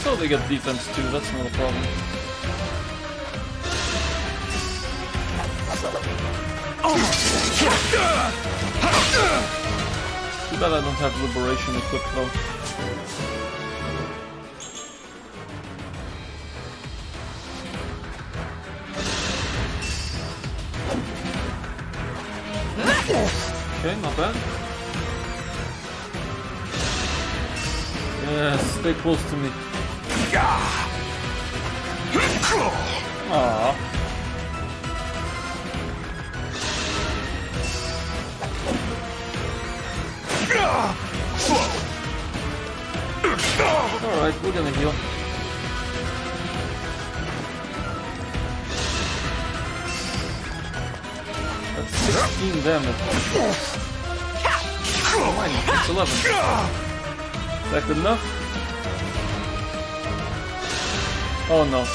A: So they get defense too, that's not a problem. Too bad I don't have Liberation equipped though. Okay, not bad. Yeah, stay close to me. Aww. Alright, we're gonna heal. That's 16 damage. Oh my, it's 11. Is that good enough? Oh no.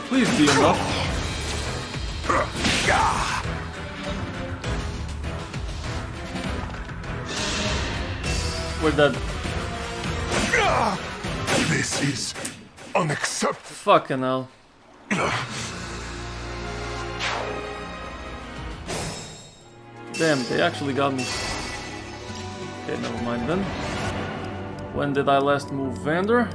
A: Please be enough. We're dead.
I: This is unacceptable.
A: Fucking hell. Damn, they actually got me. Okay, never mind then. When did I last move Vander?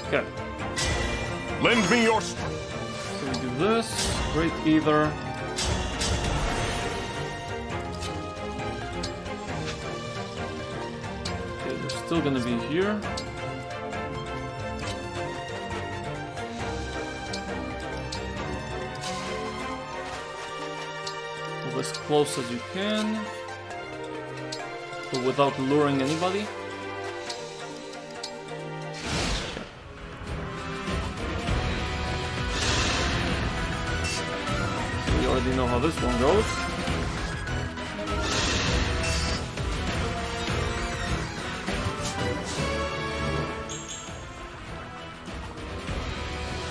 A: Okay.
I: Lend me your
A: So we do this. Great Ether. Okay, they're still gonna be here. Move as close as you can, but without luring anybody. We already know how this one goes.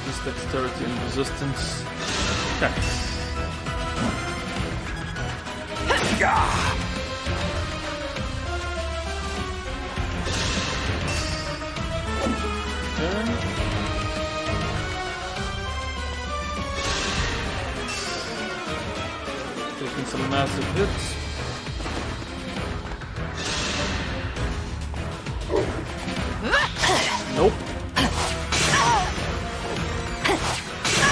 A: This dexterity and resistance. Okay. Taking some massive hits. Nope.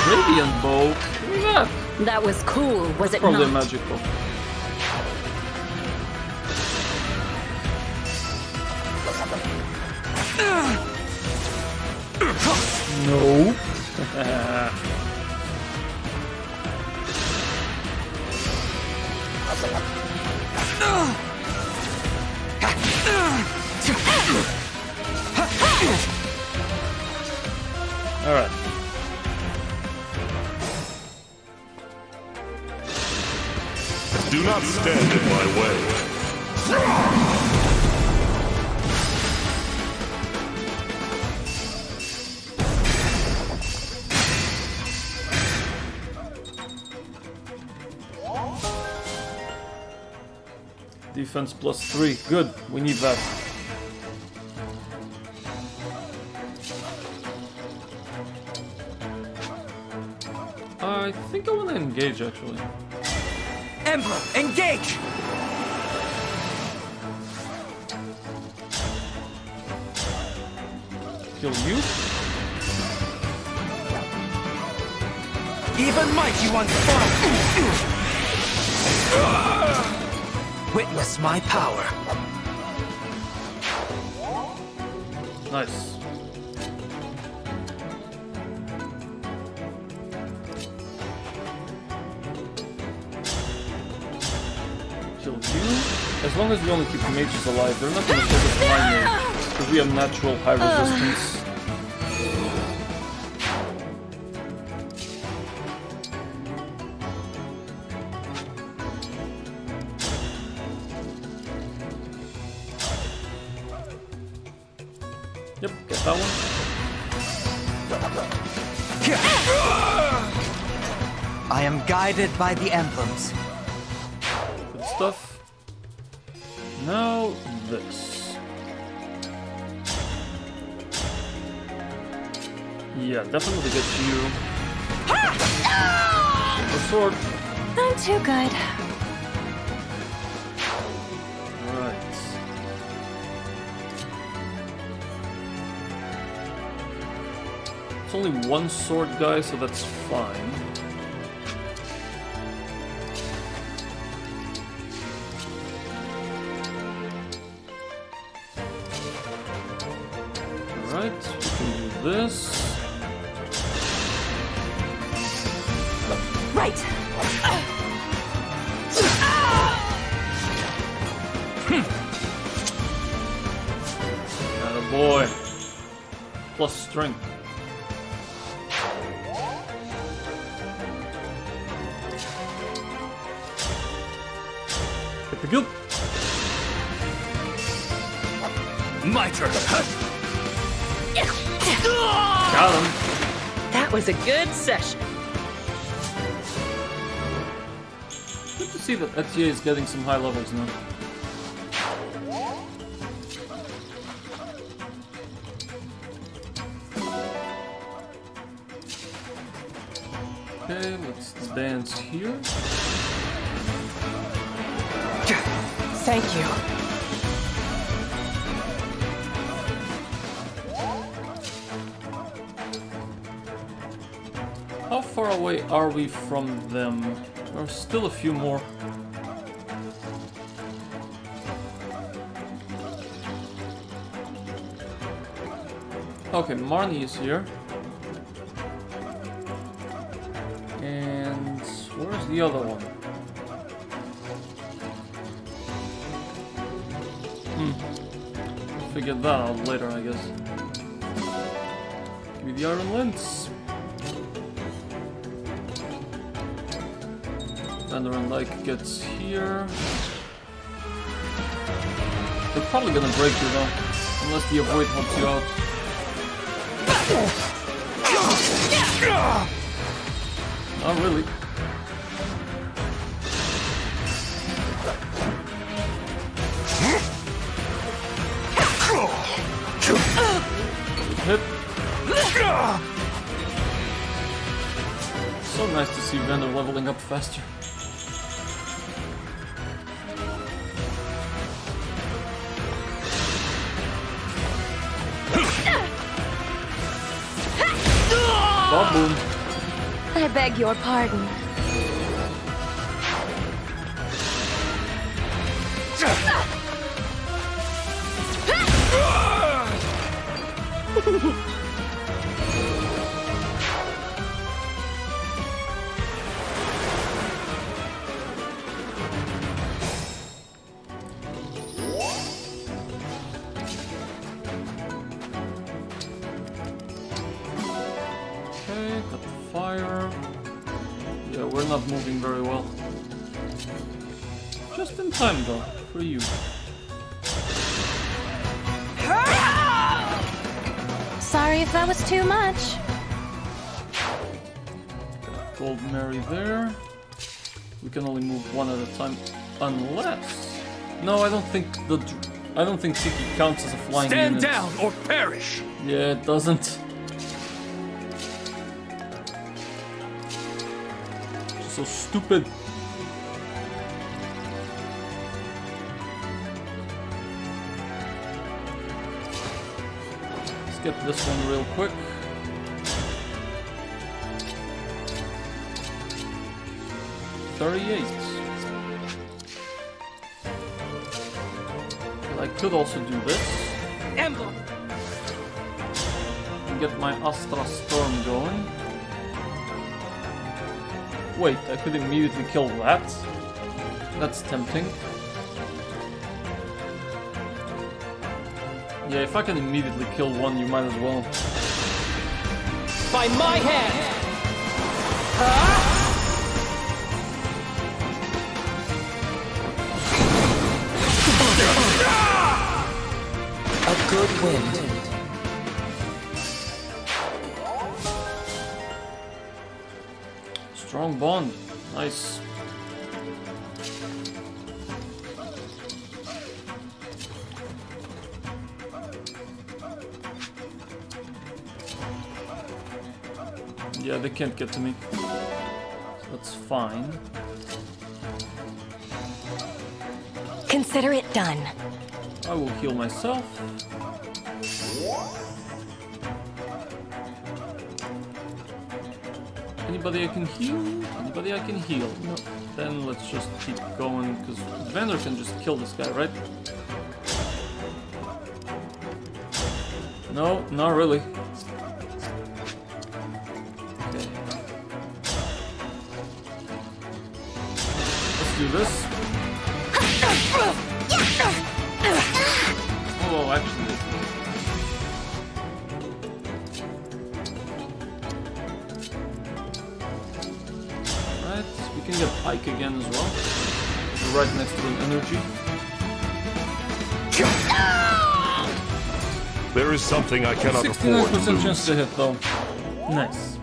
A: Radiant bow. Look at that.
C: That was cool, was it
A: Probably
C: not?
A: magical. No. All right.
I: Do not stand in my way.
A: Defense +3. Good. We need that. I think I want to engage actually.
J: Emblem, engage!
A: Kill you.
J: Even mighty ones fall! Witness my power.
A: Nice. Kill you. As long as we only keep the mages alive, they're not gonna focus on my mage, because we have natural high resistance. Yep, get that one.
F: I am guided by the emblems.
A: Good stuff. Now this. Yeah, definitely get you. The sword.
B: Not too good.
A: Right. It's only one sword guy, so that's fine. Alright, we can do this.
B: Right.
A: Attaboy. Plus strength. Hit the goop.
J: My turn.
A: Got him.
C: That was a good session.
A: Good to see that Etier is getting some high levels now. Okay, let's dance here.
O: Thank you.
A: How far away are we from them? There are still a few more. Okay, Marnie is here. And where's the other one? Figure that out later, I guess. Give me the iron lens. Mandarin like gets here. They're probably gonna break you though, unless the avoid helps you out. Not really. Hit. So nice to see Vander leveling up faster. Boom.
Q: I beg your pardon.
A: Okay, got the fire. Yeah, we're not moving very well. Just in time though, for you.
B: Sorry if that was too much.
A: Got Gold Mary there. We can only move one at a time, unless. No, I don't think Tiki counts as a flying unit.
V: Stand down or perish.
A: Yeah, it doesn't. So stupid. Let's get this one real quick. $38. But I could also do this.
C: Emblem.
A: And get my Astra Storm going. Wait, I could immediately kill that. That's tempting. Yeah, if I can immediately kill one, you might as well.
C: By my hand!
O: A good wind.
A: Strong bond. Nice. Yeah, they can't get to me. So that's fine.
Q: Consider it done.
A: I will heal myself. Anybody I can heal? Anybody I can heal? No. Then let's just keep going, because Vander can just kill this guy, right? No, not really. Okay. Let's do this. Oh, actually. Alright, we can get Ike again as well. We're right next to an energy.
I: There is something I cannot afford to
A: 69%
I: lose.
A: chance to hit though. Nice.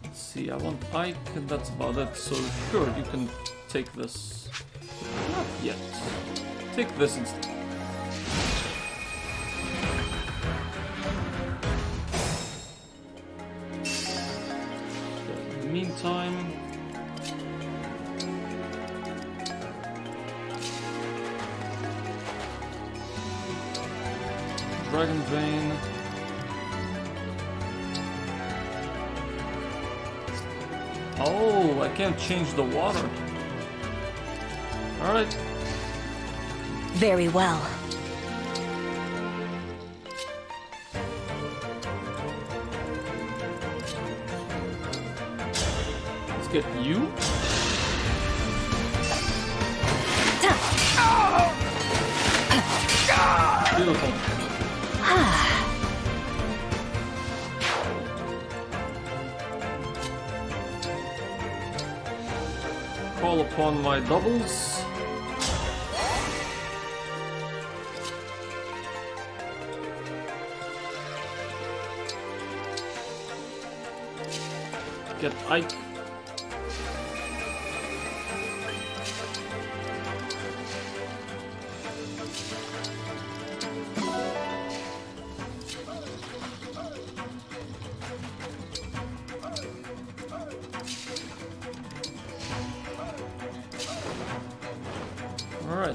A: Let's see, I want Ike and that's about it. So sure, you can take this. Not yet. Take this instead. In the meantime, Dragon Vein. Oh, I can't change the water. Alright.
Q: Very well.
A: Let's get you. Beautiful. Call upon my doubles. Get Ike. All right.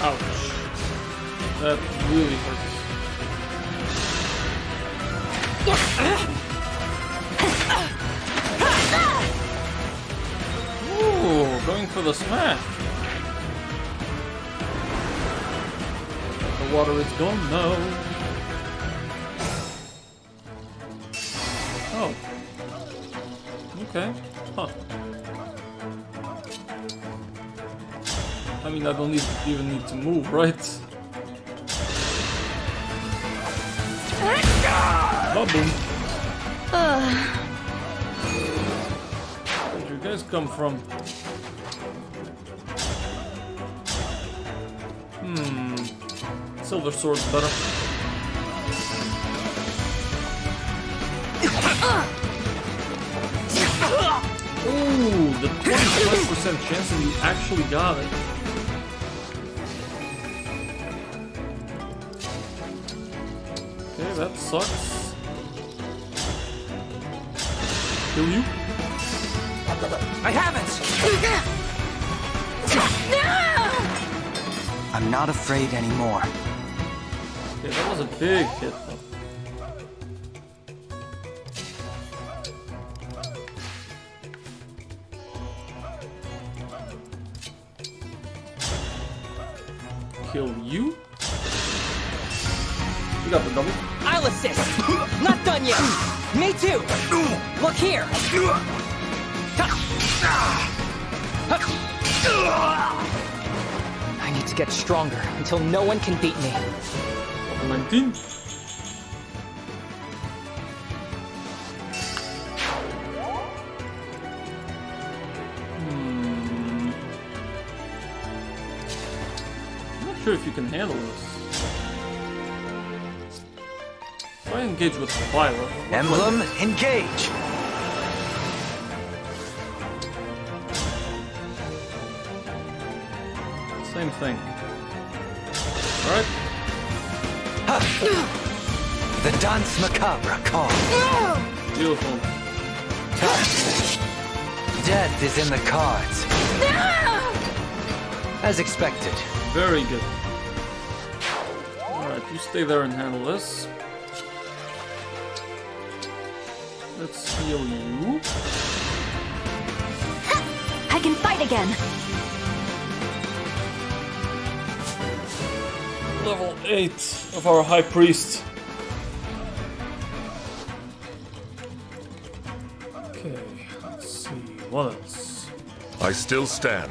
A: Ouch. That really hurts. Ooh, going for the smash. The water is gone now. Oh. Okay. Huh. I mean, I don't even need to move, right? Boom. Where'd you guys come from? Silver sword's better. Ooh, the 25% chance and you actually got it. that sucks. Kill you?
J: I haven't!
F: I'm not afraid anymore.
A: Okay, that was a big hit though. Kill you? You got the double?
O: I'll assist! Not done yet! Me too! Look here! I need to get stronger until no one can beat me.
A: 19. I'm not sure if you can handle this. Why engage with fire?
K: Emblem, engage!
A: Same thing. Alright.
K: The Dance Macabre call.
A: Beautiful.
K: Death is in the cards. As expected.
A: Very good. Alright, you stay there and handle this. Let's heal you.
B: I can fight again.
A: Level 8 of our High Priest. Okay, let's see, what else?
I: I still stand.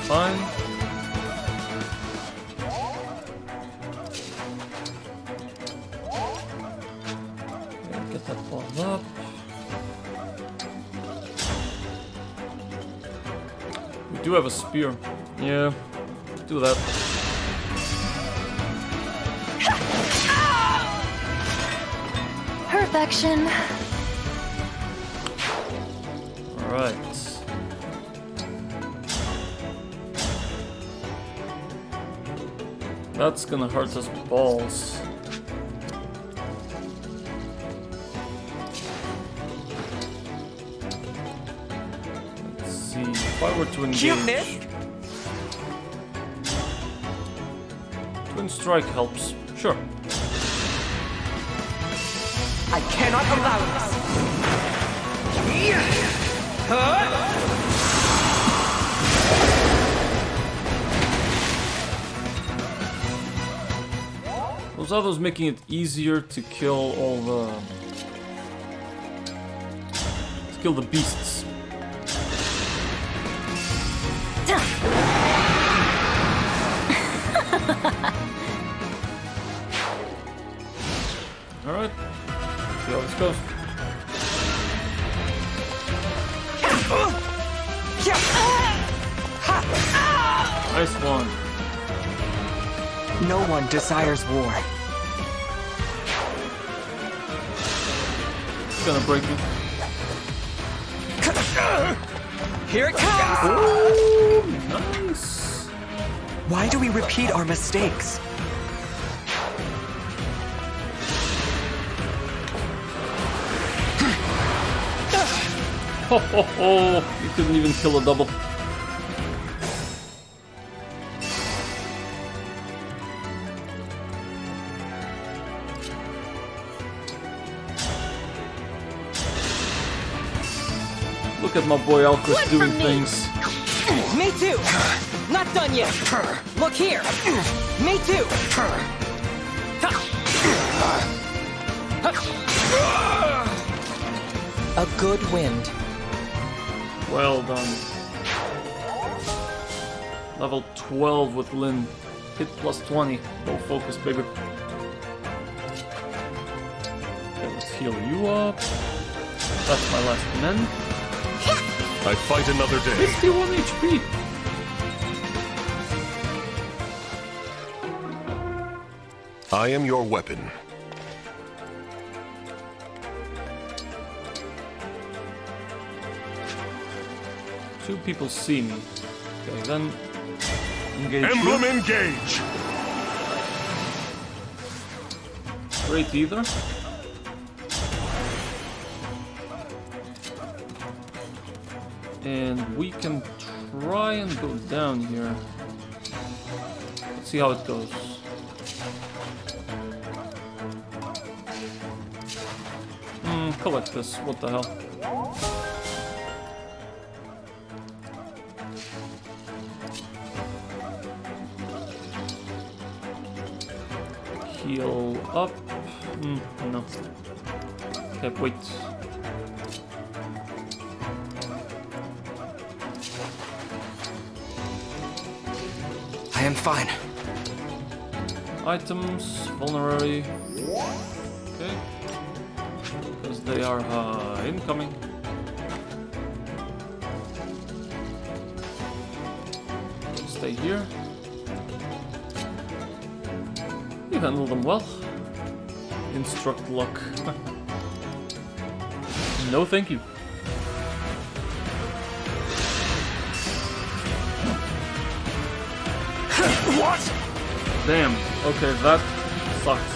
A: Fine. Get that ball up. We do have a spear. Yeah, do that.
B: Perfection.
A: Alright. That's gonna hurt us balls. Let's see, if I were to engage...
J: Cuteness?
A: Twin Strike helps, sure.
J: I cannot allow
A: Those others making it easier to kill all the... to kill the beasts. Alright. See how this goes. Nice one.
S: No one desires war.
A: It's gonna break me.
S: Here it comes!
A: Ooh, nice.
S: Why do we repeat our mistakes?
A: Ho ho ho! You couldn't even kill a double. Look at my boy Alcris doing things.
O: Me too! Not done yet! Look here! Me too! A good wind.
A: Well done. Level 12 with Lyn. Hit plus 20. Low focus bigger. Okay, let's heal you up. That's my last men.
I: I fight another day.
A: 51 HP.
I: I am your weapon.
A: 2 people see me. Okay, then engage.
I: Emblem engage!
A: Great either. And we can try and go down here. Let's see how it goes. Collect this. What the hell? Heal up. No. Okay, wait.
J: I am fine.
A: Items, vulnerary. Okay. Because they are incoming. Stay here. You handle them well. Instruct luck. No thank you.
I: What?
A: Damn. Okay, that sucks.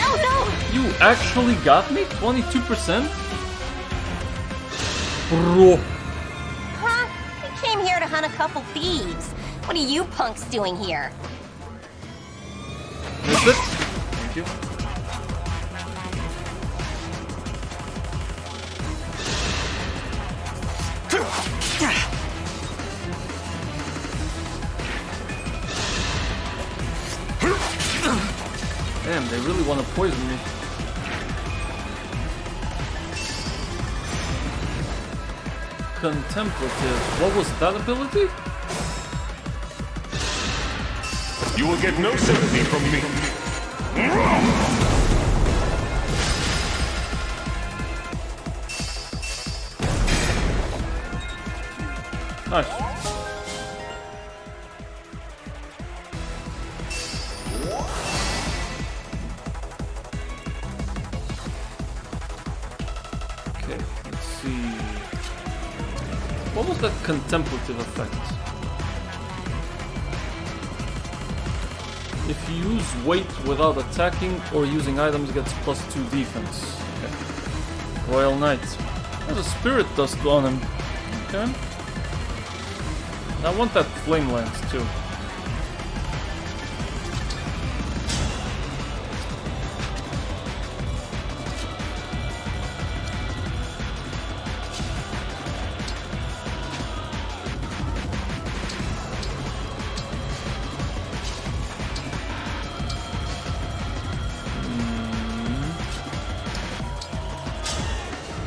E: Oh no!
A: You actually got me? 22%? Bro.
P: Huh? We came here to hunt a couple thieves. What are you punks doing here?
A: Is it? Thank you. Damn, they really want to poison me. Contemplative. What was that ability?
I: You will get no sympathy from me.
A: Nice. Okay, let's see. What was that contemplative effect? If you use weight without attacking or using items, gets +2 defense. Okay. Royal Knight. There's a spirit dust on him. Okay. I want that flame lance too.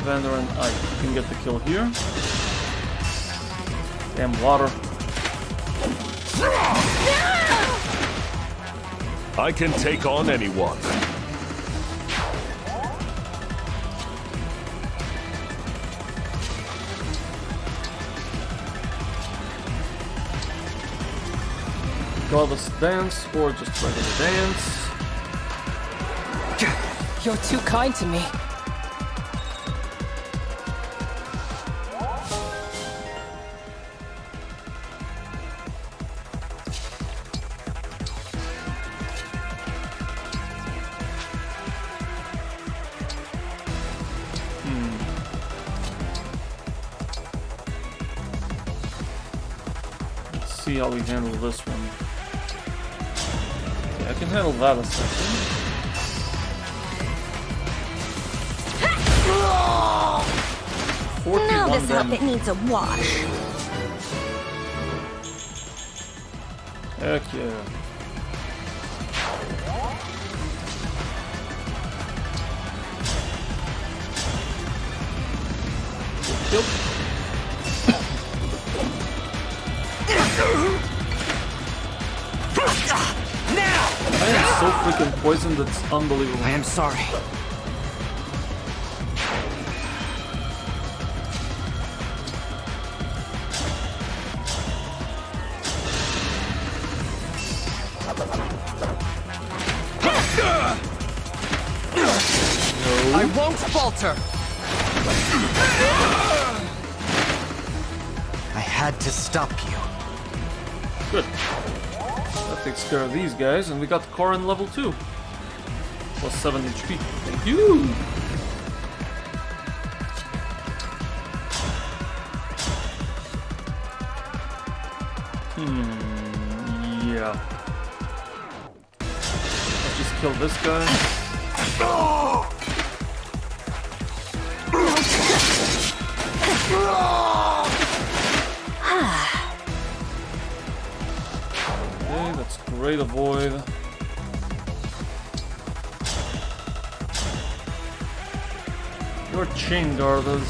A: Vander and I can get the kill here. Damn water.
I: I can take on anyone.
A: Goddess dance or just regular dance.
O: You're too kind to me.
A: See how we handle this one. Okay, I can handle that a second.
P: Now this
A: damage.
P: outfit needs a wash.
A: Heck yeah. Kill. I am so freaking poisoned, it's unbelievable.
J: I am sorry.
S: I won't falter!
F: I had to stop you.
A: Good. That takes care of these guys, and we got Corin level 2. Plus 7 HP. Thank you! Yeah. Let's just kill this guy. Okay, that's great. Avoid. You're chain guarded.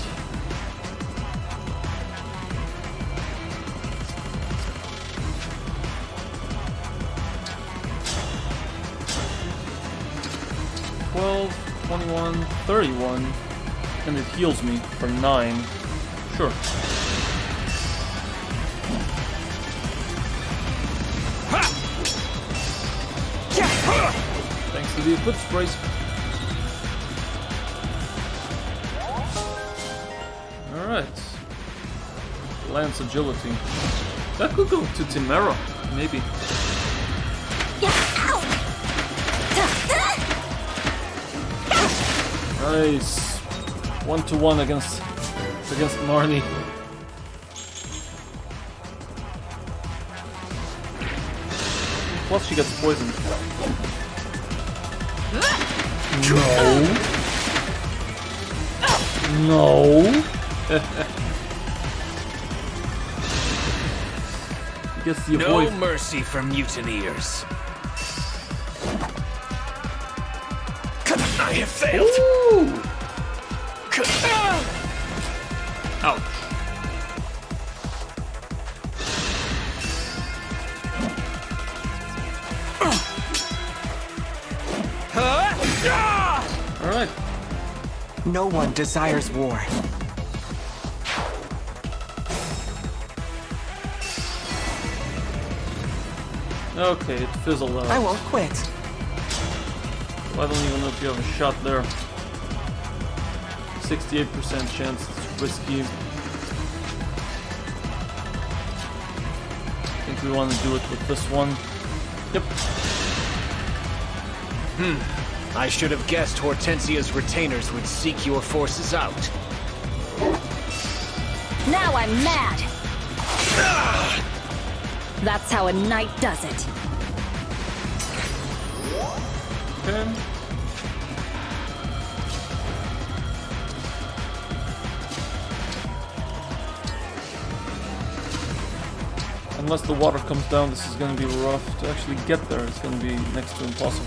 A: $12, $21, $31, and it heals me for 9. Sure. Thanks to the Eclipse Brace. Alright. Lance agility. That could go to Timera, maybe. Nice. 1-to-1 against Marnie. Plus she gets poisoned. No. He gets the avoid.
V: No mercy for mutineers. I have failed.
A: Ooh. Ouch. Alright.
S: No one desires war.
A: Okay, it fizzled out.
S: I won't quit.
A: I don't even know if you have a shot there. 68% chance, it's risky. I think we want to do it with this one. Yep.
V: I should have guessed Hortensia's retainers would seek your forces out.
D: Now I'm mad! That's how a knight does it.
A: Okay. Unless the water comes down, this is going to be rough. To actually get there, it's going to be next to impossible.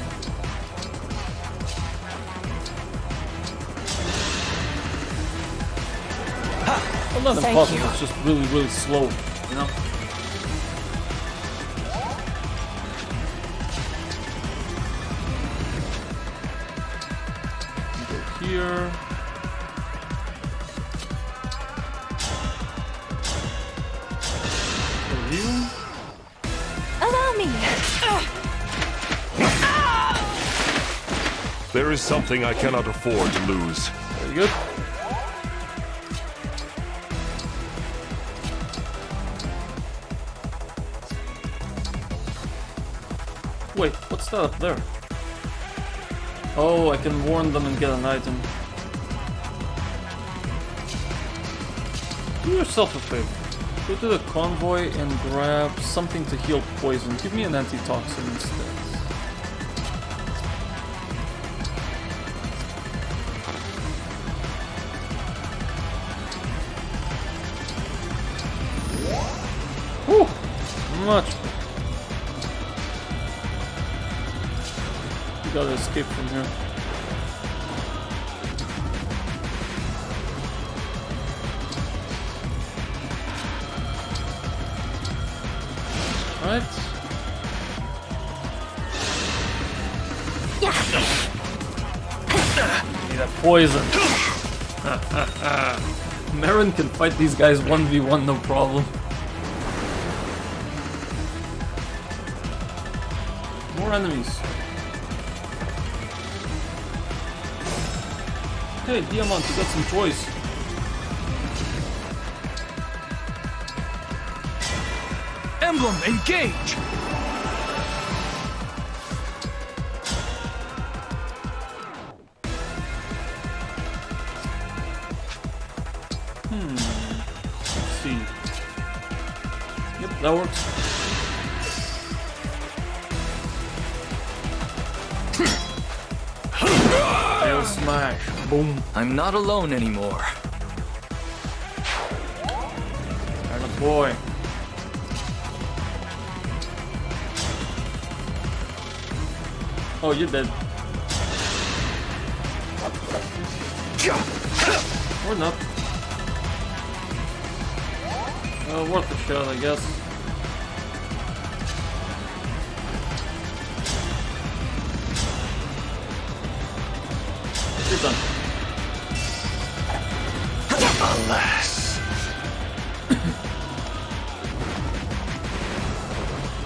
A: Well, not impossible, it's just really, really slow, you know? Go here. You.
B: Allow me.
I: There is something I cannot afford to lose.
A: Very good. Wait, what's that up there? Oh, I can warn them and get an item. Do yourself a favor. Go to the convoy and grab something to heal poison. Give me an antitoxin instead. Whew! Much. We gotta escape from here. Right. Need a poison. Marin can fight these guys 1v1 no problem. More enemies. Hey, Diamond, you got some choice.
V: Emblem, engage!
A: Let's see. Yep, that works. Fail smash. Boom.
V: I'm not alone anymore.
A: And a boy. Oh, you're dead. Or not. Worth a shot, I guess. You're done.
V: Alas.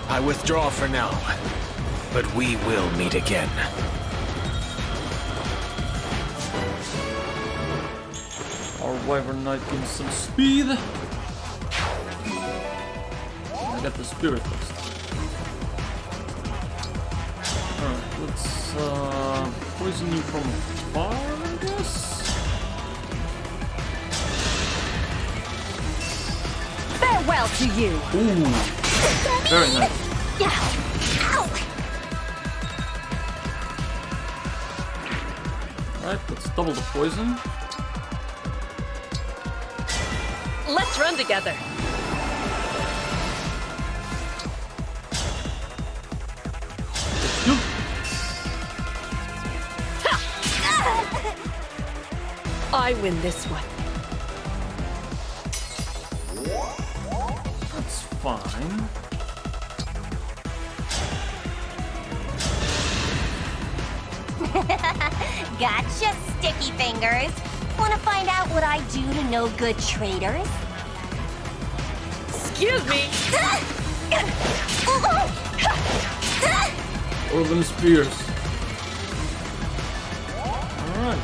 V: I withdraw for now, but we will meet again.
A: Our Wyvern Knight gains some speed. I got the Spirit list. Alright, let's poison you from afar, I guess?
D: Farewell to you!
A: Ooh, very nice. Alright, let's double the poison.
C: Let's run together. I win this one.
A: That's fine.
E: Gotcha, sticky fingers. Want to find out what I do to no good traitors?
C: Excuse me.
A: Organ Spears. Alright.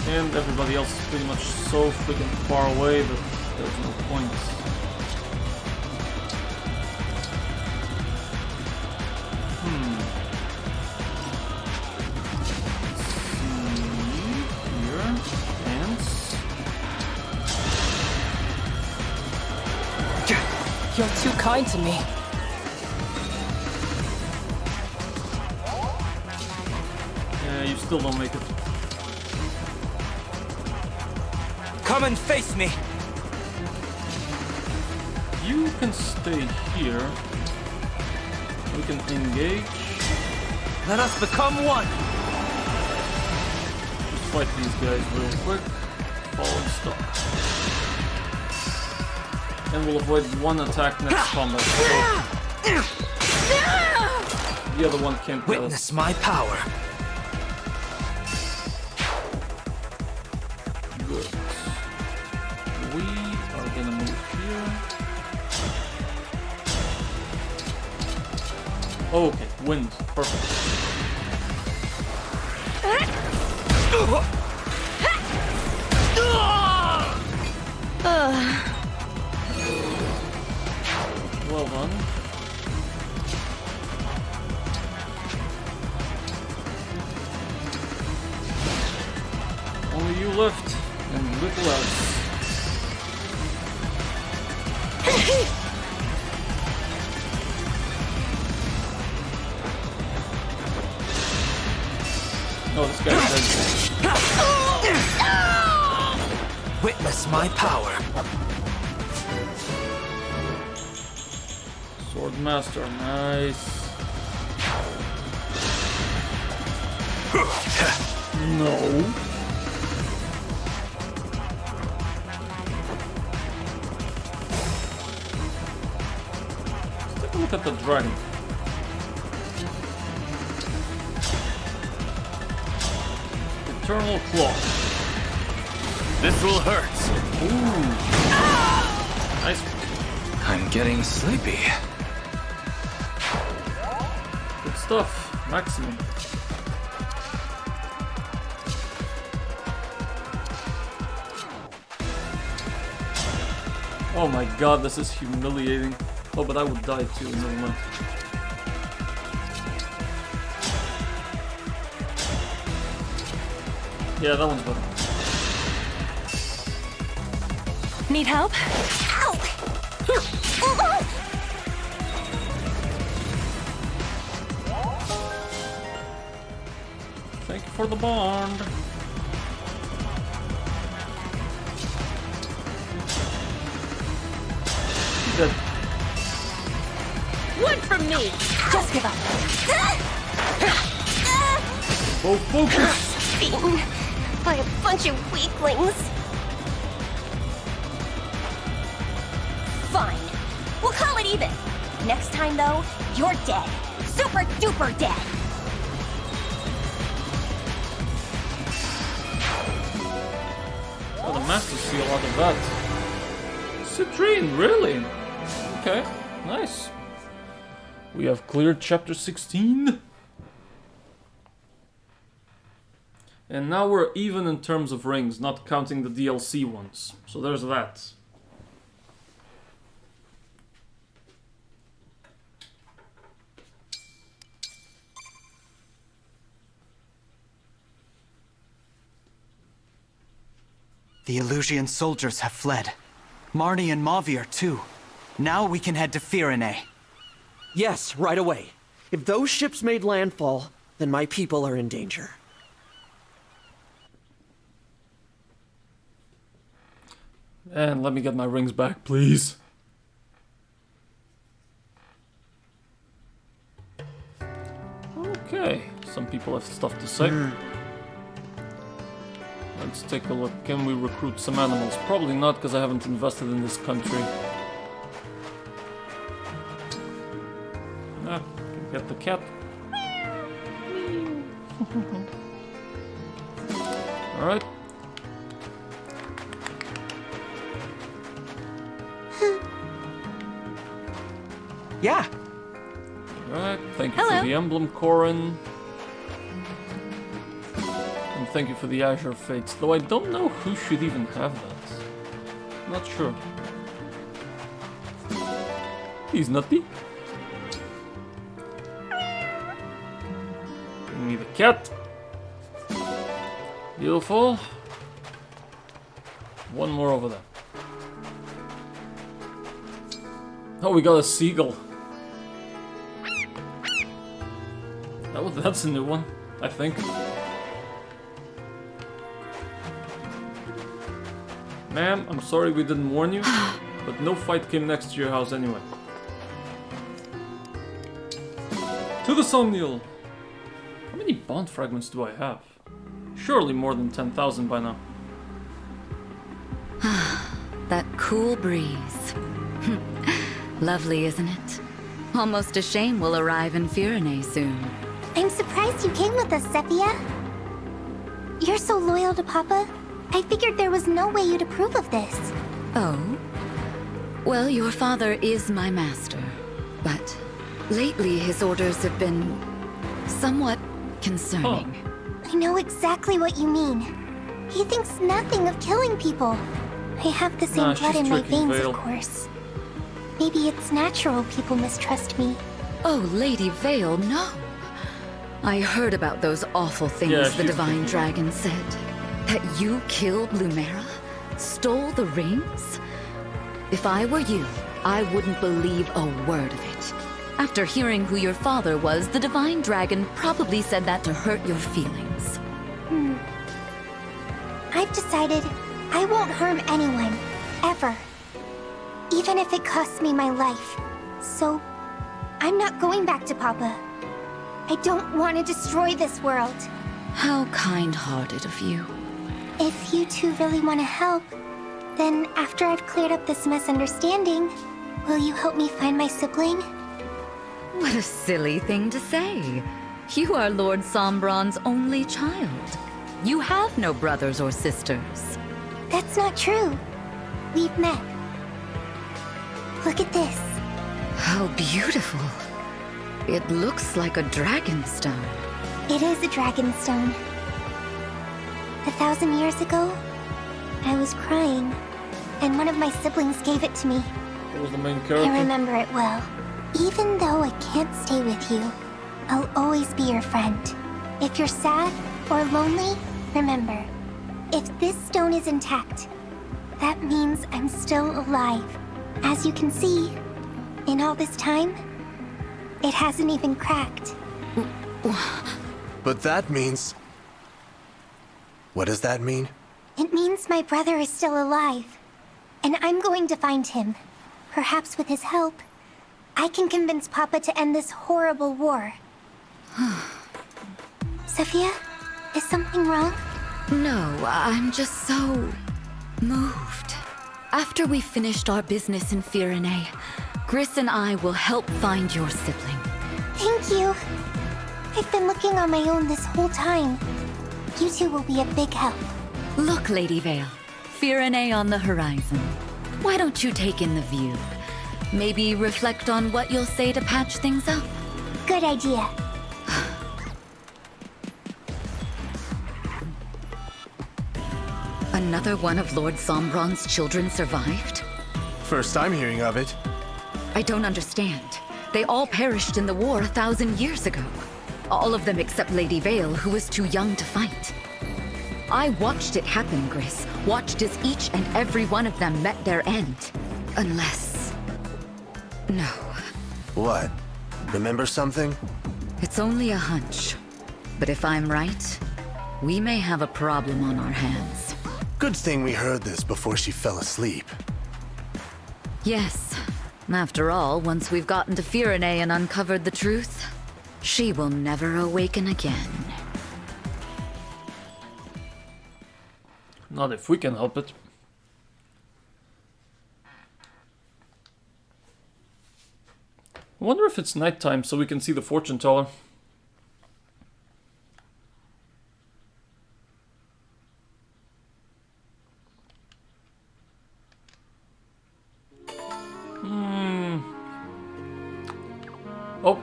A: And everybody else is pretty much so freaking far away that there's no point.
O: You're too kind to me.
A: Yeah, you still don't make it.
V: Come and face me!
A: You can stay here. We can engage.
V: Let us become one!
A: Just fight these guys real quick. Falling star. And we'll avoid one attack next combat. So the other one can't kill us.
V: Witness my power.
A: Good. We are gonna move here. Okay, wind. Perfect. Well done. Only you left, and little else. Oh, this guy's dead.
V: Witness my power.
A: Swordmaster, nice. No. Let's take a look at the dragon. Eternal Claw.
V: This will hurt.
A: Ooh. Nice.
V: I'm getting sleepy.
A: Good stuff. Maximum. Oh my god, this is humiliating. Oh, but I would die too, never mind. Yeah, that one's better.
B: Need help?
E: Ow!
A: Thank you for the bond. He's dead.
M: One from me.
B: Just give up.
A: Oh, focus!
E: Beaten by a bunch of weaklings.
P: Fine. We'll call it even. Next time, though, you're dead. Super duper dead.
A: Oh, the Master Seal out of that. Citrine, really? Okay, nice. We have cleared chapter 16. And now we're even in terms of rings, not counting the DLC ones. So there's that.
F: The Illusian soldiers have fled. Marnie and Mavi are too. Now we can head to Firene.
U: Yes, right away. If those ships made landfall, then my people are in danger.
A: And let me get my rings back, please. Okay, some people have stuff to say. Let's take a look. Can we recruit some animals? Probably not, because I haven't invested in this country. Ah, can get the cat. Alright.
U: Yeah.
A: Alright, thank you for the Emblem, Corin. And thank you for the Azure Fates, though I don't know who should even have that. Not sure. He's nutty. Bring me the cat. Beautiful. One more over there. Oh, we got a seagull. That's a new one, I think. Ma'am, I'm sorry we didn't warn you, but no fight came next to your house anyway. To the Somnial! How many bond fragments do I have? Surely more than 10,000 by now.
G: That cool breeze. Lovely, isn't it? Almost a shame we'll arrive in Firene soon.
E: I'm surprised you came with us, Zephia. You're so loyal to Papa. I figured there was no way you'd approve of this.
G: Oh? Well, your father is my master, but lately his orders have been somewhat concerning.
E: I know exactly what you mean. He thinks nothing of killing people. I have the same blood in my veins, of course. Maybe it's natural people mistrust me.
G: Oh, Lady Vale, no. I heard about those awful things the Divine Dragon said. That you killed Lumera? Stole the rings? If I were you, I wouldn't believe a word of it. After hearing who your father was, the Divine Dragon probably said that to hurt your feelings.
E: I've decided I won't harm anyone, ever. Even if it costs me my life. So, I'm not going back to Papa. I don't want to destroy this world.
G: How kind-hearted of you.
E: If you two really want to help, then after I've cleared up this misunderstanding, will you help me find my sibling?
G: What a silly thing to say. You are Lord Sombron's only child. You have no brothers or sisters.
E: That's not true. We've met. Look at this.
G: How beautiful. It looks like a dragonstone.
E: It is a dragonstone. 1,000 years ago, I was crying. and one of my siblings gave it to me.
A: What was the main character?
E: I remember it well. Even though I can't stay with you, I'll always be your friend. If you're sad or lonely, remember, if this stone is intact, that means I'm still alive. As you can see, in all this time, it hasn't even cracked.
N: But that means... What does that mean?
E: It means my brother is still alive, and I'm going to find him. Perhaps with his help, I can convince Papa to end this horrible war. Sophia, is something wrong?
G: No, I'm just so moved. After we finished our business in Firene, Gris and I will help find your sibling.
E: Thank you. I've been looking on my own this whole time. You two will be a big help.
G: Look, Lady Vale, Firene on the horizon. Why don't you take in the view? Maybe reflect on what you'll say to patch things up?
E: Good idea.
G: Another one of Lord Sombron's children survived?
N: First I'm hearing of it.
G: I don't understand. They all perished in the war 1,000 years ago. All of them except Lady Vale, who was too young to fight. I watched it happen, Gris. Watched as each and every one of them met their end. Unless... No.
N: What? Remember something?
G: It's only a hunch. But if I'm right, we may have a problem on our hands.
N: Good thing we heard this before she fell asleep.
G: Yes. After all, once we've gotten to Firene and uncovered the truth, she will never awaken again.
A: Not if we can help it. I wonder if it's nighttime so we can see the fortune teller. Oh,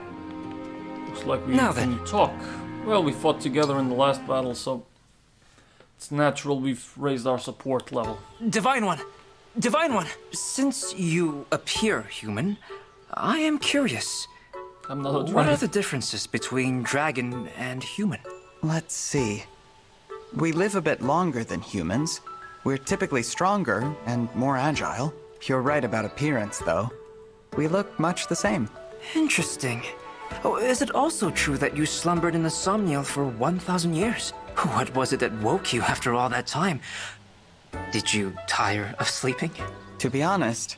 A: looks like we can talk. Well, we fought together in the last battle, so it's natural we've raised our support level.
J: Divine One! Divine One! Since you appear human, I am curious.
A: I'm not a dragon.
J: What are the differences between dragon and human?
F: Let's see. We live a bit longer than humans. We're typically stronger and more agile. You're right about appearance, though. We look much the same.
J: Interesting. Oh, is it also true that you slumbered in the somniel for 1,000 years? What was it that woke you after all that time? Did you tire of sleeping?
F: To be honest,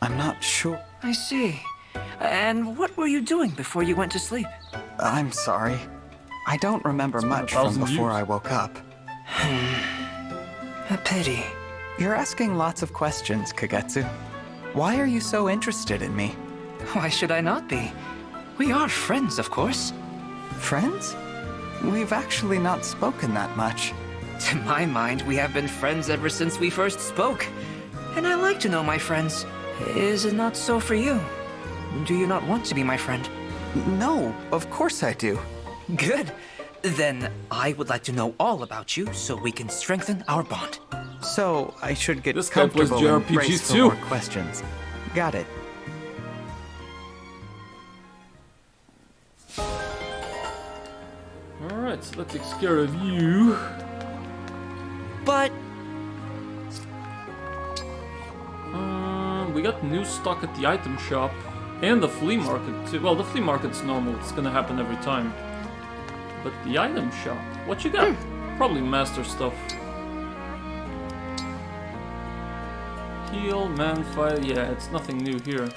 F: I'm not sure.
J: I see. And what were you doing before you went to sleep?
F: I'm sorry. I don't remember much from before I woke up.
J: A pity.
F: You're asking lots of questions, Kagetsu. Why are you so interested in me?
J: Why should I not be? We are friends, of course.
F: Friends? We've actually not spoken that much.
J: To my mind, we have been friends ever since we first spoke. And I like to know my friends. Is it not so for you? Do you not want to be my friend?
F: No, of course I do.
J: Good. Then I would like to know all about you so we can strengthen our bond.
F: So I should get
A: this comfortable and brace
F: for more questions. Got it.
A: Alright, so that takes care of you.
J: But...
A: we got new stock at the item shop. And the flea market too. Well, the flea market's normal, it's gonna happen every time. But the item shop, what you got? Probably master stuff. Heal, man fight, yeah, it's nothing new here.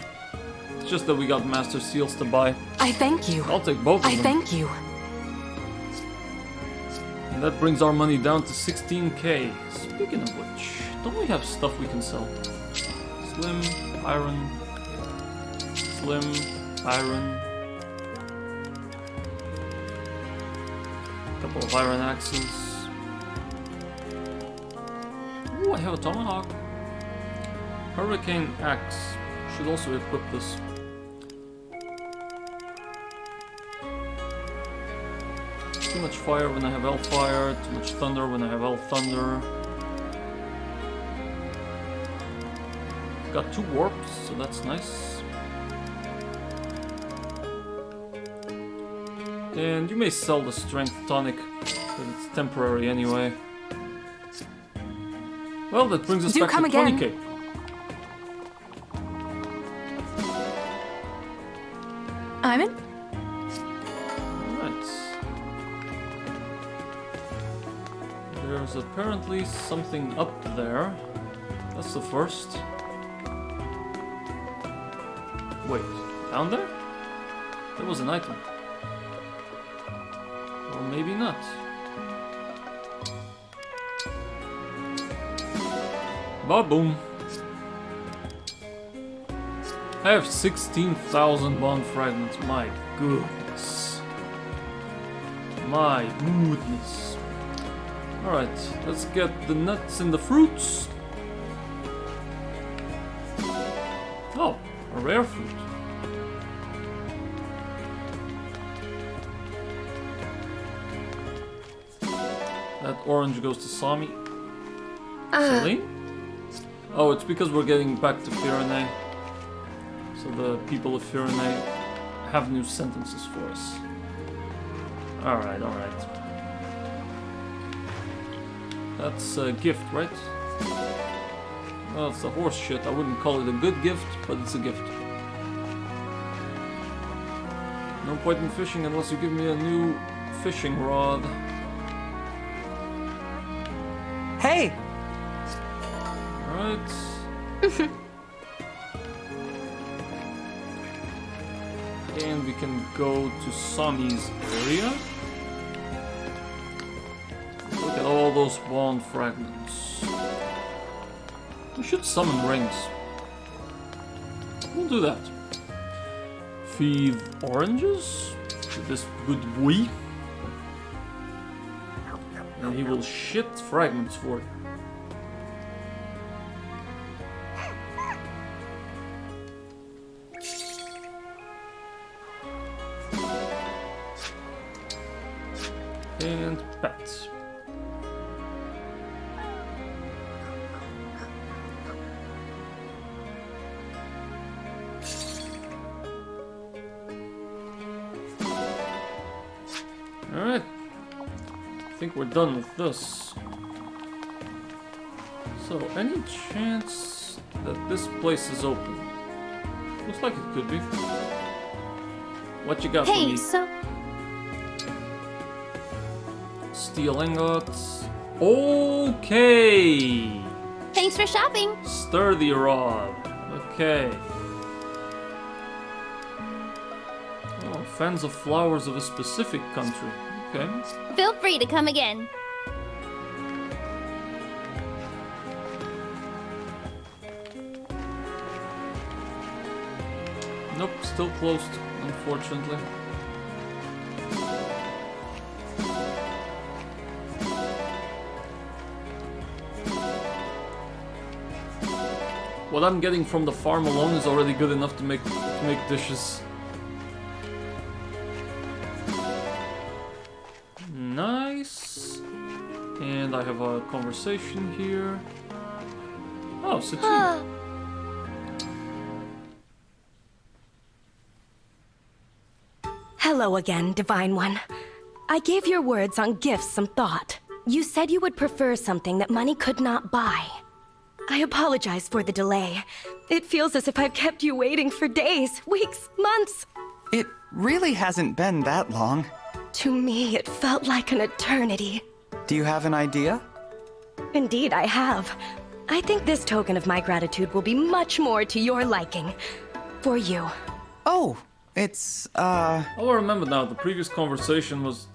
A: It's just that we got master seals to buy.
B: I thank you.
A: I'll take both of them.
B: I thank you.
A: And that brings our money down to 16k. Speaking of which, don't we have stuff we can sell? Slim, iron, slim, iron. Couple of iron axes. Ooh, I have a tomahawk. Hurricane axe. Should also equip this. Too much fire when I have elf fire. Too much thunder when I have elf thunder. got 2 warps, so that's nice. And you may sell the strength tonic, because it's temporary anyway. Well, that brings us back to 20k.
B: I'm in.
A: Alright. There's apparently something up there. That's the first. Wait, down there? There was an item. Or maybe not. Ba-boom. I have 16,000 bond fragments. My goodness. My goodness. Alright, let's get the nuts and the fruits. Oh, a rare fruit. That orange goes to Sami. Celine? Oh, it's because we're getting back to Pyrenees. So the people of Pyrenees have new sentences for us. Alright, alright. That's a gift, right? Well, it's a horse shit. I wouldn't call it a good gift, but it's a gift. No point in fishing unless you give me a new fishing rod.
S: Hey!
A: Alright. And we can go to Sami's area. Look at all those bond fragments. We should summon rings. We'll do that. Feed oranges to this good boy. And he will shit fragments for you. And pets. Alright. I think we're done with this. So, any chance that this place is open? Looks like it could be. What you got for me?
M: Hey, so...
A: Steel ingots. Okay.
M: Thanks for shopping.
A: Sturdy rod. Okay. Oh, fans of flowers of a specific country. Okay.
M: Feel free to come again.
A: Nope, still closed, unfortunately. What I'm getting from the farm alone is already good enough to make dishes. Nice. And I have a conversation here. Oh, Satine.
L: Hello again, Divine One. I gave your words on gifts some thought. You said you would prefer something that money could not buy. I apologize for the delay. It feels as if I've kept you waiting for days, weeks, months.
S: It really hasn't been that long.
L: To me, it felt like an eternity.
S: Do you have an idea?
L: Indeed, I have. I think this token of my gratitude will be much more to your liking. For you.
S: Oh, it's,
A: Oh, I remember now. The previous conversation was...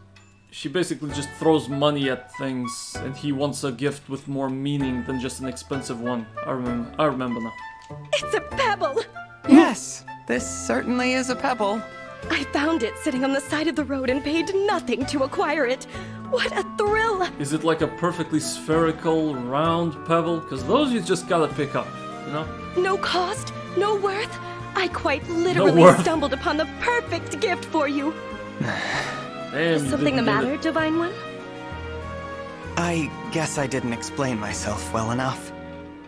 A: She basically just throws money at things, and he wants a gift with more meaning than just an expensive one. I remember now.
L: It's a pebble!
S: Yes, this certainly is a pebble.
L: I found it sitting on the side of the road and paid nothing to acquire it. What a thrill!
A: Is it like a perfectly spherical, round pebble? Because those you just gotta pick up, you know?
L: No cost, no worth. I quite literally stumbled upon the perfect gift for you.
A: Damn,
L: Is something the matter, Divine One?
F: I guess I didn't explain myself well enough.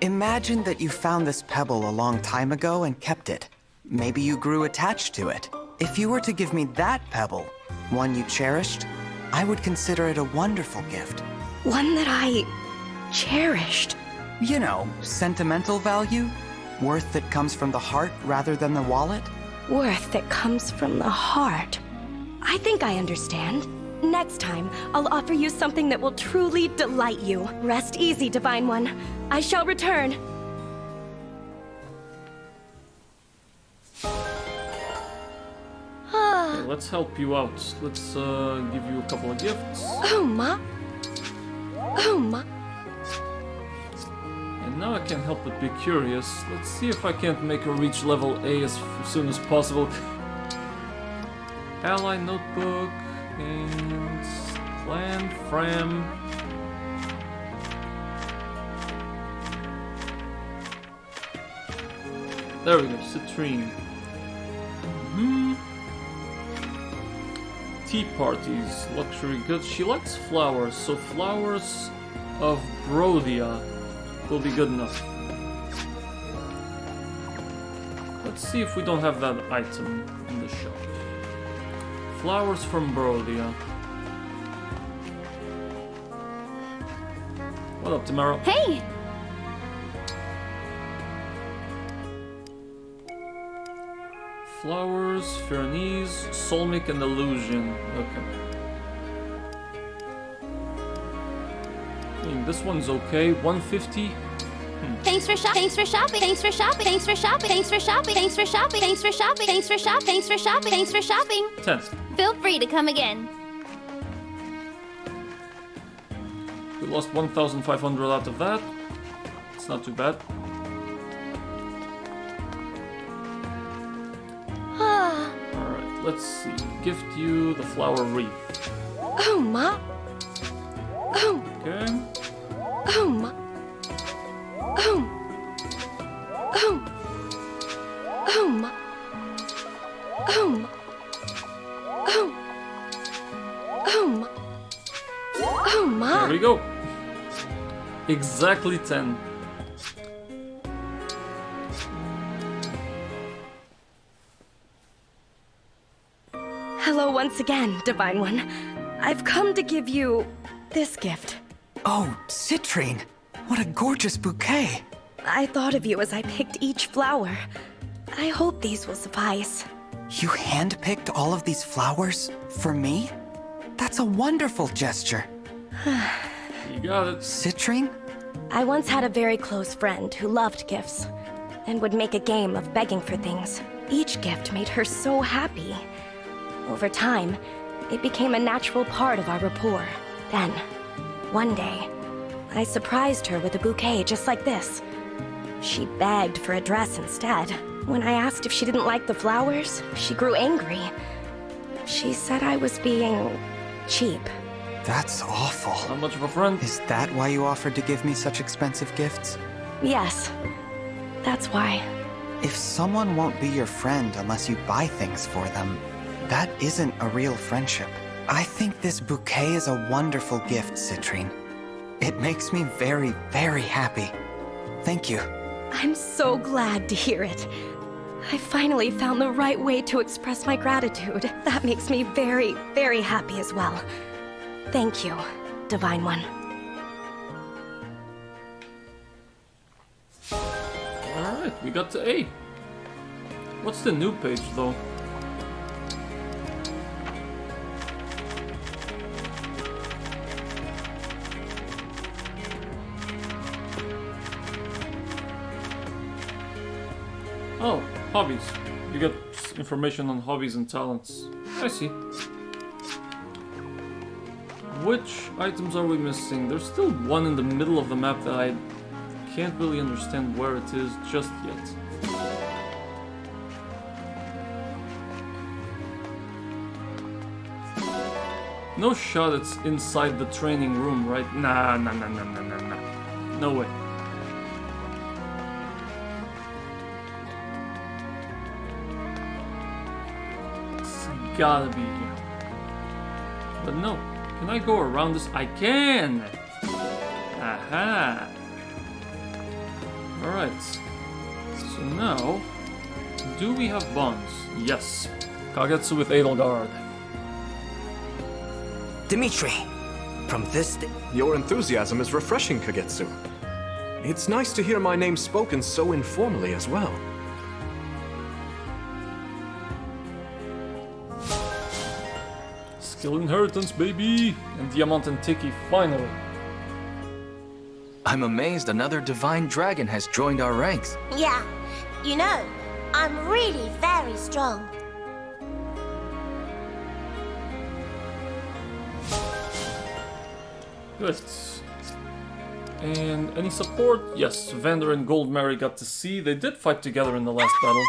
F: Imagine that you found this pebble a long time ago and kept it. Maybe you grew attached to it. If you were to give me that pebble, one you cherished, I would consider it a wonderful gift.
L: One that I cherished.
F: You know, sentimental value? Worth that comes from the heart rather than the wallet?
L: Worth that comes from the heart. I think I understand. Next time, I'll offer you something that will truly delight you. Rest easy, Divine One. I shall return.
A: Okay, let's help you out. Let's give you a couple of gifts.
L: Oh, Ma. Oh, Ma.
A: And now I can't help but be curious. Let's see if I can't make her reach level A as soon as possible. Ally notebook and clan Fram. There we go, Citrine. Tea parties, luxury goods. She likes flowers, so flowers of Brodia will be good enough. Let's see if we don't have that item in the shop. Flowers from Brodia. What up, Tamara?
M: Hey!
A: Flowers, Fernies, Solmic, and Illusion. Okay. I mean, this one's okay. 150.
M: Thanks for shopping. Thanks for shopping. Thanks for shopping. Thanks for shopping. Thanks for shopping. Thanks for shopping. Thanks for shopping. Thanks for shopping. Thanks for shopping. Thanks for shopping.
A: 10.
M: Feel free to come again.
A: We lost 1,500 out of that. It's not too bad. Alright, let's see. Gift you the flower wreath.
L: Oh, Ma. Oh.
A: Okay.
L: Oh, Ma. Oh. Oh. Oh, Ma. Oh, Ma. Oh. Oh, Ma. Oh, Ma.
A: There we go. Exactly 10.
L: Hello once again, Divine One. I've come to give you this gift.
F: Oh, Citrine! What a gorgeous bouquet!
L: I thought of you as I picked each flower. I hope these will suffice.
F: You handpicked all of these flowers for me? That's a wonderful gesture.
A: You got it.
F: Citrine?
L: I once had a very close friend who loved gifts and would make a game of begging for things. Each gift made her so happy. Over time, it became a natural part of our rapport. Then, one day, I surprised her with a bouquet just like this. She begged for a dress instead. When I asked if she didn't like the flowers, she grew angry. She said I was being cheap.
F: That's awful.
A: How much of a friend?
F: Is that why you offered to give me such expensive gifts?
L: Yes, that's why.
F: If someone won't be your friend unless you buy things for them, that isn't a real friendship. I think this bouquet is a wonderful gift, Citrine. It makes me very, very happy. Thank you.
L: I'm so glad to hear it. I finally found the right way to express my gratitude. That makes me very, very happy as well. Thank you, Divine One.
A: Alright, we got to A. What's the new page, though? Oh, hobbies. You get information on hobbies and talents. I see. Which items are we missing? There's still one in the middle of the map that I can't really understand where it is just yet. No shot it's inside the training room, right? Nah. No way. It's gotta be here. But no. Can I go around this? I can! Aha! Alright. So now, do we have bonds? Yes. Kagetsu with Edelgard.
J: Dimitri, from this day...
H: Your enthusiasm is refreshing, Kagetsu. It's nice to hear my name spoken so informally as well.
A: Skill inheritance, baby! And Diamant and Tiki, finally.
V: I'm amazed another divine dragon has joined our ranks.
E: Yeah, you know, I'm really very strong.
A: Good. And any support? Yes, Vander and Gold Mary got to see. They did fight together in the last battle.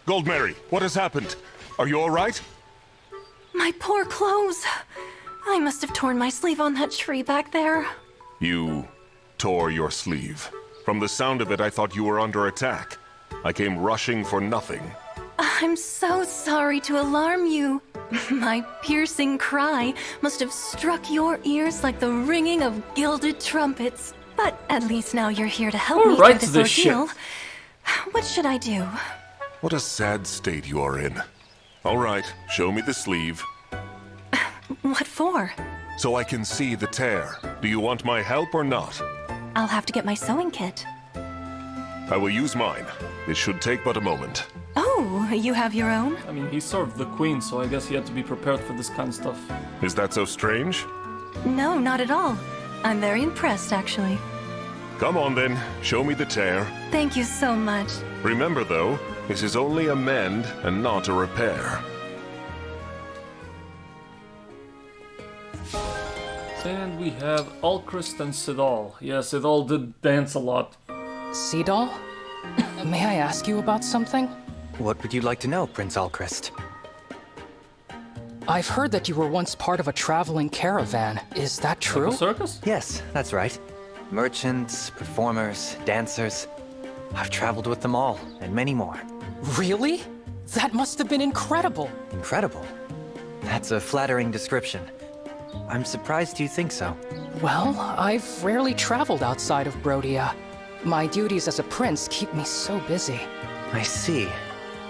I: Gold Mary, what has happened? Are you alright?
B: My poor clothes. I must have torn my sleeve on that tree back there.
I: You tore your sleeve. From the sound of it, I thought you were under attack. I came rushing for nothing.
B: I'm so sorry to alarm you. My piercing cry must have struck your ears like the ringing of gilded trumpets. But at least now you're here to help me through this ordeal. What should I do?
I: What a sad state you are in. Alright, show me the sleeve.
B: What for?
I: So I can see the tear. Do you want my help or not?
B: I'll have to get my sewing kit.
I: I will use mine. It should take but a moment.
B: Oh, you have your own?
A: I mean, he served the queen, so I guess he had to be prepared for this kind of stuff.
I: Is that so strange?
B: No, not at all. I'm very impressed, actually.
I: Come on then, show me the tear.
B: Thank you so much.
I: Remember though, this is only a mend and not a repair.
A: And we have Alchrist and Sidal. Yeah, Sidal did dance a lot.
O: Sidal? May I ask you about something?
K: What would you like to know, Prince Alchrist?
O: I've heard that you were once part of a traveling caravan. Is that true?
A: Like a circus?
K: Yes, that's right. Merchants, performers, dancers. I've traveled with them all, and many more.
O: Really? That must have been incredible.
K: Incredible? That's a flattering description. I'm surprised you think so.
O: Well, I've rarely traveled outside of Brodia. My duties as a prince keep me so busy.
K: I see.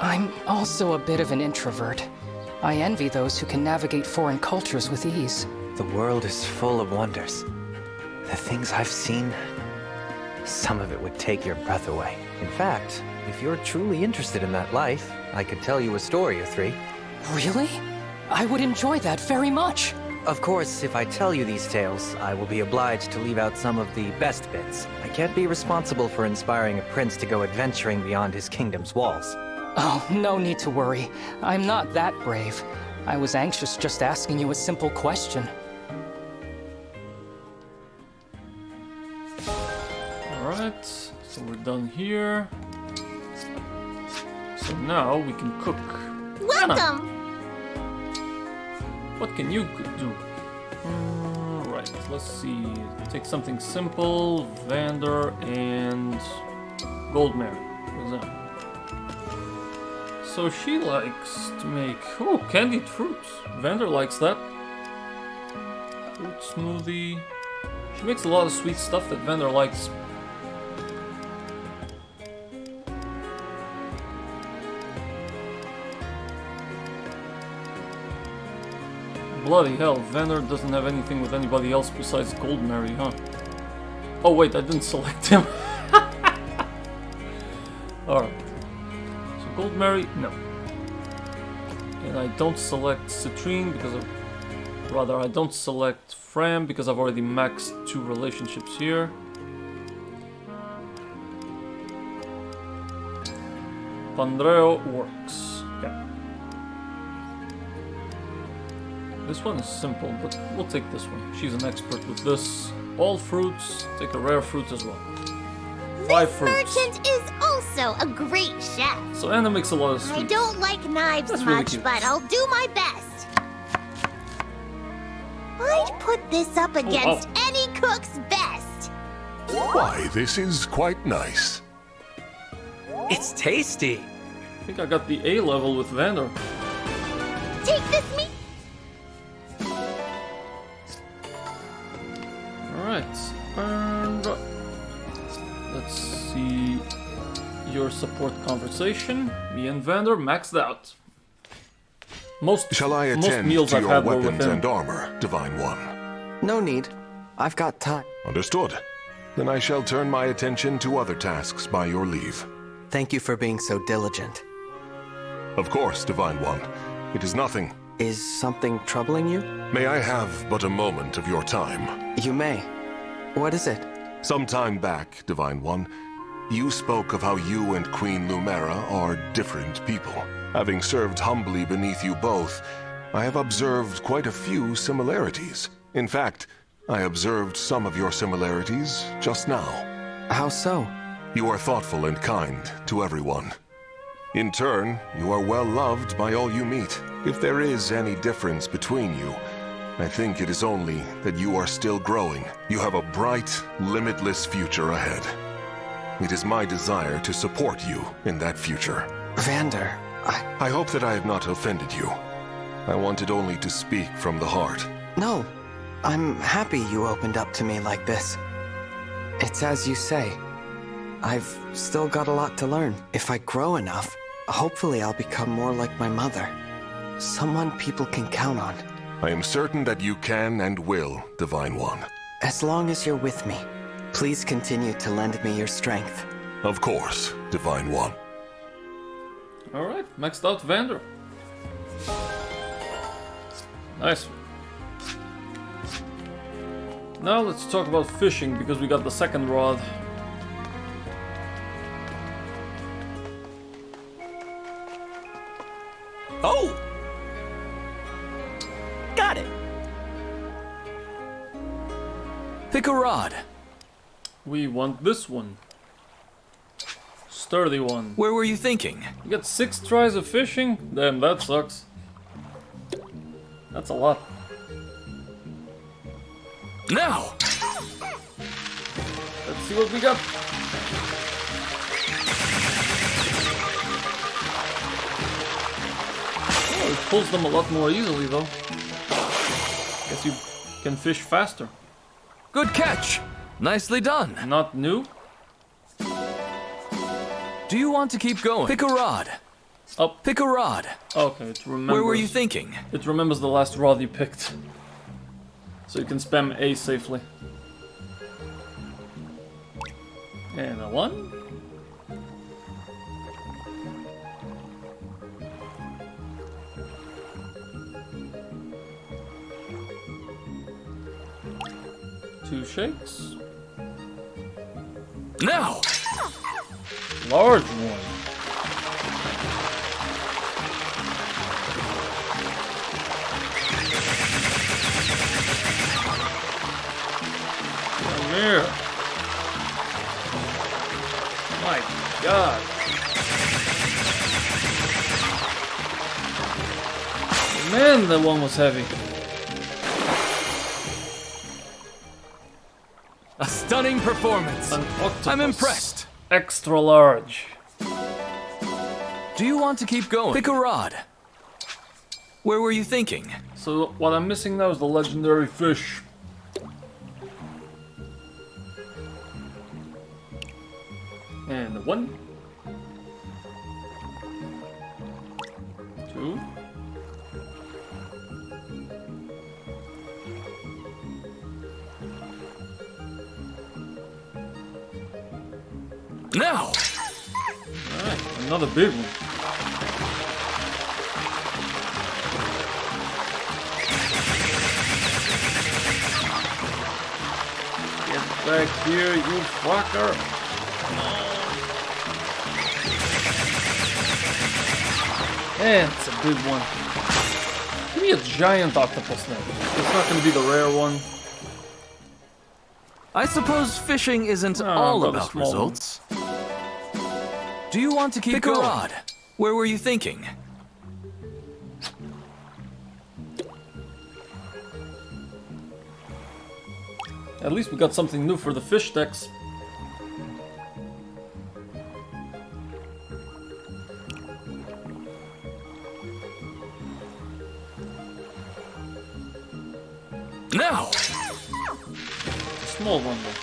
O: I'm also a bit of an introvert. I envy those who can navigate foreign cultures with ease.
K: The world is full of wonders. The things I've seen, some of it would take your breath away. In fact, if you're truly interested in that life, I could tell you a story or three.
O: Really? I would enjoy that very much.
K: Of course, if I tell you these tales, I will be obliged to leave out some of the best bits. I can't be responsible for inspiring a prince to go adventuring beyond his kingdom's walls.
O: Oh, no need to worry. I'm not that brave. I was anxious just asking you a simple question.
A: Alright, so we're done here. So now we can cook.
E: Welcome!
A: What can you do? Right, let's see. Take something simple. Vander and Goldmare, for example. So she likes to make candied fruits. Vander likes that. Fruit smoothie. She makes a lot of sweet stuff that Vander likes. Bloody hell, Vander doesn't have anything with anybody else besides Goldmary, huh? Oh wait, I didn't select him. Alright. So Goldmary, no. And I don't select Citrine because of... Rather, I don't select Fram because I've already maxed 2 relationships here. Pandreo works. Okay. This one is simple, but we'll take this one. She's an expert with this. All fruits, take a rare fruit as well. 5 fruits.
E: Merchant is also a great chef.
A: So Anna makes a lot of sweets.
E: I don't like knives
A: That's really
E: much,
A: cute.
E: but I'll do my best. I'd put this up against any cook's best.
I: Why, this is quite nice.
J: It's tasty.
A: I think I got the A level with Vander.
E: Take this meat.
A: Alright, and let's see. short conversation. Me and Vander maxed out.
I: Shall I attend
A: meals
I: to
A: I've
I: your
A: had were
I: weapons
A: with him.
I: and armor, Divine One?
S: No need. I've got time.
I: Understood. Then I shall turn my attention to other tasks by your leave.
S: Thank you for being so diligent.
I: Of course, Divine One. It is nothing.
S: Is something troubling you?
I: May I have but a moment of your time?
S: You may. What is it?
I: Some time back, Divine One, you spoke of how you and Queen Lumera are different people. Having served humbly beneath you both, I have observed quite a few similarities. In fact, I observed some of your similarities just now.
S: How so?
I: You are thoughtful and kind to everyone. In turn, you are well loved by all you meet. If there is any difference between you, I think it is only that you are still growing. You have a bright, limitless future ahead. It is my desire to support you in that future.
S: Vander,
I: I hope that I have not offended you. I wanted only to speak from the heart.
S: No. I'm happy you opened up to me like this. It's as you say. I've still got a lot to learn. If I grow enough, hopefully I'll become more like my mother. Someone people can count on.
I: I am certain that you can and will, Divine One.
S: As long as you're with me, please continue to lend me your strength.
I: Of course, Divine One.
A: Alright, maxed out Vander. Nice. Now let's talk about fishing, because we got the second rod.
R: Oh! Got it! Pick a rod.
A: We want this one. Sturdy one.
R: Where were you thinking?
A: You got 6 tries of fishing? Damn, that sucks. That's a lot.
R: Now!
A: Let's see what we got. Oh, it pulls them a lot more easily though. Guess you can fish faster.
R: Good catch! Nicely done.
A: Not new?
R: Do you want to keep going? Pick a rod.
A: Up.
R: Pick a rod.
A: Okay, it remembers.
R: Where were you thinking?
A: It remembers the last rod you picked. So you can spam A safely. And a 1. Two shakes.
R: Now!
A: Large one. Come here. My God. Man, that one was heavy.
R: A stunning performance.
A: An octopus.
R: I'm impressed.
A: Extra large.
R: Do you want to keep going? Pick a rod. Where were you thinking?
A: So what I'm missing now is the legendary fish. And a 1. 2.
R: Now!
A: Alright, another big one. Get back here, you fucker! And it's a big one. Give me a giant octopus now. It's not gonna be the rare one.
R: I suppose fishing isn't all about results. Do you want to keep going? Pick a rod. Where were you thinking?
A: At least we got something new for the fish decks.
R: Now!
A: A small one though.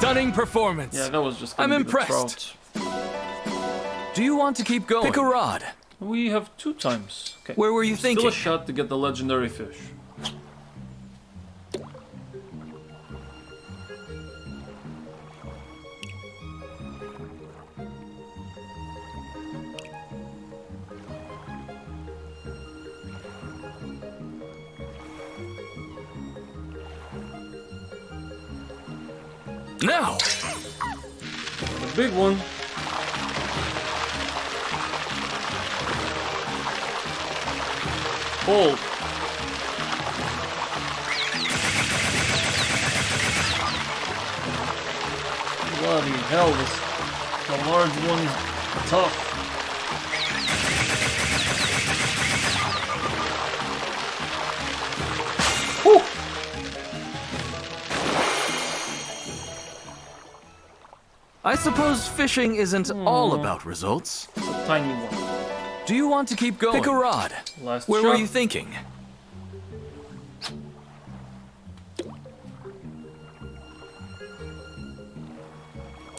R: stunning performance.
A: Yeah, that was just
R: I'm
A: gonna be the
R: impressed.
A: trout.
R: Do you want to keep going? Pick a rod.
A: We have 2 times. Okay.
R: Where were you thinking?
A: Still a shot to get the legendary fish.
R: Now!
A: The big one. Hold. Bloody hell, the large one's tough. Whew.
R: I suppose fishing isn't all about results.
A: It's a tiny one.
R: Do you want to keep going? Pick a rod.
A: Last
R: Where
A: shot.
R: were you thinking?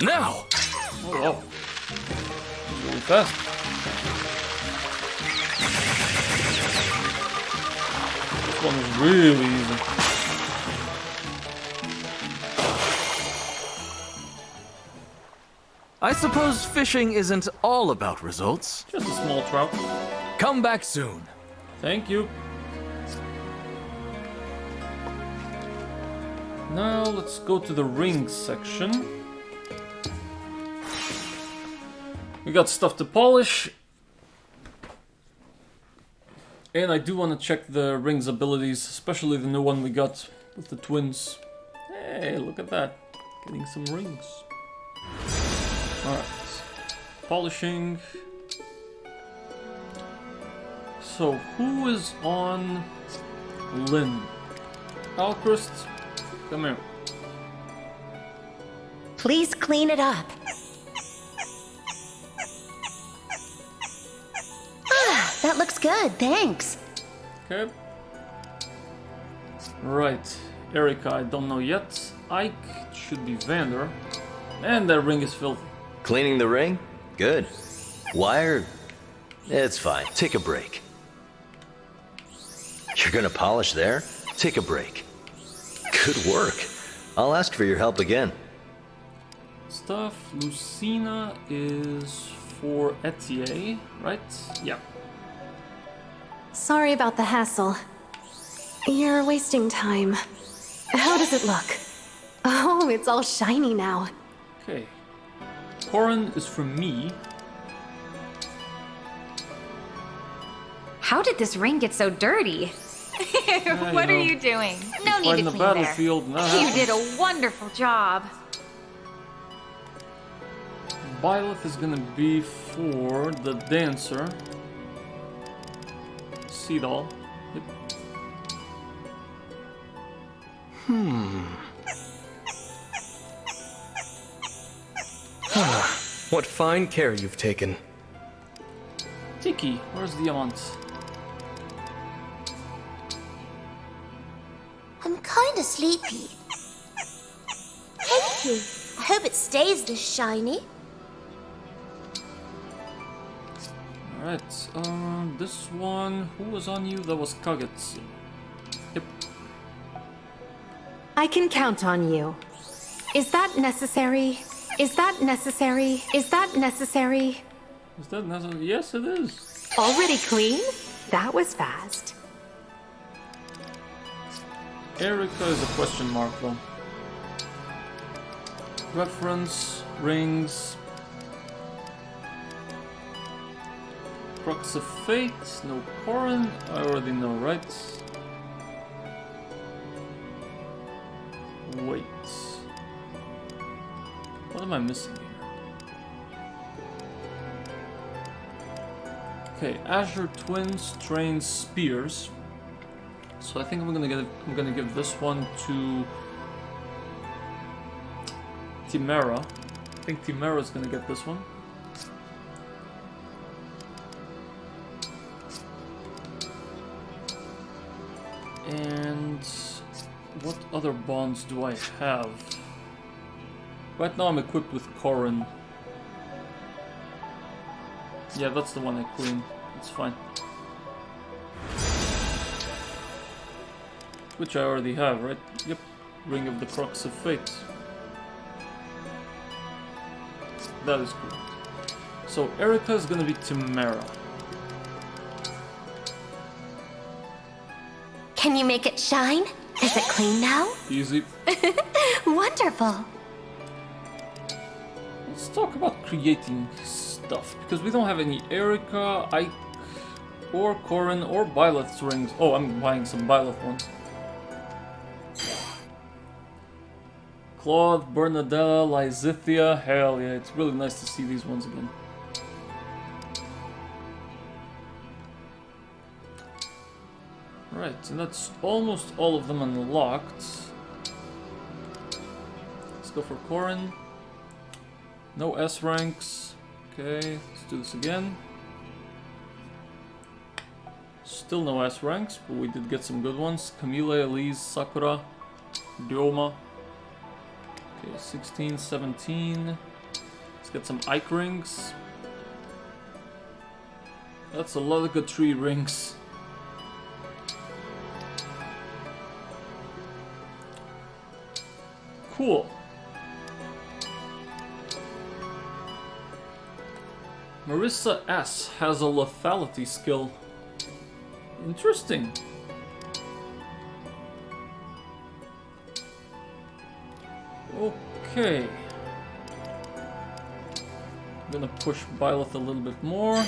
R: Now!
A: Oh, it's really fast. This one is really easy.
R: I suppose fishing isn't all about results.
A: Just a small trout.
R: Come back soon.
A: Thank you. Now let's go to the rings section. We got stuff to polish. And I do want to check the rings abilities, especially the new one we got with the twins. Hey, look at that. Getting some rings. Alright. Polishing. So, who is on Lynn? Alchrist, come here.
P: Please clean it up. That looks good, thanks.
A: Okay. Right. Erica, I don't know yet. Ike should be Vander. And that ring is filthy.
Q: Cleaning the ring? Good. Wire? It's fine. Take a break. You're gonna polish there? Take a break. Good work. I'll ask for your help again.
A: Stuff. Lucina is for Etier, right? Yeah.
B: Sorry about the hassle. You're wasting time. How does it look? Oh, it's all shiny now.
A: Okay. Corin is for me.
T: How did this ring get so dirty? What are you doing? No need to
A: Fighting the
T: clean
A: battlefield
T: there.
A: now.
T: You did a wonderful job.
A: Byleth is gonna be for the dancer. Seedall. Yep.
S: What fine care you've taken.
A: Tiki, where's the aunt?
E: I'm kinda sleepy. Thank you. I hope it stays this shiny.
A: Alright, this one, who was on you? That was Kagetsu. Yep.
B: I can count on you. Is that necessary? Is that necessary? Is that necessary?
A: Is that necessary? Yes, it is.
B: Already clean? That was fast.
A: Erica is a question mark, though. Reference, rings. Crux of Fate, no Corin. I already know, right? Wait. What am I missing here? Okay, Azure Twins trains spears. So I think I'm gonna give this one to Timera. I think Timera is gonna get this one. And what other bonds do I have? Right now I'm equipped with Corrin. Yeah, that's the one I cleaned. It's fine. Which I already have, right? Yep. Ring of the Crux of Fate. That is correct. So Erica is gonna be Tamara.
P: Can you make it shine? Is it clean now?
A: Easy.
P: Wonderful.
A: Let's talk about creating stuff, because we don't have any Erica, Ike, or Corrin, or Byleth's rings. Oh, I'm buying some Byleth ones. Claude, Bernadetta, Lysithia, hell yeah, it's really nice to see these ones again. Right, and that's almost all of them unlocked. Let's go for Corrin. No S ranks. Okay, let's do this again. Still no S ranks, but we did get some good ones. Camille, Elise, Sakura, Ryoma. Okay, 16, 17. Let's get some Ike rings. That's a lot of good 3 rings. Cool. Marissa S has a lethality skill. Interesting. Okay. I'm gonna push Byleth a little bit more.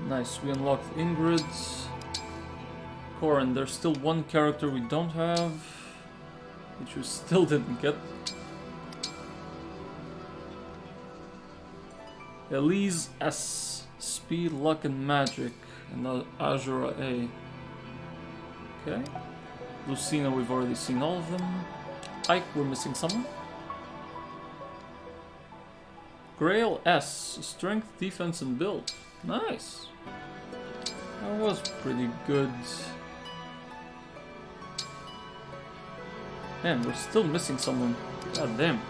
A: Nice, we unlocked Ingrid's. Corrin, there's still one character we don't have, which we still didn't get. Elise S. Speed, Luck, and Magic. And Azura A. Okay. Lucina, we've already seen all of them. Ike, we're missing someone. Grail S. Strength, Defense, and Build. Nice. That was pretty good. Man, we're still missing someone. God damn.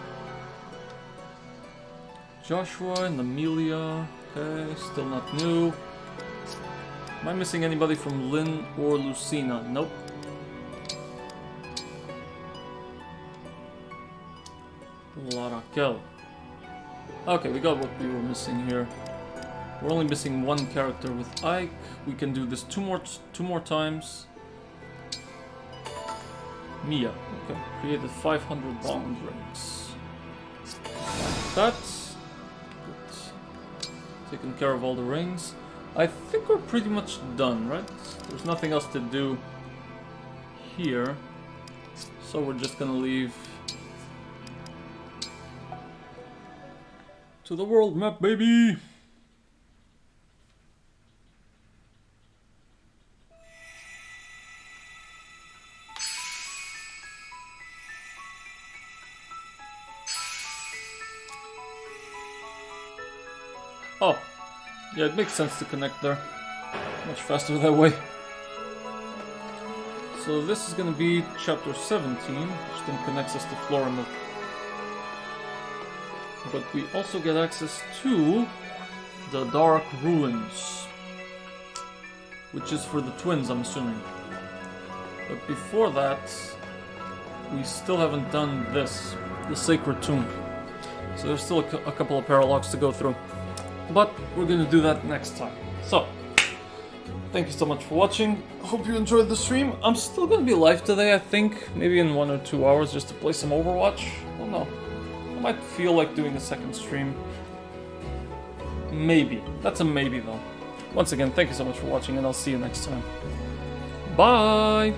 A: Joshua and Amelia. Okay, still not new. Am I missing anybody from Lynn or Lucina? Nope. La Raquel. Okay, we got what we were missing here. We're only missing one character with Ike. We can do this two more times. Mia. Okay, created 500 bond rings. That's good. Taking care of all the rings. I think we're pretty much done, right? There's nothing else to do here. So we're just gonna leave to the world map, baby! Oh, yeah, it makes sense to connect there. Much faster that way. So this is gonna be chapter 17, which then connects us to Florimilk. But we also get access to the Dark Ruins, which is for the twins, I'm assuming. But before that, we still haven't done this, the Sacred Tomb. So there's still a couple of paralogs to go through. But we're gonna do that next time. So, thank you so much for watching. Hope you enjoyed the stream. I'm still gonna be live today, I think. Maybe in 1 or 2 hours just to play some Overwatch. I don't know. I might feel like doing a second stream. Maybe. That's a maybe though. Once again, thank you so much for watching and I'll see you next time. Bye!